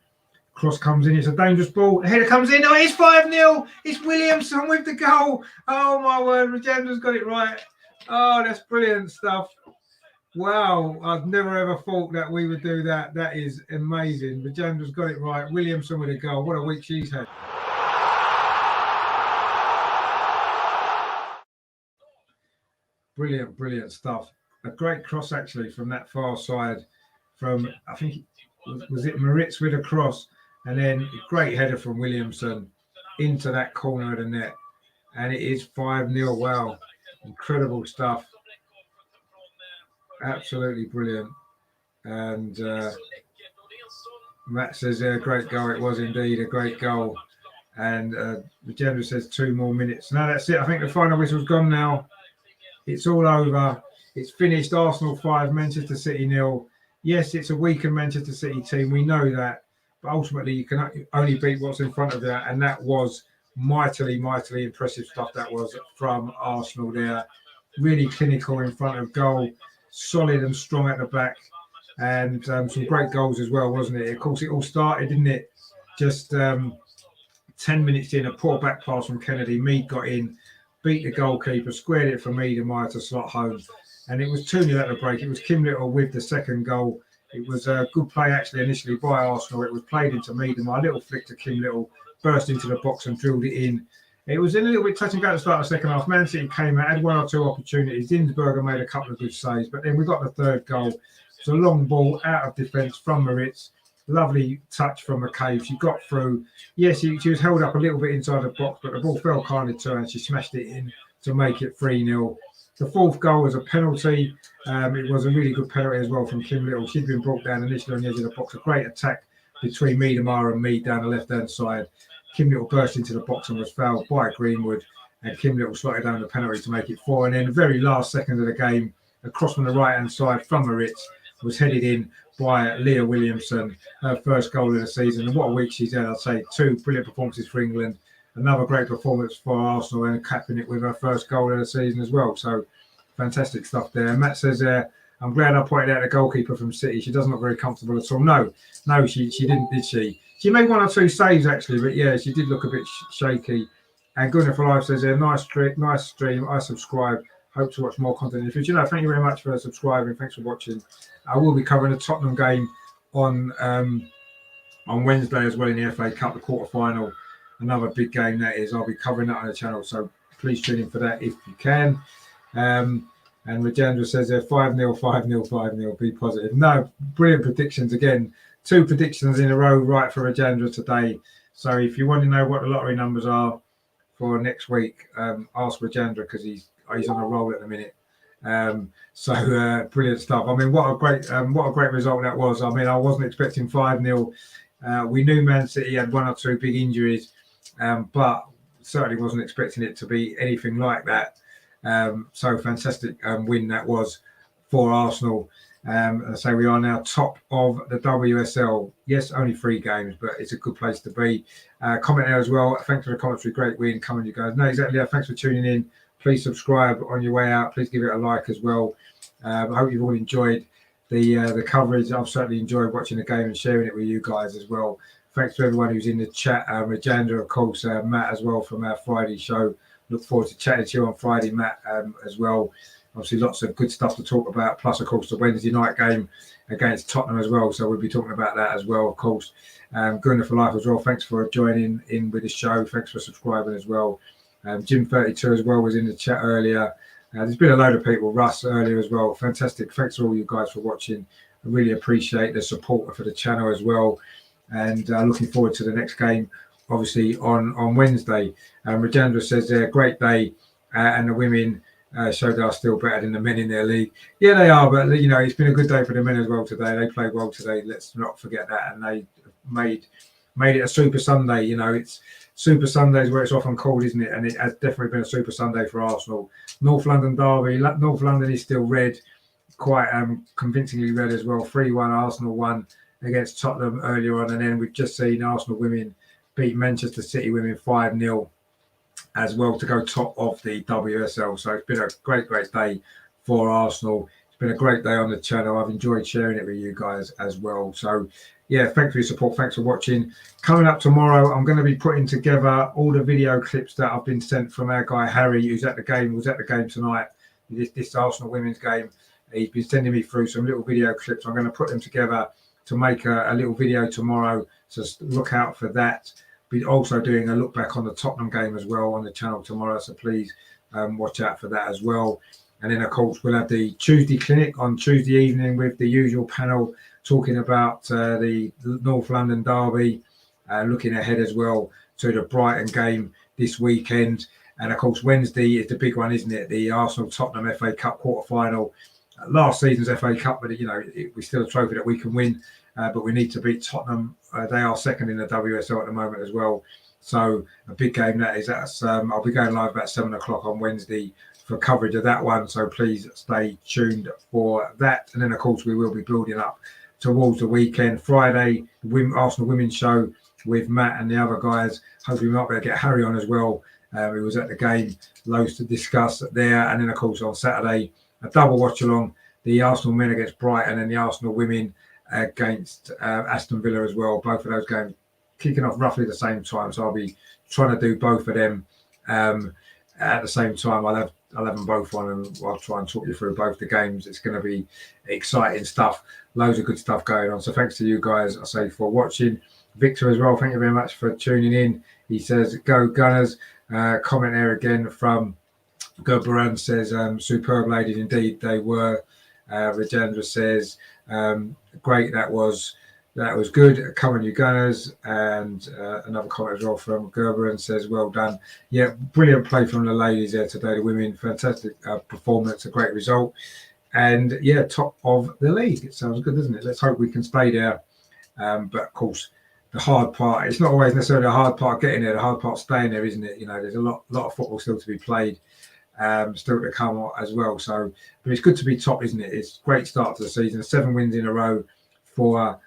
A: Cross comes in. It's a dangerous ball. The header comes in. Oh, it's 5-0. It's Williamson with the goal. Oh, my word. Regendra's got it right. Oh, that's brilliant stuff. Wow. I've never ever thought that we would do that. That is amazing. Regendra's got it right. Williamson with a goal. What a week she's had. Brilliant, brilliant stuff. A great cross, actually, from that far side. From, I think, was it Moritz with a cross? And then a great header from Williamson. into that corner of the net. And it is 5-0. Wow. Incredible stuff. Absolutely brilliant. And Matt says, great goal. It was indeed a great goal. And Regenda says 2 more minutes. No, that's it. I think the final whistle's gone now. It's all over. It's finished. Arsenal 5, Manchester City 0. Yes, it's a weakened Manchester City team. We know that. But ultimately, you can only beat what's in front of you. And that was mightily, mightily impressive stuff that was from Arsenal there. Really clinical in front of goal. Solid and strong at the back. And some great goals as well, wasn't it? Of course, it all started, didn't it? Just 10 minutes in, a poor back pass from Kennedy. Mead got in, beat the goalkeeper, squared it for Mead and Meyer to slot home. And it was 2-0 at the break. It was Kim Little with the second goal. It was a good play, actually, initially by Arsenal. It was played into Mead and Meyer. Little flick to Kim Little, burst into the box and drilled it in. It was a little bit touch and go at the start of the second half. Man City came out, had 1 or 2 opportunities. Dinsberger made a couple of good saves, but then we got the third goal. It's a long ball out of defence from Moritz. Lovely touch from McCabe. She got through. Yes, she was held up a little bit inside the box, but the ball fell kindly to her and she smashed it in to make it 3-0. The fourth goal was a penalty. It was a really good penalty as well from Kim Little. She'd been brought down initially on the edge of the box. A great attack between Miedemar and Mead down the left-hand side. Kim Little burst into the box and was fouled by Greenwood. And Kim Little slotted down the penalty to make it 4. And then the very last second of the game, a cross from the right-hand side from Moritz was headed in by Leah Williamson, her first goal of the season. And what a week she's had. I'd say 2 brilliant performances for England. Another great performance for Arsenal and capping it with her first goal of the season as well. So fantastic stuff there. Matt says, I'm glad I pointed out the goalkeeper from City. She doesn't look very comfortable at all. No, she didn't, did she? She made 1 or 2 saves, actually. But, yeah, she did look a bit shaky. And Gunnar for Life says, nice stream. I subscribe. Hope to watch more content in the future. Thank you very much for subscribing. Thanks for watching. I will be covering the Tottenham game on Wednesday as well in the FA Cup, the quarter-final. Another big game that is. I'll be covering that on the channel, so please tune in for that if you can. And Rajendra says they're 5-0, 5-0, 5-0. Be positive. No, brilliant predictions again. 2 predictions in a row right for Rajendra today. So if you want to know what the lottery numbers are for next week, ask Rajendra because he's on a roll at the minute. Brilliant stuff. I mean, what a great result that was. I mean, I wasn't expecting 5-0. We knew Man City had 1 or 2 big injuries, but certainly wasn't expecting it to be anything like that. So fantastic win that was for Arsenal. So we are now top of the WSL. Yes, only 3 games, but it's a good place to be. Comment there as well. Thanks for the commentary. Great win. Come on, you guys. No, exactly. Thanks for tuning in. Please subscribe on your way out. Please give it a like as well. I hope you've all enjoyed the coverage. I've certainly enjoyed watching the game and sharing it with you guys as well. Thanks to everyone who's in the chat. Rajendra, of course, Matt as well from our Friday show. Look forward to chatting to you on Friday, Matt, as well. Obviously, lots of good stuff to talk about. Plus, of course, the Wednesday night game against Tottenham as well. So we'll be talking about that as well, of course. Gunnar for Life as well. Thanks for joining in with the show. Thanks for subscribing as well. Jim32 as well was in the chat earlier. There's been a load of people. Russ earlier as well. Fantastic. Thanks to all you guys for watching. I really appreciate the support for the channel as well. And looking forward to the next game, obviously, on Wednesday. Rajendra says they're a great day and the women showed they are still better than the men in their league. Yeah, they are. But, you know, it's been a good day for the men as well today. They played well today. Let's not forget that. And they made it a Super Sunday. You know, it's Super Sundays where it's often called, isn't it? And it has definitely been a Super Sunday for Arsenal. North London derby. North London is still red, quite convincingly red as well. 3-1 Arsenal won against Tottenham earlier on. And then we've just seen Arsenal women beat Manchester City women 5-0 as well to go top of the WSL. So it's been a great day for Arsenal. It's been a great day on the channel. I've enjoyed sharing it with you guys as well. So yeah, thanks for your support. Thanks for watching. Coming up tomorrow, I'm going to be putting together all the video clips that have been sent from our guy Harry, who's at the game, was at the game tonight, this Arsenal women's game. He's been sending me through some little video clips. I'm going to put them together to make a little video tomorrow. So look out for that. Be also doing a look back on the Tottenham game as well on the channel tomorrow. So please watch out for that as well. And then, of course, we'll have the Tuesday clinic on Tuesday evening with the usual panel talking about the North London derby, looking ahead as well to the Brighton game this weekend. And of course, Wednesday is the big one, isn't it? The Arsenal-Tottenham FA Cup quarter-final. Last season's FA Cup, but we're still a trophy that we can win. But we need to beat Tottenham. They are second in the WSL at the moment as well. So a big game that is. I'll be going live about 7 o'clock on Wednesday for coverage of that one. So please stay tuned for that. And then, of course, we will be building up towards the weekend. Friday, the Arsenal Women's Show with Matt and the other guys. Hopefully we might be able to get Harry on as well. He was at the game, loads to discuss there. And then, of course, on Saturday, a double watch-along, the Arsenal men against Brighton and the Arsenal women against Aston Villa as well. Both of those games kicking off roughly the same time. So I'll be trying to do both of them at the same time. I'll have them both on and I'll try and talk you through both the games. It's going to be exciting stuff. Loads of good stuff going on. So thanks to you guys, I say, for watching. Victor as well, thank you very much for tuning in. He says, go Gunners. Comment there again from Gerberan says, superb ladies indeed they were. Rajendra says, great, that was good. Come on, you Gunners. And another comment as well from Gerberan says, well done. Yeah, brilliant play from the ladies there today, the women. Fantastic performance, a great result. And yeah, top of the league. It sounds good, doesn't it? Let's hope we can stay there. But of course, the hard part, it's not always necessarily the hard part getting there, the hard part staying there, isn't it? There's a lot of football still to be played, still to come as well. So, but it's good to be top, isn't it? It's a great start to the season. 7 wins in a row for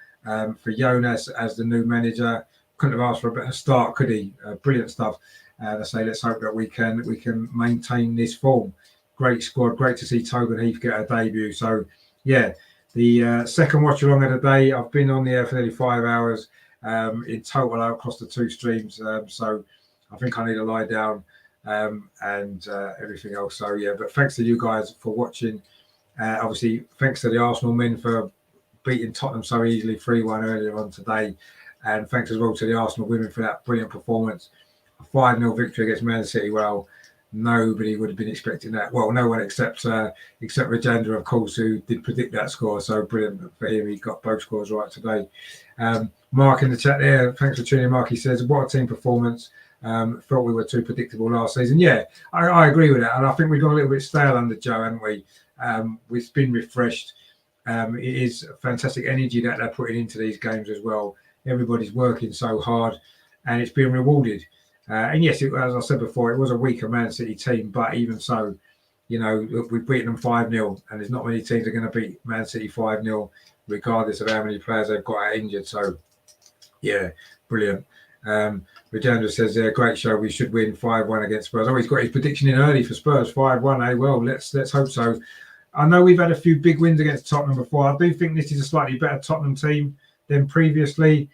A: Jonas as the new manager. Couldn't have asked for a better start, could he? Brilliant stuff. I say, let's hope that we can maintain this form. Great squad. Great to see Tobin Heath get a debut. So, yeah, the second watch along of the day. I've been on the air for nearly 5 hours. In total across the 2 streams, so I think I need to lie down and everything else. So yeah, but thanks to you guys for watching. Obviously, thanks to the Arsenal men for beating Tottenham so easily 3-1 earlier on today, and thanks as well to the Arsenal women for that brilliant performance. A 5-0 victory against Man City. Well, nobody would have been expecting that. Well, no one except Rajendra, of course, who did predict that score. So brilliant for him. He got both scores right today. Mark in the chat there, thanks for tuning in. Mark, he says, what a team performance. Thought we were too predictable last season. Yeah, I agree with that. And I think we've got a little bit stale under Joe, haven't we? We've been refreshed. It is fantastic energy that they're putting into these games as well. Everybody's working so hard and it's being rewarded. And yes, as I said before, it was a weaker Man City team, but even so, we've beaten them 5-0, and there's not many teams that are going to beat Man City 5-0, regardless of how many players they've got injured. So, yeah, brilliant. Rajendra says, great show. We should win 5-1 against Spurs. Oh, he's got his prediction in early for Spurs, 5-1. Well, let's hope so. I know we've had a few big wins against Tottenham before. I do think this is a slightly better Tottenham team than previously.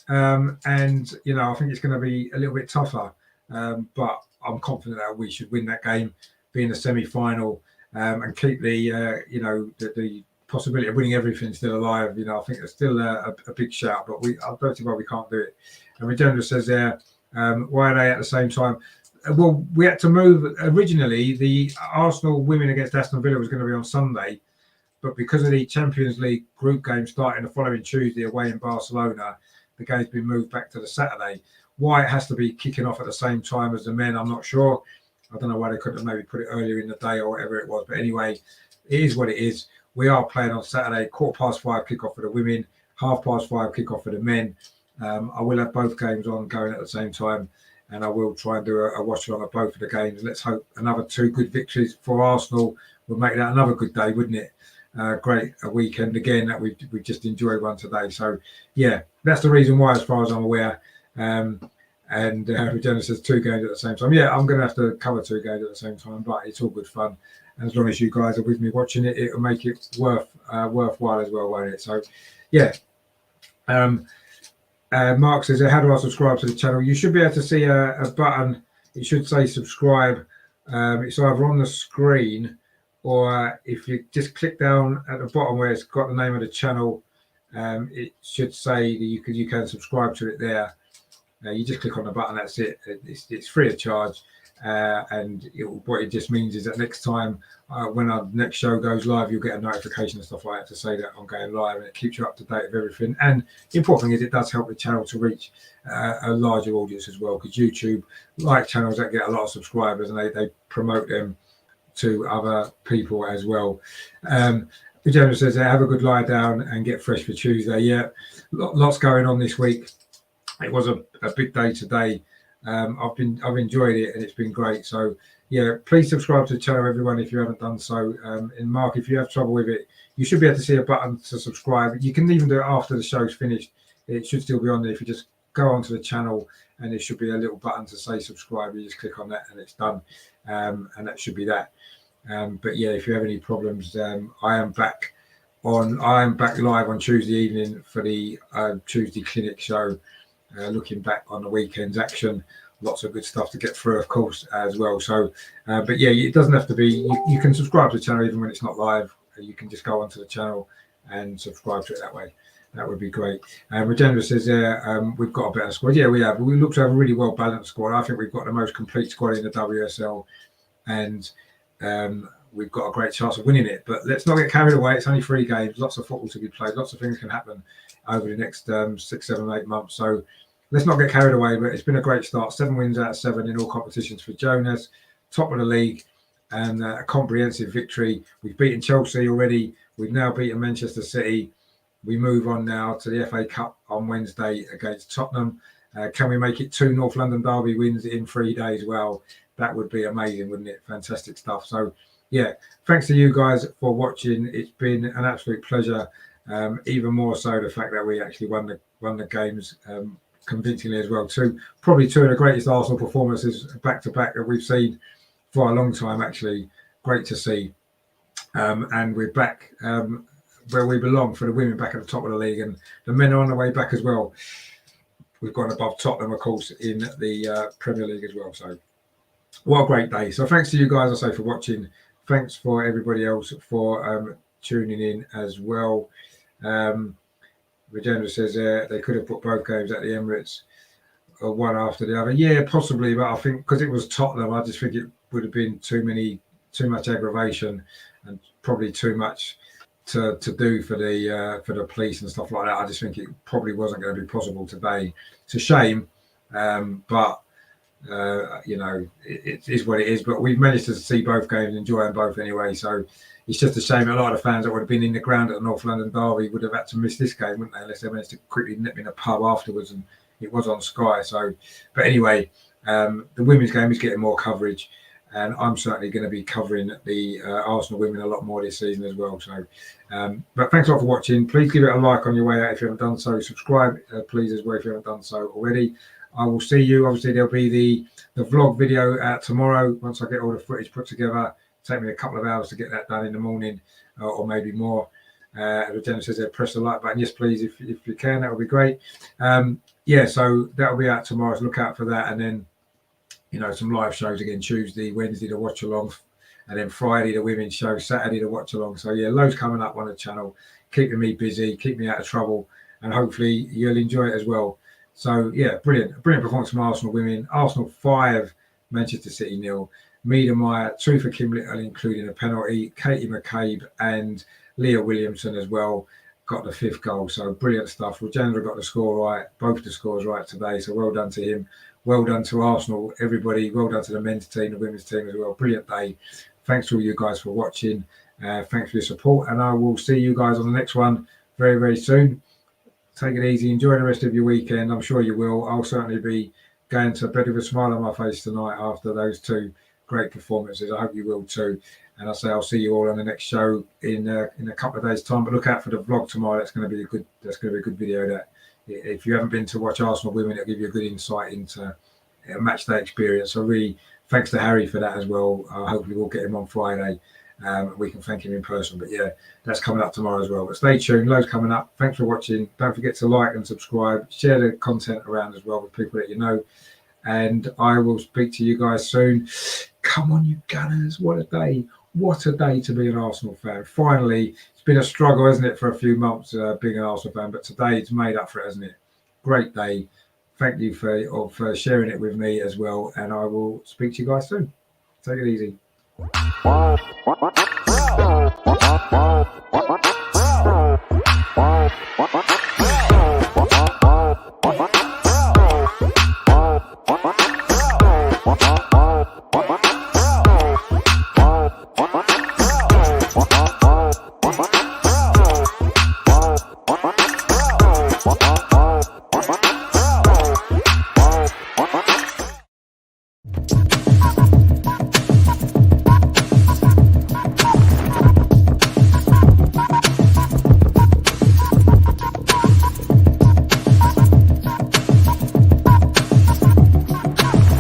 A: And I think it's going to be a little bit tougher, but I'm confident that we should win that game, be in the semi-final, and keep the possibility of winning everything still alive. I think it's still a big shout, but I don't see why we can't do it. And Rajendra says there, why are they at the same time? Well, we had to move. Originally, the Arsenal women against Aston Villa was going to be on Sunday, but because of the Champions League group game starting the following Tuesday away in Barcelona, the game's been moved back to the Saturday. Why it has to be kicking off at the same time as the men, I'm not sure. I don't know why they couldn't have maybe put it earlier in the day or whatever it was. But anyway, it is what it is. We are playing on Saturday, 5:15 kickoff for the women, 5:30 kickoff for the men. I will have both games on going at the same time, and I will try and do a watch along of both of the games. Let's hope another 2 good victories for Arsenal would make that another good day, wouldn't it? Great a weekend again that we've just enjoyed one today. So yeah, that's the reason why, as far as I'm aware. And Regina says 2 games at the same time. Yeah, I'm going to have to cover 2 games at the same time, but it's all good fun. And as long as you guys are with me watching it, it'll make it worthwhile as well, won't it? So yeah. Mark says, how do I subscribe to the channel? You should be able to see a button. It should say subscribe. It's either on the screen, or if you just click down at the bottom where it's got the name of the channel, it should say that you can subscribe to it there. You just click on the button, that's it. It's free of charge. And what it just means is that next time when our next show goes live, you'll get a notification and stuff like that to say that I'm going live, and it keeps you up to date with everything. And the important thing is it does help the channel to reach a larger audience as well, because YouTube, like channels that get a lot of subscribers, and they promote them to other people as well. The general says, have a good lie down and get fresh for Tuesday. Yeah, lots going on this week. It was a big day today. I've enjoyed it, and it's been great. So yeah, please subscribe to the channel, everyone, if you haven't done so. And Mark, if you have trouble with it, you should be able to see a button to subscribe. You can even do it after the show's finished. It should still be on there. If you just go onto the channel, and there should be a little button to say subscribe. You just click on that and it's done. And that should be that. But yeah, if you have any problems, I am back live on Tuesday evening for the Tuesday clinic show, looking back on the weekend's action. Lots of good stuff to get through, of course, as well. So, but yeah, it doesn't have to be. You can subscribe to the channel even when it's not live. You can just go onto the channel and subscribe to it that way. That would be great. And Regenda says, we've got a better squad. Yeah, we have. We look to have a really well balanced squad. I think we've got the most complete squad in the WSL, and we've got a great chance of winning it. But let's not get carried away. It's only 3 games. Lots of football to be played. Lots of things can happen over the next 6, 7, 8 months. So let's not get carried away. But it's been a great start. 7 wins out of 7 in all competitions for Jonas. Top of the league, and a comprehensive victory. We've beaten Chelsea already. We've now beaten Manchester City. We move on now to the FA Cup on Wednesday against Tottenham. Can we make it 2 North London Derby wins in 3 days? Well, that would be amazing, wouldn't it? Fantastic stuff. So, yeah, thanks to you guys for watching. It's been an absolute pleasure. Even more so the fact that we actually won the games convincingly as well. Probably 2 of the greatest Arsenal performances back to back that we've seen for a long time. Actually, great to see. And we're back where we belong for the women, back at the top of the league, and the men are on the way back as well. We've gone above Tottenham, of course, in the Premier League as well. So what a great day. So thanks to you guys, I say, for watching. Thanks for everybody else for tuning in as well. Regenda says they could have put both games at the Emirates, one after the other. Yeah, possibly, but I think because it was Tottenham, I just think it would have been too much aggravation, and probably too much to do for the police and stuff like that. I just think it probably wasn't going to be possible today. It's a shame, but it is what it is. But we've managed to see both games and enjoy them both anyway. So it's just a shame. A lot of the fans that would have been in the ground at the North London Derby would have had to miss this game, wouldn't they? Unless they managed to quickly nip in a pub afterwards, and it was on Sky. So, but anyway, the women's game is getting more coverage. And I'm certainly going to be covering the Arsenal women a lot more this season as well. So, but thanks a lot for watching. Please give it a like on your way out if you haven't done so. Subscribe, please, as well, if you haven't done so already. I will see you. Obviously, there'll be the vlog video out tomorrow once I get all the footage put together. Take me a couple of hours to get that done in the morning, or maybe more. The general says press the like button. Yes, please, if you can, that would be great. Yeah, so that'll be out tomorrow. So look out for that, and then some live shows again Tuesday, Wednesday the Watchalong, and then Friday the women's show, Saturday the Watchalong. So yeah, loads coming up on the channel, keeping me busy, keep me out of trouble, and hopefully you'll enjoy it as well. So yeah, brilliant performance from Arsenal women. Arsenal 5, Manchester City 0. Meadow 2 for Kim Little, including a penalty. Katie McCabe and Leah Williamson as well got the 5th goal. So brilliant stuff. Regenda got the score right, both the scores right today. So well done to him. Well done to Arsenal, everybody. Well done to the men's team, the women's team as well. Brilliant day. Thanks to all you guys for watching. Thanks for your support. And I will see you guys on the next one very, very soon. Take it easy. Enjoy the rest of your weekend. I'm sure you will. I'll certainly be going to bed with a smile on my face tonight after those 2 great performances. I hope you will too. And I'll see you all on the next show in a couple of days' time. But look out for the vlog tomorrow. That's going to be a good video. That if you haven't been to watch Arsenal women, it'll give you a good insight into a match day experience. So really, thanks to Harry for that as well. Hopefully we'll get him on Friday. We can thank him in person. But yeah, that's coming up tomorrow as well. But stay tuned. Loads coming up. Thanks for watching. Don't forget to like and subscribe. Share the content around as well with people that you know. And I will speak to you guys soon. Come on, you Gunners. What a day. What a day to be an Arsenal fan. Finally, it's been a struggle, hasn't it, for a few months being an Arsenal fan. But today it's made up for it, hasn't it? Great day. thank you for sharing it with me as well. And I will speak to you guys soon. Take it easy.
C: Wow.